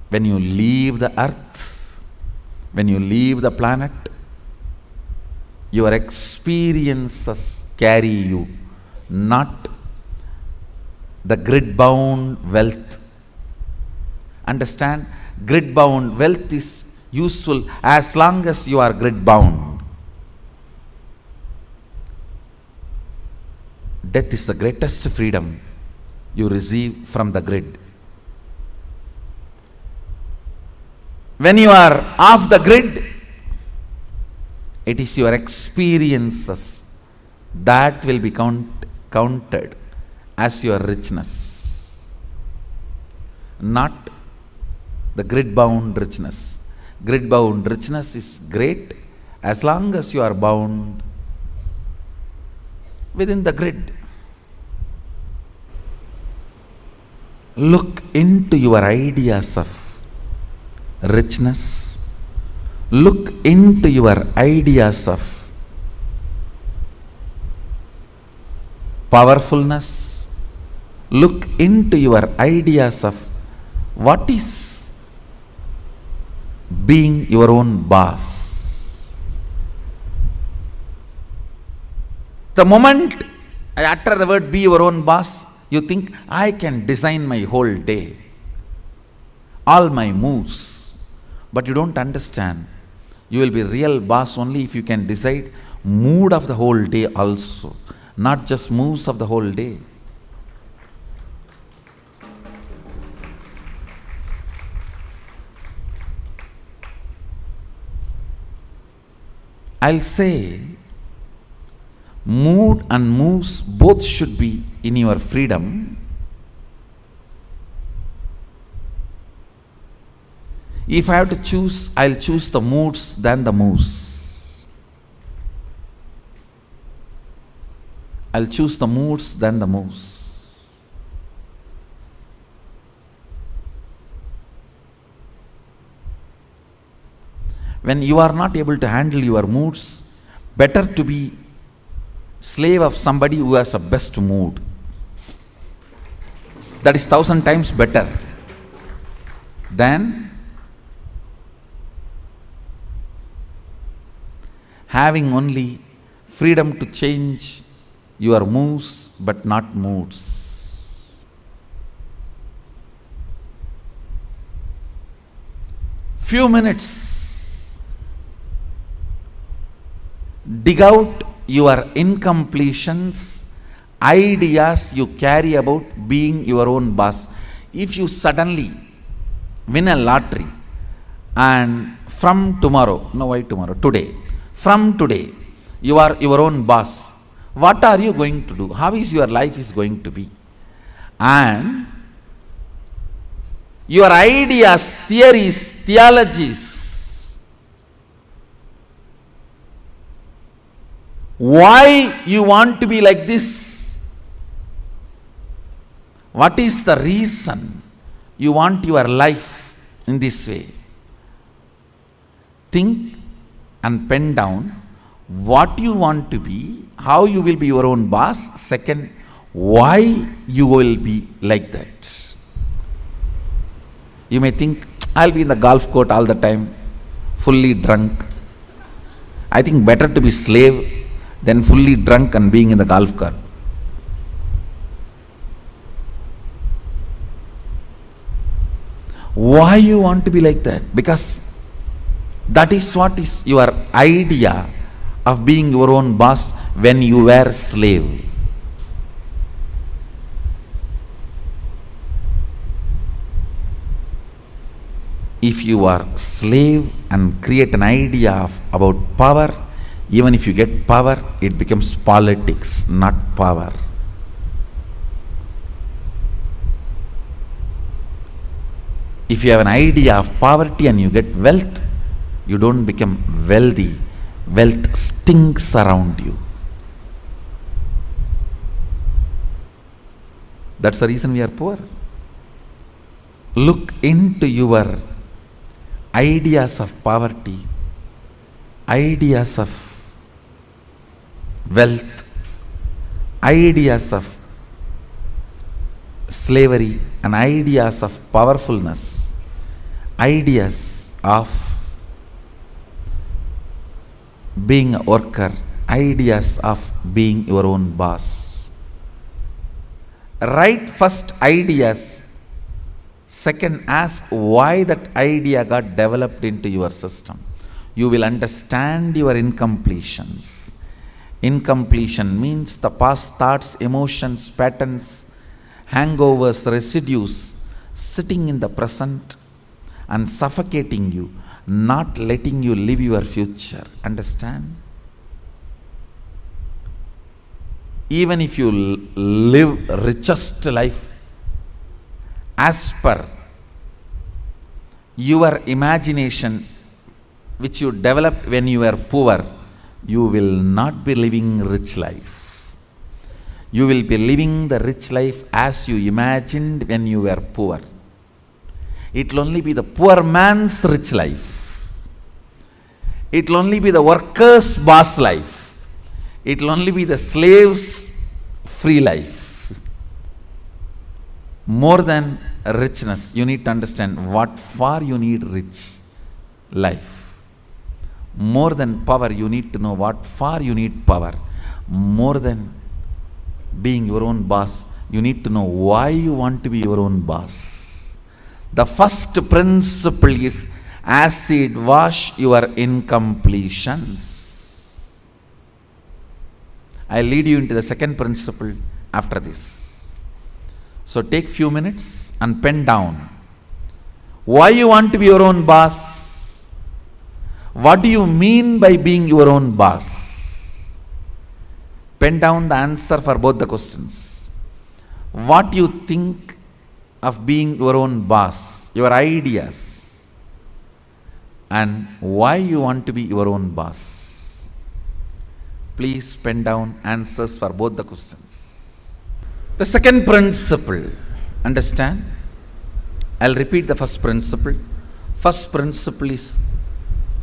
[SPEAKER 9] When you leave the earth, when you leave the planet, your experiences carry you, not the grid bound wealth. Understand? Grid bound wealth is useful as long as you are grid bound. Death is the greatest freedom you receive from the grid. When you are off the grid, it is your experiences that will be counted as your richness, not the grid bound richness. Grid bound richness is great as long as you are bound within the grid. Look into your ideas of richness. Look into your ideas of powerfulness. Look into your ideas of what is being your own boss. The moment I utter the word be your own boss, you think I can design my whole day, all my moves. But you don't understand. You will be real boss only if you can decide mood of the whole day also, not just moves of the whole day. I'll say mood and moves both should be in your freedom. If I have to choose, I'll choose the moods than the moves. I'll choose the moods than the moves. When you are not able to handle your moods, better to be slave of somebody who has a best mood. That is 1,000 times better than having only freedom to change your moves but not moods. Few minutes, dig out your incompletions, ideas you carry about being your own boss. If you suddenly win a lottery and from tomorrow, no why tomorrow, today, from today, you are your own boss, what are you going to do? How is your life is going to be? And your ideas, theories, theologies, why you want to be like this? What is the reason you want your life in this way? Think and pen down what you want to be, how you will be your own boss. Second, why you will be like that. You may think, I'll be in the golf court all the time, fully drunk. I think better to be slave than fully drunk and being in the golf cart. Why you want to be like that? Because that is what is your idea of being your own boss when you were slave. If you are slave and create an idea about power, even if you get power, it becomes politics, not power. If you have an idea of poverty and you get wealth, you don't become wealthy. Wealth stinks around you. That's the reason we are poor. look into your ideas of poverty, ideas of wealth, ideas of slavery, and ideas of powerfulness, ideas of being a worker, ideas of being your own boss. Write first ideas. Second, ask why that idea got developed into your system. You will understand your incompletions. Incompletion means the past thoughts, emotions, patterns, hangovers, residues sitting in the present and suffocating you, not letting you live your future. Understand? Even if you live richest life as per your imagination which you developed when you were poor, you will not be living rich life. You will be living the rich life as you imagined when you were poor. It will only be the poor man's rich life. It will only be the worker's boss life. It will only be the slave's free life. More than richness, you need to understand what for you need rich life. More than power, you need to know what for you need power. More than being your own boss, you need to know why you want to be your own boss. The first principle is acid wash your incompletions. I'll lead you into the second principle after this. So take few minutes and pen down why you want to be your own boss. What do you mean by being your own boss? Pen down the answer for both the questions. What do you think of being your own boss, your ideas, and why you want to be your own boss? Please pen down answers for both the questions. The second principle, understand? I'll repeat the first principle. First principle is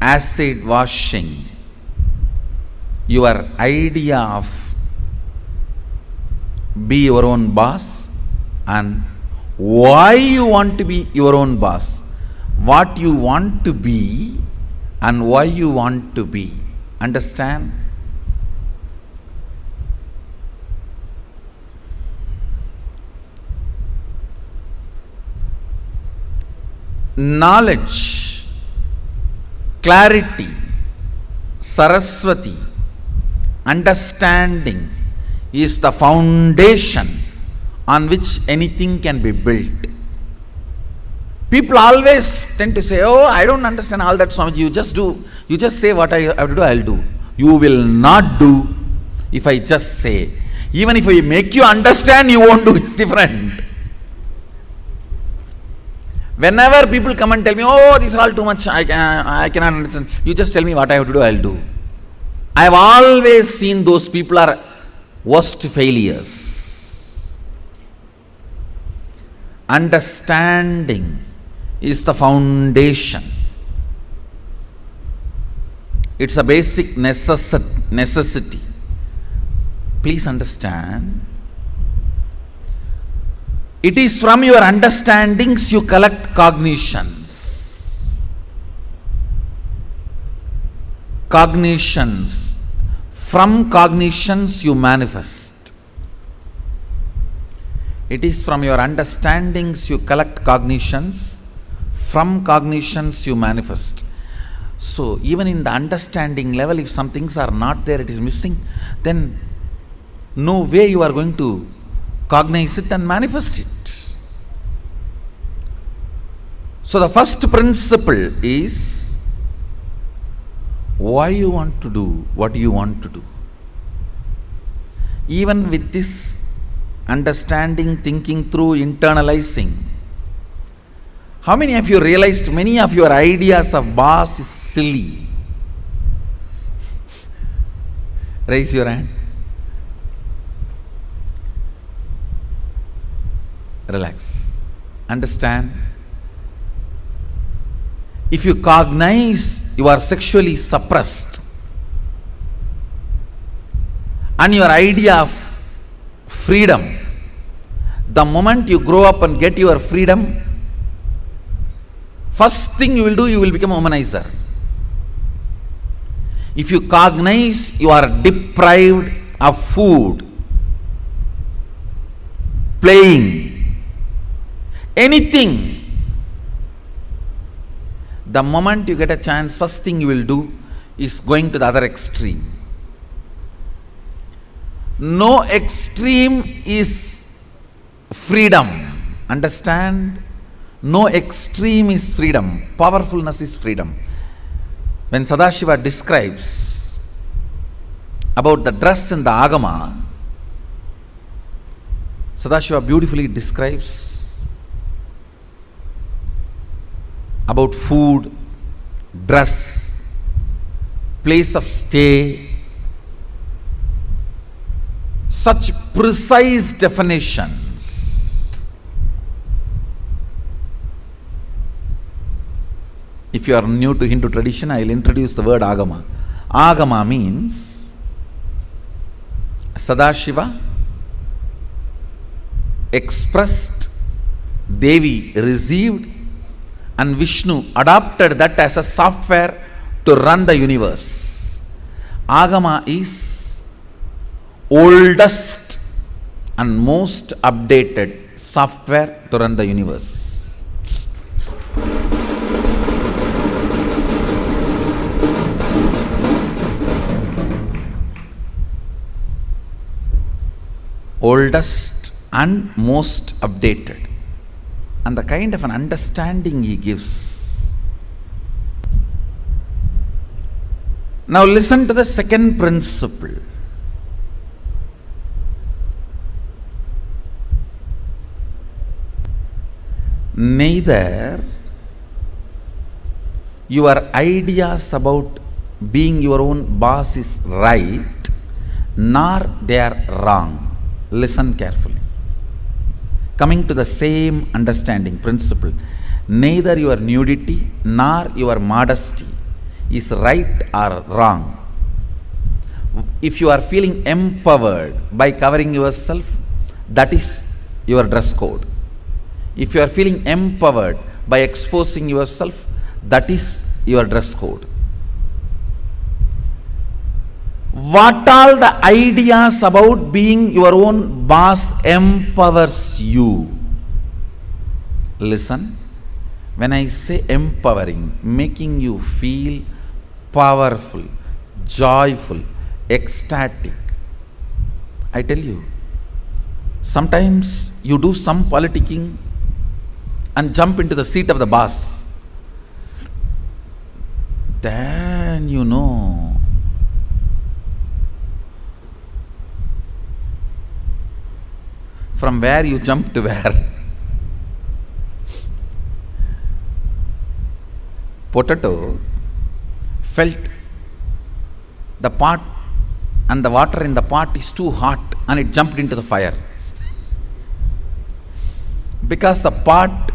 [SPEAKER 9] acid washing your idea of be your own boss and why you want to be your own boss, what you want to be and why you want to be. Understand? Knowledge, clarity, Saraswati, understanding is the foundation on which anything can be built. People always tend to say, oh, I don't understand all that, Swamiji. You just say what I have to do, I'll do. You will not do if I just say. Even if I make you understand, you won't do. It's different. Whenever people come and tell me, oh, these are all too much, I cannot understand. You just tell me what I have to do, I'll do. I have always seen those people are worst failures. Understanding is the foundation. It's a basic necessity. Please understand. It is from your understandings you collect cognitions. Cognitions. From cognitions you manifest. It is from your understandings you collect cognitions. From cognitions you manifest. So even in the understanding level, if some things are not there, it is missing, then no way you are going to cognize it and manifest it. So the first principle is why you want to do what you want to do. Even with this understanding, thinking through, internalizing, how many of you realized many of your ideas of boss is silly? Raise your hand. Relax. Understand? If you cognize you are sexually suppressed and your idea of freedom, the moment you grow up and get your freedom, first thing you will do, you will become a womanizer. If you cognize you are deprived of food, playing, anything, the moment you get a chance, first thing you will do is going to the other extreme. No extreme is freedom. Understand? No extreme is freedom. Powerfulness is freedom. When Sadashiva describes about the dress in the Agama, Sadashiva beautifully describes about food, dress, place of stay, such precise definitions. If you are new to Hindu tradition, I will introduce the word Agama. Agama means Sadashiva expressed, Devi received, and Vishnu adopted that as a software to run the universe. Agama is oldest and most updated software to run the universe. Oldest and most updated. And the kind of an understanding he gives. Now listen to the second principle. Neither your ideas about being your own boss is right, nor they are wrong. Listen carefully. Coming to the same understanding principle, neither your nudity nor your modesty is right or wrong. If you are feeling empowered by covering yourself, that is your dress code. If you are feeling empowered by exposing yourself, that is your dress code. What all the ideas about being your own boss empowers you? Listen, when I say empowering, making you feel powerful, joyful, ecstatic, I tell you, sometimes you do some politicking and jump into the seat of the boss. Then you know from where you jump to where. Potato felt the pot and the water in the pot is too hot and it jumped into the fire. Because the pot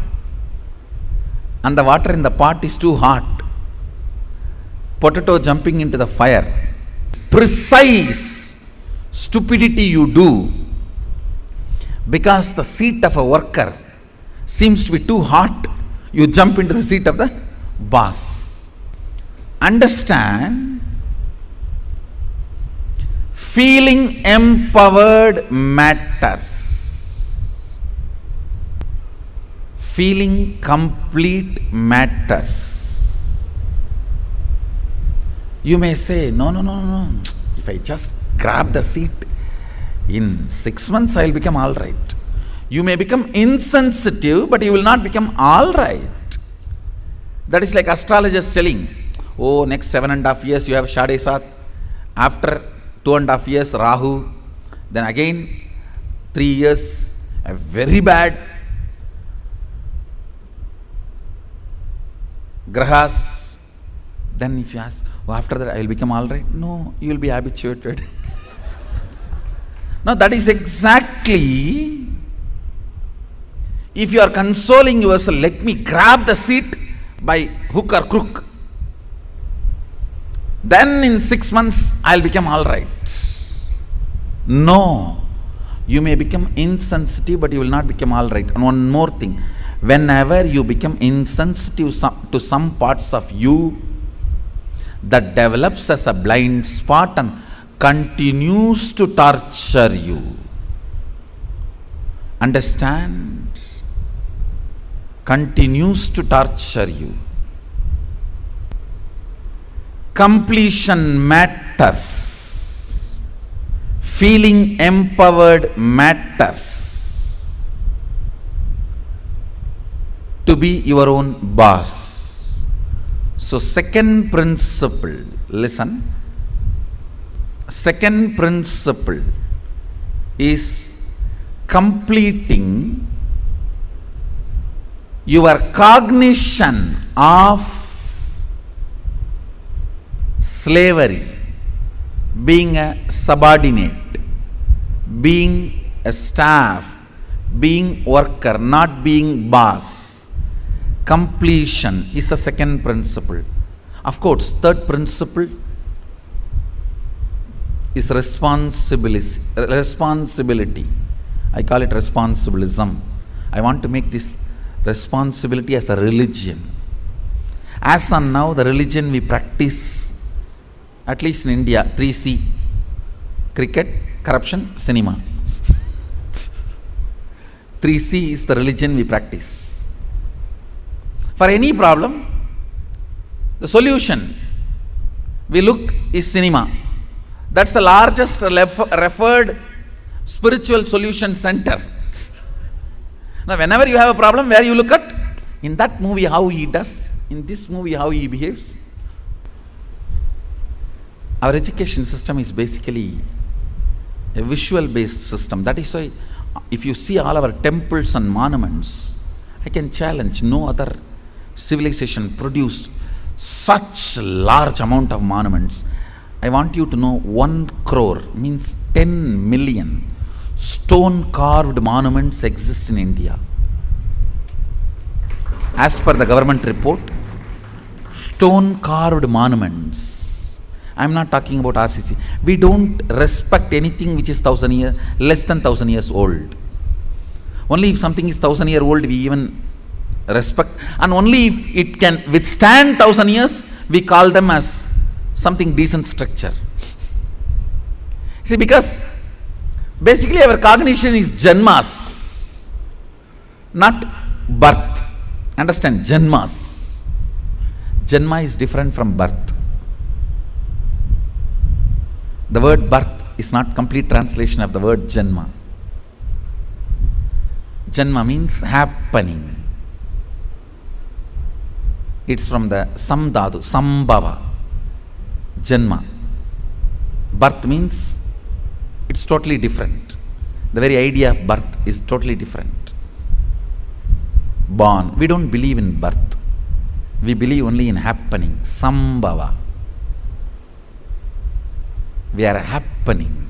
[SPEAKER 9] and the water in the pot is too hot, potato jumping into the fire. Precise stupidity you do because the seat of a worker seems to be too hot, you jump into the seat of the boss. Understand, feeling empowered matters. Feeling complete matters. You may say, no. If I just grab the seat, in 6 months I will become all right. You may become insensitive, but you will not become all right. That is like astrologers telling, oh, next 7.5 years you have Shade Sat. After 2.5 years, Rahu. Then again, 3 years, a very bad Grahas. Then if you ask, oh, after that I will become all right. No, you will be habituated. Now that is exactly, if you are consoling yourself, let me grab the seat, by hook or crook. Then in 6 months I'll become all right. No. You may become insensitive, but you will not become all right. And one more thing. Whenever you become insensitive to some parts of you, that develops as a blind spot and continues to torture you. Understand? Continues to torture you. Completion matters. Feeling empowered matters. To be your own boss. So second principle, listen. Second principle is completing your cognition of slavery, being a subordinate, being a staff, being worker, not being boss. Completion is the second principle. Of course, third principle is responsibility. I call it responsibilism. I want to make this responsibility as a religion. As on now, the religion we practice, at least in India, 3C: cricket, corruption, cinema. 3C is the religion we practice. For any problem, the solution we look is cinema. That's the largest referred spiritual solution center. Now, whenever you have a problem, where you look at, in that movie how he does, in this movie how he behaves. Our education system is basically a visual based system. That is why if you see all our temples and monuments, I can challenge no other civilization produced such large amount of monuments. I want you to know 1 crore means 10 million stone carved monuments exist in India. As per the government report, stone carved monuments. I am not talking about RCC. We don't respect anything which is less than 1,000 years old. Only if something is 1,000 years old we even respect, and only if it can withstand 1,000 years we call them as something decent structure. See, because basically our cognition is janmas, not birth. Understand? Janmas. Janma is different from birth. The word birth is not complete translation of the word janma. Janma means happening. It's from the samdhatu, sambhava. Janma. Birth means it's totally different. The very idea of birth is totally different. Born. We don't believe in birth. We believe only in happening. Sambhava. We are happening.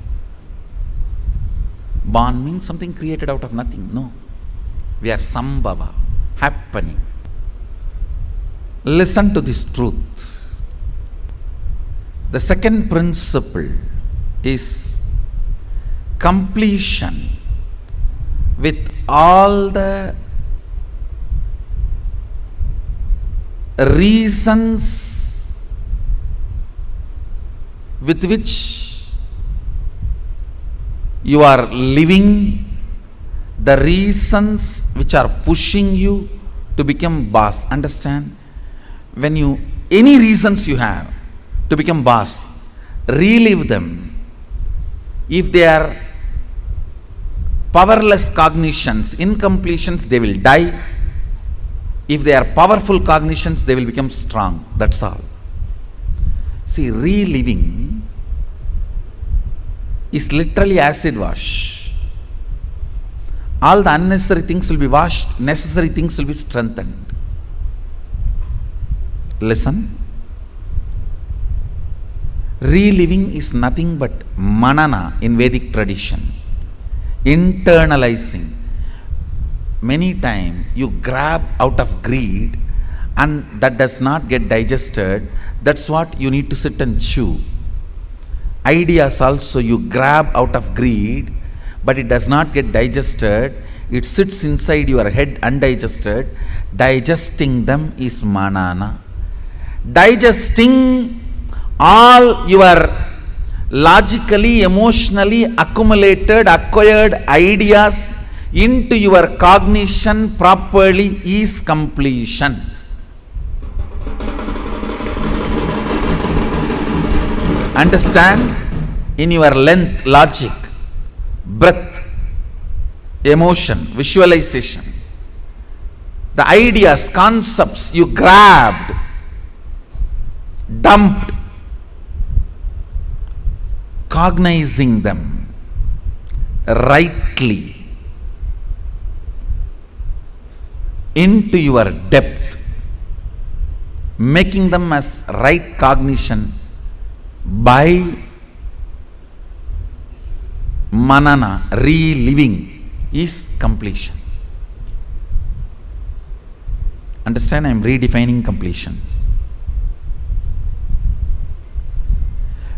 [SPEAKER 9] Born means something created out of nothing. No. We are sambhava. Happening. Listen to this truth. The second principle is completion with all the reasons with which you are living, the reasons which are pushing you to become boss. Understand? When any reasons you have to become boss, relive them. If they are powerless cognitions, incompletions, they will die. If they are powerful cognitions, they will become strong. That's all. See, reliving is literally acid wash. All the unnecessary things will be washed, necessary things will be strengthened. Listen. Reliving is nothing but manana in Vedic tradition. Internalizing. Many times you grab out of greed and that does not get digested, that's what you need to sit and chew. Ideas also you grab out of greed, but it does not get digested. It sits inside your head undigested. Digesting them is manana. Digesting all your logically, emotionally accumulated, acquired ideas into your cognition properly is completion. Understand? In your length, logic, breath, emotion, visualization, the ideas, concepts you grabbed, dumped, cognizing them rightly into your depth, making them as right cognition by manana, reliving, is completion. Understand? I am redefining completion.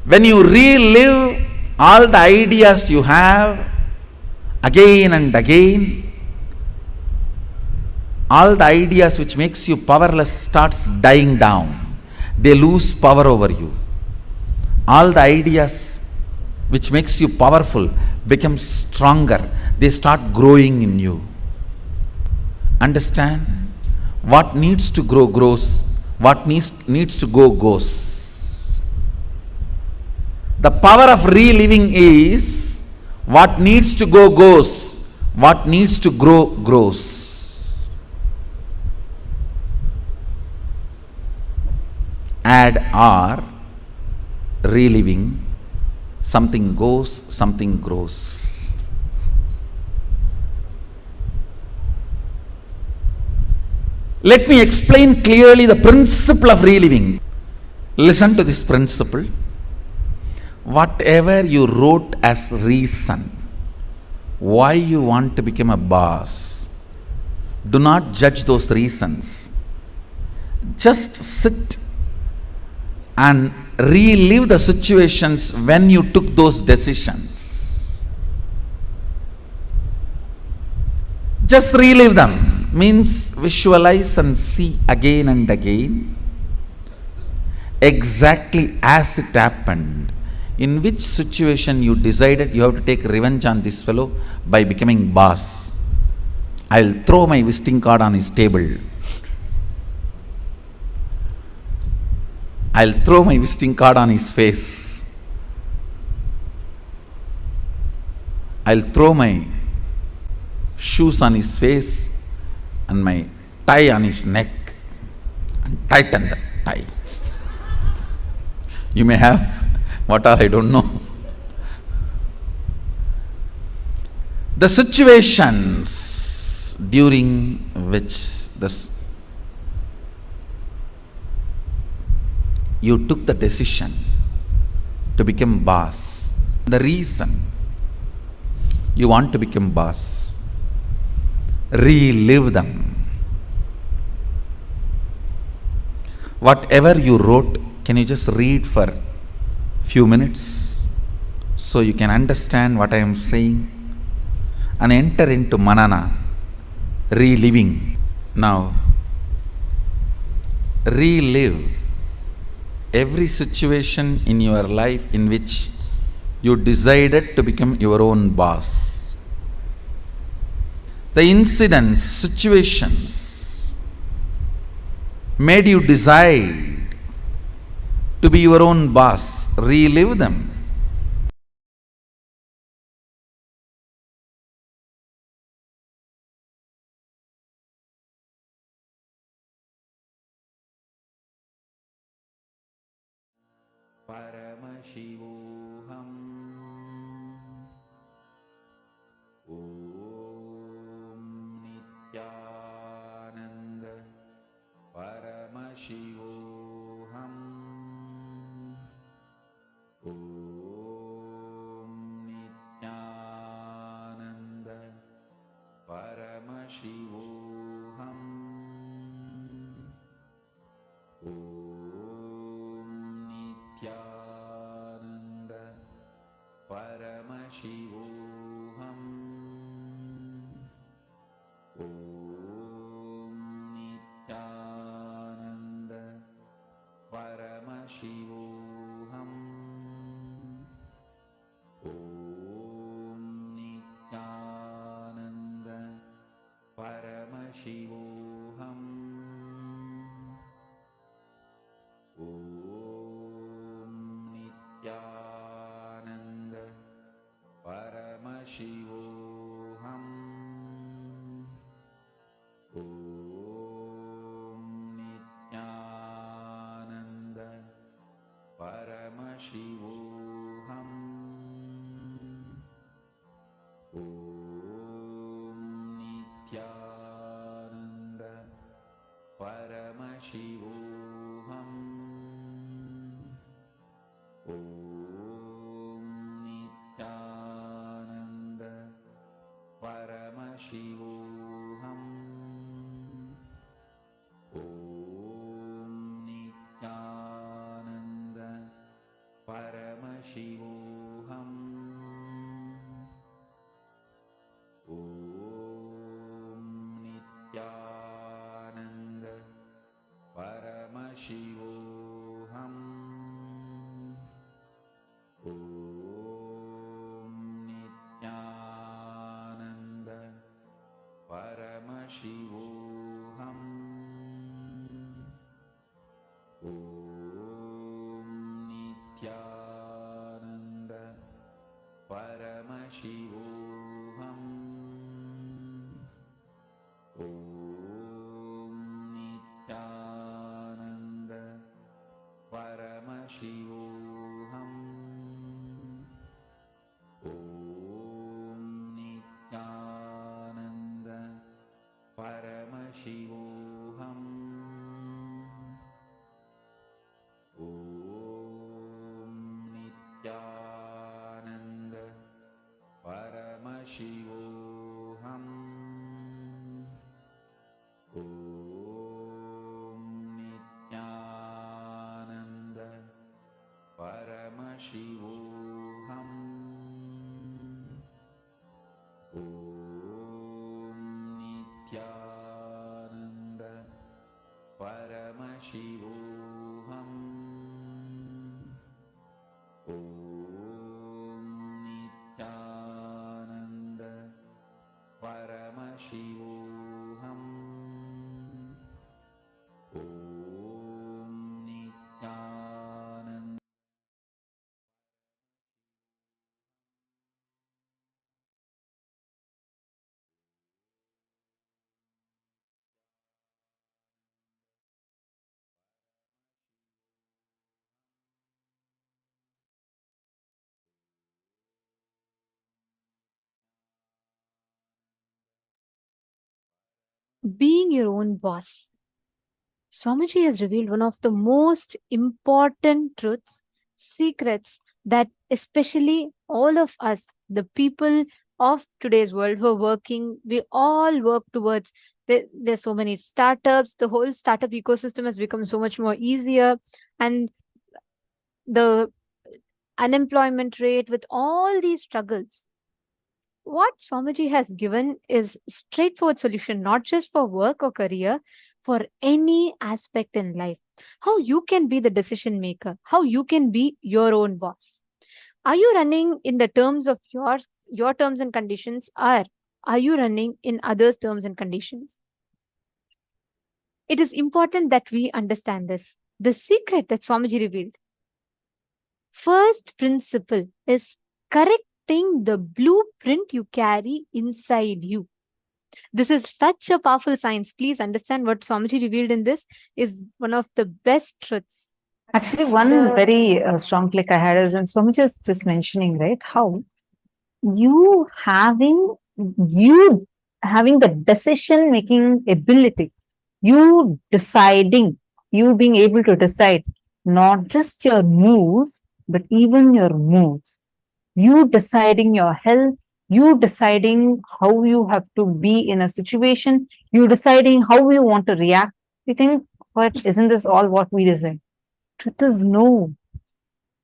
[SPEAKER 9] When you relive all the ideas you have again and again, all the ideas which makes you powerless starts dying down. They lose power over you. All the ideas which makes you powerful become stronger. They start growing in you. Understand? What needs to grow grows. What needs to go goes. The power of reliving is what needs to go goes. What needs to grow grows. Add or reliving, something goes, something grows. Let me explain clearly the principle of reliving. Listen to this principle. Whatever you wrote as reason why you want to become a boss, do not judge those reasons. Just sit and relive the situations when you took those decisions. Just relive them, means visualize and see again and again exactly as it happened. In which situation you decided you have to take revenge on this fellow by becoming boss. I'll throw my visiting card on his table. I'll throw my visiting card on his face. I'll throw my shoes on his face and my tie on his neck and tighten the tie. You may have what I don't know. The situations during which you took the decision to become boss, the reason you want to become boss, relive them. Whatever you wrote, can you just read for few minutes so you can understand what I am saying and enter into manana, reliving. Now, relive every situation in your life in which you decided to become your own boss. The incidents, situations made you decide to be your own boss. Relive them. Paramashivoham Om Nityananda Paramashivoham Om Nityananda Paramashivoham Shivoham. Om Nityananda Paramashivoham. Om Nityananda Paramashivoham. Om Nityananda Paramashivoham. Om Nityananda Paramashivoham. Om Nityananda Paramashivoham. Om Nityananda Paramashivoham. Om Nityananda Paramashivoham. Om Nityananda Paramashivoham. Om Nityananda Paramashivoham. Om Nityananda Paramashivoham. Om Nityananda Paramashivoham. Om Nityananda Paramashivoham. Om Nityananda Paramashivoham. Om Nityananda
[SPEAKER 4] Being your own boss. Swamiji has revealed one of the most important truths, secrets that especially all of us, the people of today's world who are working, we all work towards. There's so many startups, the whole startup ecosystem has become so much more easier, and the unemployment rate with all these struggles. What Swamiji has given is straightforward solution, not just for work or career, for any aspect in life. How you can be the decision maker, how you can be your own boss. Are you running in the terms of your terms and conditions, or are you running in others' terms and conditions? It is important that we understand this. The secret that Swamiji revealed. First principle is correcting the blueprint you carry inside you. This is such a powerful science. Please understand what Swamiji revealed in this is one of the best truths.
[SPEAKER 3] Actually, one very strong click I had is when Swamiji was just mentioning, right, how you having the decision making ability, you deciding, you being able to decide not just your moves, but even your moods, you deciding your health, you deciding how you have to be in a situation, you deciding how you want to react. You think, what, isn't this all what we design? Truth is no.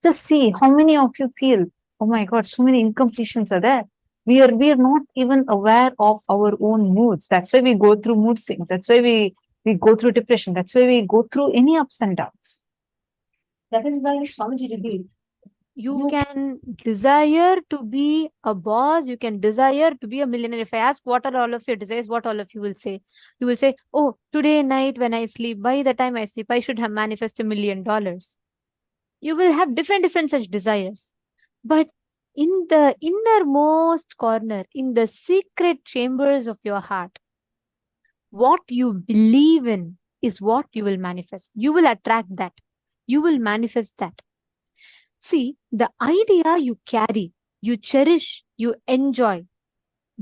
[SPEAKER 3] Just see how many of you feel, oh my God, so many incompletions are there. We are not even aware of our own moods. That's why we go through mood swings. That's why we go through depression. That's why we go through any ups and downs. That is why Swamiji revealed.
[SPEAKER 4] You can desire to be a boss, you can desire to be a millionaire. If I ask what are all of your desires, what all of you will say? You will say, oh, today night when I sleep, by the time I sleep, I should have manifested $1 million. You will have different such desires. But In the innermost corner, in the secret chambers of your heart, what you believe in is what you will manifest. You will attract that. You will manifest that. See, the idea you carry, you cherish, you enjoy,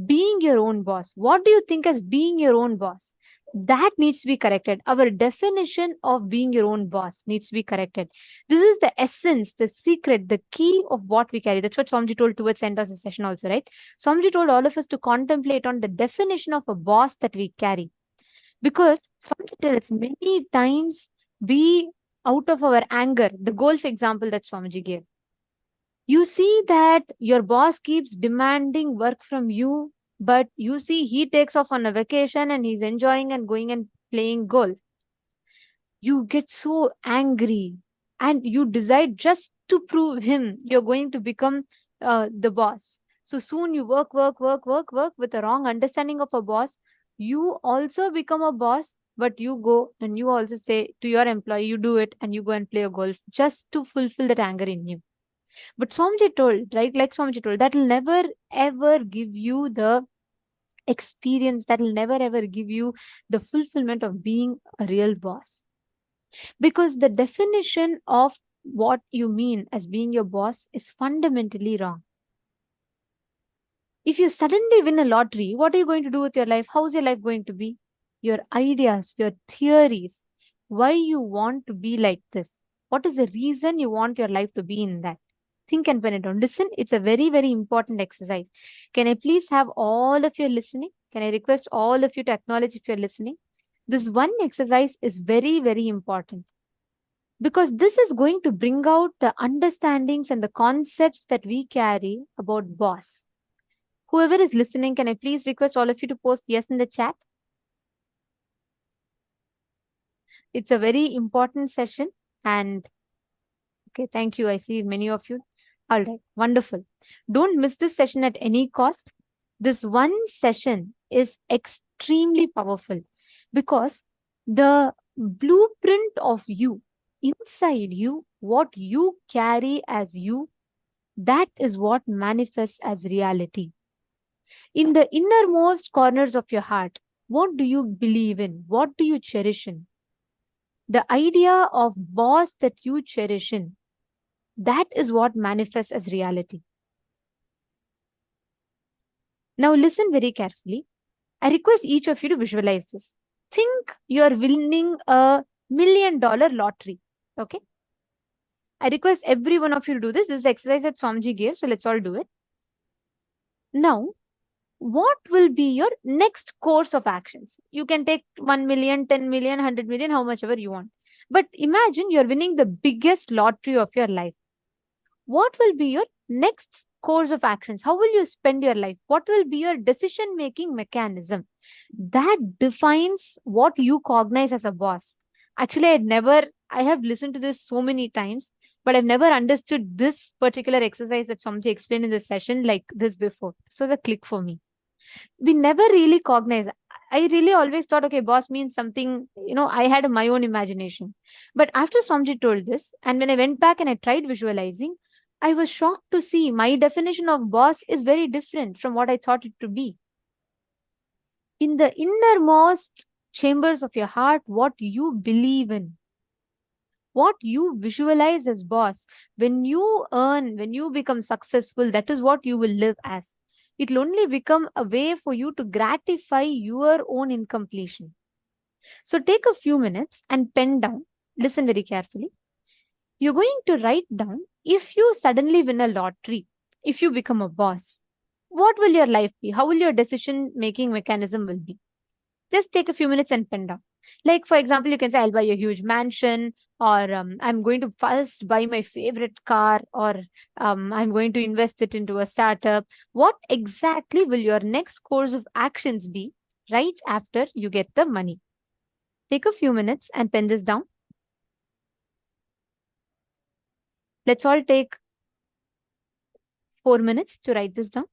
[SPEAKER 4] being your own boss. What do you think as being your own boss? That needs to be corrected. Our definition of being your own boss needs to be corrected. This is the essence, the secret, the key of what we carry. That's what Swamiji told towards the end of the session also, right? Swamiji told all of us to contemplate on the definition of a boss that we carry. Because Swamiji tells many times we, out of our anger, the golf example that Swamiji gave, you see that your boss keeps demanding work from you, but you see he takes off on a vacation and he's enjoying and going and playing golf. You get so angry and you decide just to prove him you're going to become the boss. So soon you work with a wrong understanding of a boss. You also become a boss, but you go and you also say to your employee, you do it and you go and play a golf just to fulfill that anger in you. But Swamiji told, right? Like Swamiji told, that will never ever give you the experience, that will never ever give you the fulfillment of being a real boss. Because the definition of what you mean as being your boss is fundamentally wrong. If you suddenly win a lottery, what are you going to do with your life? How's your life going to be? Your ideas, your theories, why you want to be like this. What is the reason you want your life to be in that? Think and pen it down. Listen, it's a very, very important exercise. Can I please have all of you listening? Can I request all of you to acknowledge if you're listening? This one exercise is very, very important because this is going to bring out the understandings and the concepts that we carry about boss. Whoever is listening, can I please request all of you to post yes in the chat? It's a very important session and okay, thank you. I see many of you. All right, wonderful. Don't miss this session at any cost. This one session is extremely powerful because the blueprint of you, inside you, what you carry as you, that is what manifests as reality. In the innermost corners of your heart, what do you believe in? What do you cherish in? The idea of boss that you cherish in, that is what manifests as reality. Now listen very carefully. I request each of you to visualize this. Think you are winning a $1 million lottery. Okay. I request every one of you to do this. This is the exercise that Swamiji gave. So let's all do it. Now, what will be your next course of actions? You can take 1 million, 10 million, 100 million, how much ever you want. But imagine you're winning the biggest lottery of your life. What will be your next course of actions? How will you spend your life? What will be your decision-making mechanism? That defines what you cognize as a boss. Actually, I have listened to this so many times, but I've never understood this particular exercise that Swamiji explained in this session like this before. This was a click for me. We never really cognize. I really always thought, okay, boss means something, I had my own imagination. But after Swamiji told this, and when I went back and I tried visualizing, I was shocked to see my definition of boss is very different from what I thought it to be. In the innermost chambers of your heart, what you believe in, what you visualize as boss, when you earn, when you become successful, that is what you will live as. It will only become a way for you to gratify your own incompletion. So take a few minutes and pen down. Listen very carefully. You're going to write down, if you suddenly win a lottery, if you become a boss, what will your life be? How will your decision-making mechanism will be? Just take a few minutes and pen down. Like, for example, you can say, I'll buy a huge mansion, or I'm going to first buy my favorite car, or I'm going to invest it into a startup. What exactly will your next course of actions be right after you get the money? Take a few minutes and pen this down. Let's all take 4 minutes to write this down.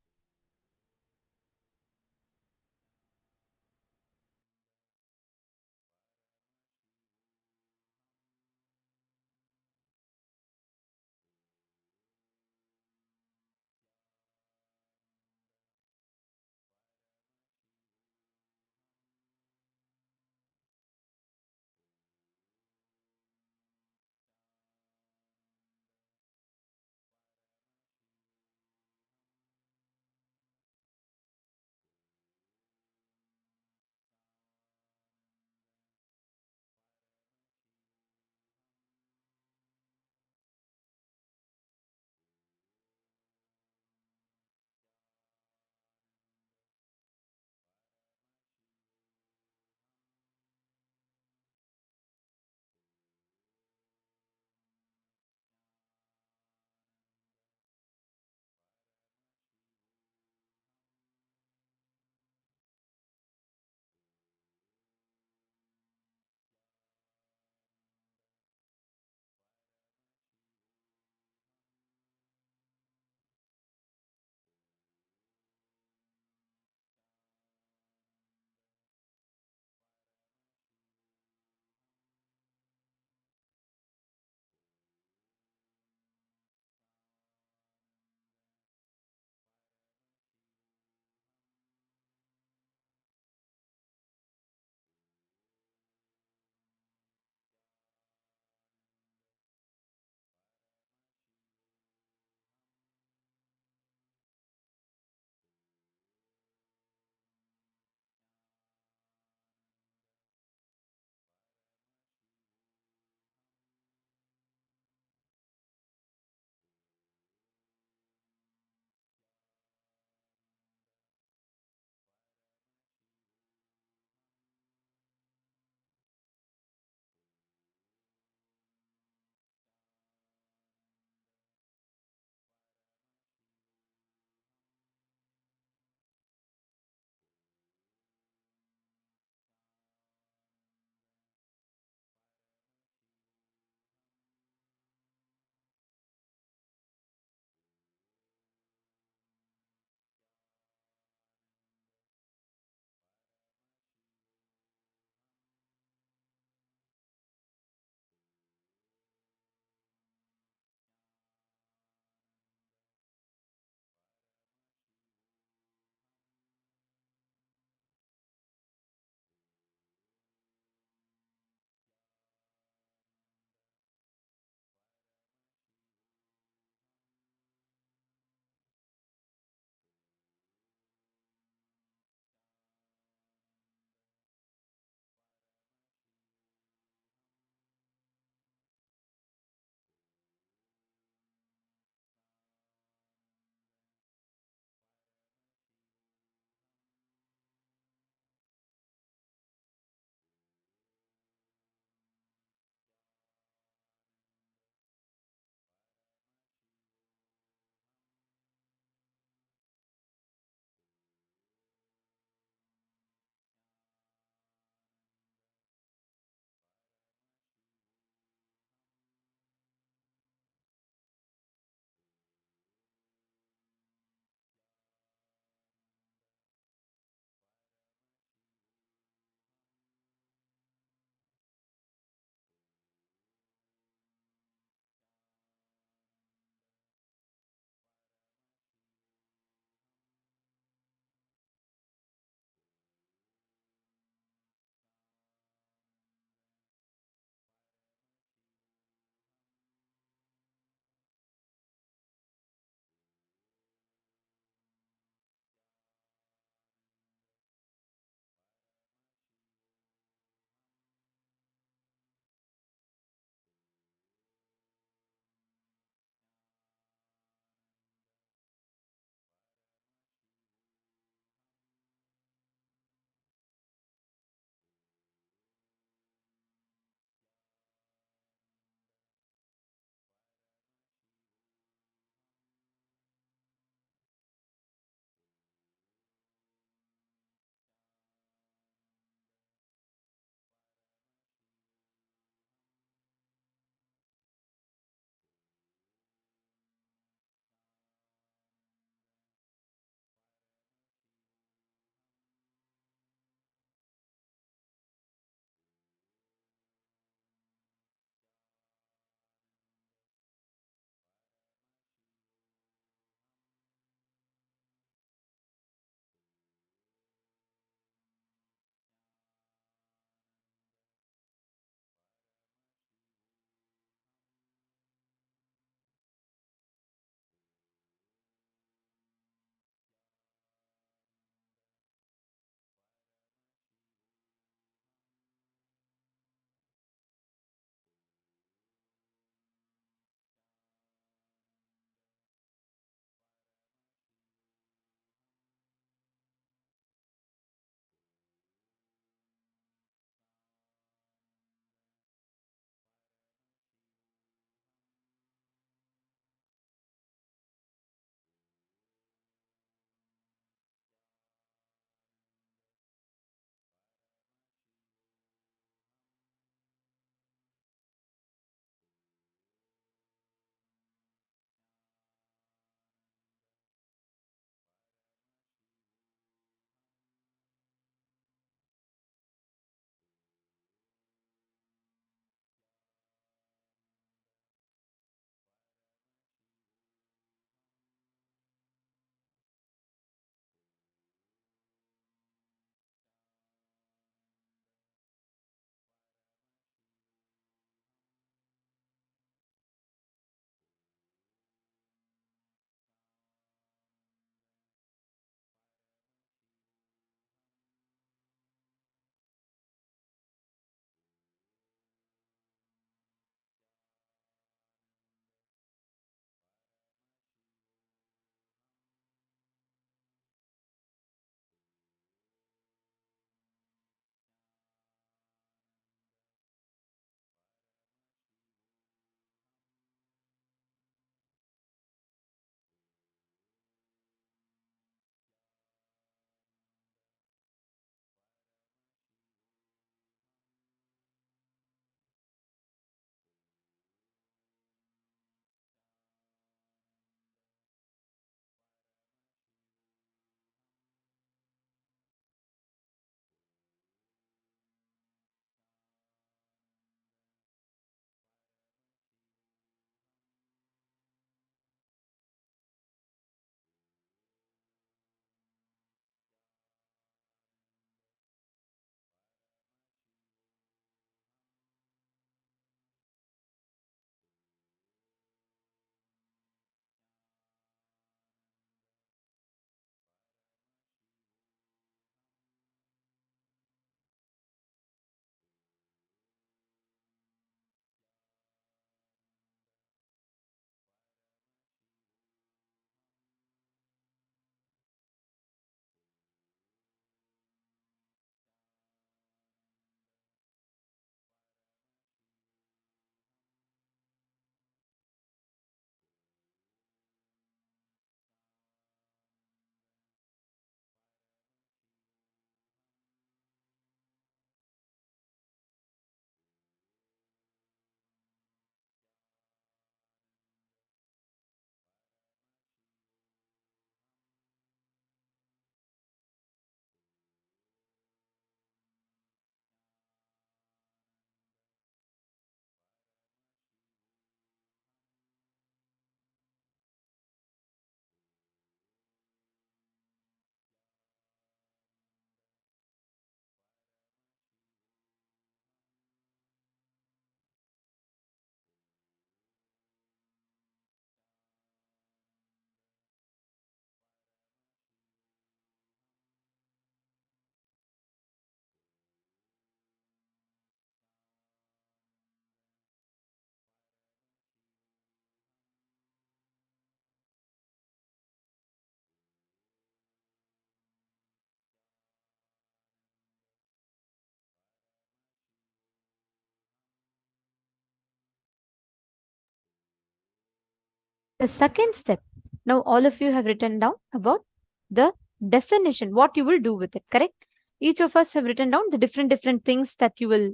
[SPEAKER 4] The second step, now all of you have written down about the definition, what you will do with it, correct? Each of us have written down the different things that you will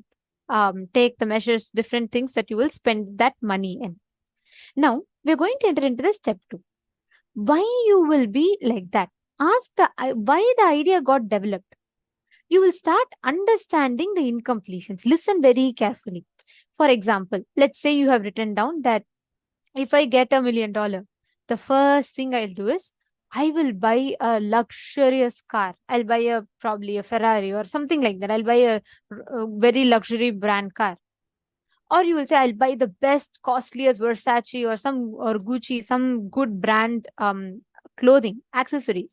[SPEAKER 4] take the measures, different things that you will spend that money in. Now, we're going to enter into the step 2. Why you will be like that? Ask why the idea got developed. You will start understanding the incompletions. Listen very carefully. For example, let's say you have written down that if I get $1 million, the first thing I'll do is I will buy a luxurious car. I'll buy probably a Ferrari or something like that. I'll buy a very luxury brand car. Or you will say, I'll buy the best, costliest Versace or Gucci, some good brand clothing, accessories.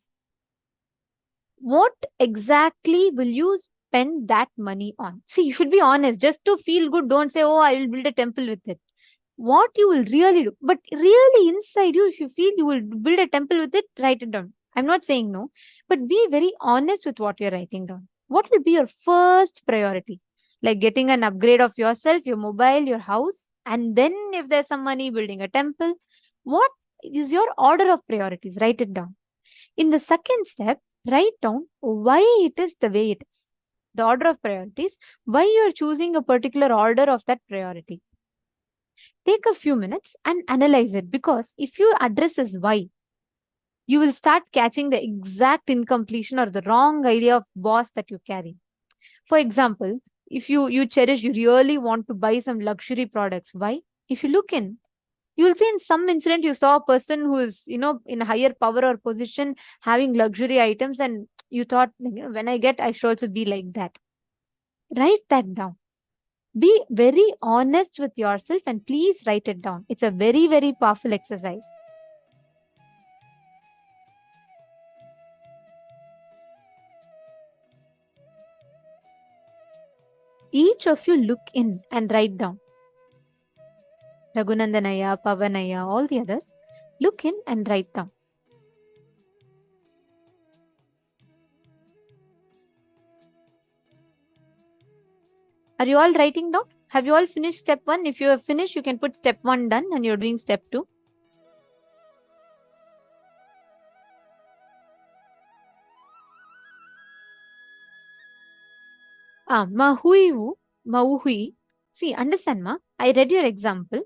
[SPEAKER 4] What exactly will you spend that money on? See, you should be honest. Just to feel good, don't say, oh, I will build a temple with it. What you will really do, but really inside you, if you feel you will build a temple with it, write it down. I'm not saying no, but be very honest with what you're writing down. What will be your first priority? Like getting an upgrade of yourself, your mobile, your house, and then if there's some money, building a temple. What is your order of priorities? Write it down. In the second step, write down why it is the way it is. The order of priorities, why you're choosing a particular order of that priority. Take a few minutes and analyze it, because if you address this why, you will start catching the exact incompletion or the wrong idea of boss that you carry. For example, if you really want to buy some luxury products, why? If you look in, you will see in some incident you saw a person who is in a higher power or position having luxury items, and you thought, when I get, I should also be like that. Write that down. Be very honest with yourself and please write it down. It's a very, very powerful exercise. Each of you look in and write down. Raghunandanaya, Pavanaya, all the others, look in and write down. Are you all writing down? Have you all finished step 1? If you have finished, you can put step 1 done and you're doing step 2. Mahuivu, Mauhui. See, understand, ma? I read your example.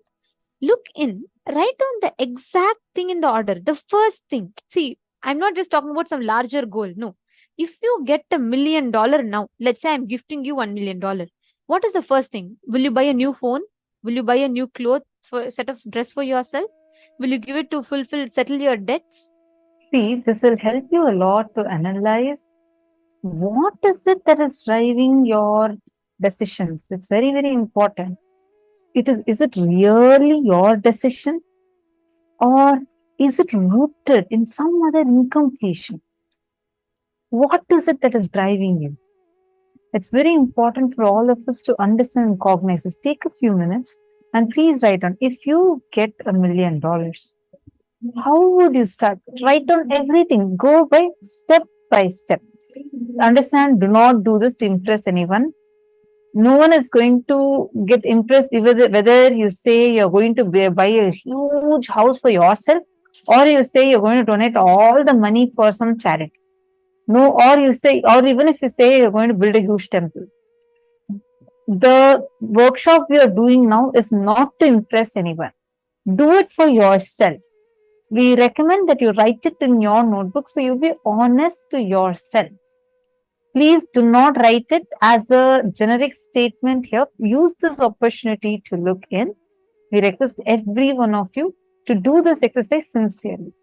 [SPEAKER 4] Look in, write down the exact thing in the order. The first thing. See, I'm not just talking about some larger goal. No. If you get $1 million now, let's say I'm gifting you $1 million. What is the first thing? Will you buy a new phone? Will you buy a new cloth for set of dress for yourself? Will you give it to settle your debts?
[SPEAKER 3] See, this will help you a lot to analyze what is it that is driving your decisions. It's very, very important. Is it really your decision, or is it rooted in some other incompletion? What is it that is driving you? It's very important for all of us to understand and cognize this. Take a few minutes and please write down, if you get $1 million, how would you start? Write down everything. Go by step. Understand, do not do this to impress anyone. No one is going to get impressed whether you say you're going to buy a huge house for yourself, or you say you're going to donate all the money for some charity. No, or even if you say you're going to build a huge temple. The workshop we are doing now is not to impress anyone. Do it for yourself. We recommend that you write it in your notebook so you be honest to yourself. Please do not write it as a generic statement here. Use this opportunity to look in. We request every one of you to do this exercise sincerely.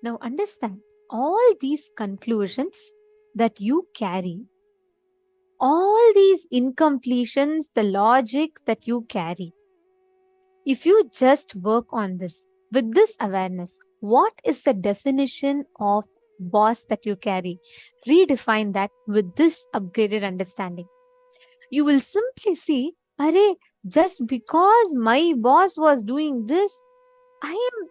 [SPEAKER 4] Now understand all these conclusions that you carry, all these incompletions, the logic that you carry. If you just work on this with this awareness, what is the definition of boss that you carry? Redefine that with this upgraded understanding. You will simply see, Arey, just because my boss was doing this,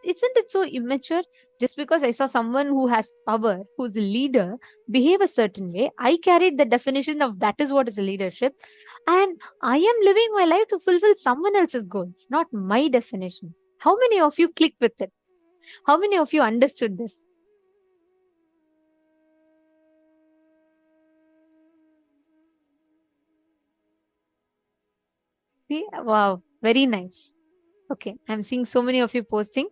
[SPEAKER 4] isn't it so immature? Just because I saw someone who has power, who's a leader, behave a certain way, I carried the definition of that is what is a leadership. And I am living my life to fulfill someone else's goals, not my definition. How many of you click with it? How many of you understood this? See, wow, very nice. Okay, I'm seeing so many of you posting.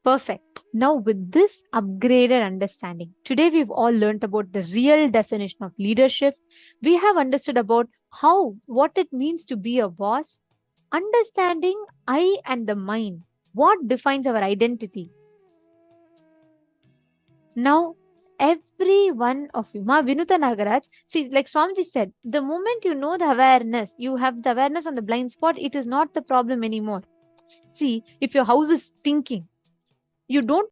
[SPEAKER 4] Perfect. Now, with this upgraded understanding, today we've all learned about the real definition of leadership. We have understood about what it means to be a boss, understanding I and the mind, what defines our identity. Now, every one of you, Ma Vinuta Nagaraj, see, like Swamiji said, the moment you know the awareness, you have the awareness on the blind spot, it is not the problem anymore. See, if your house is stinking, you don't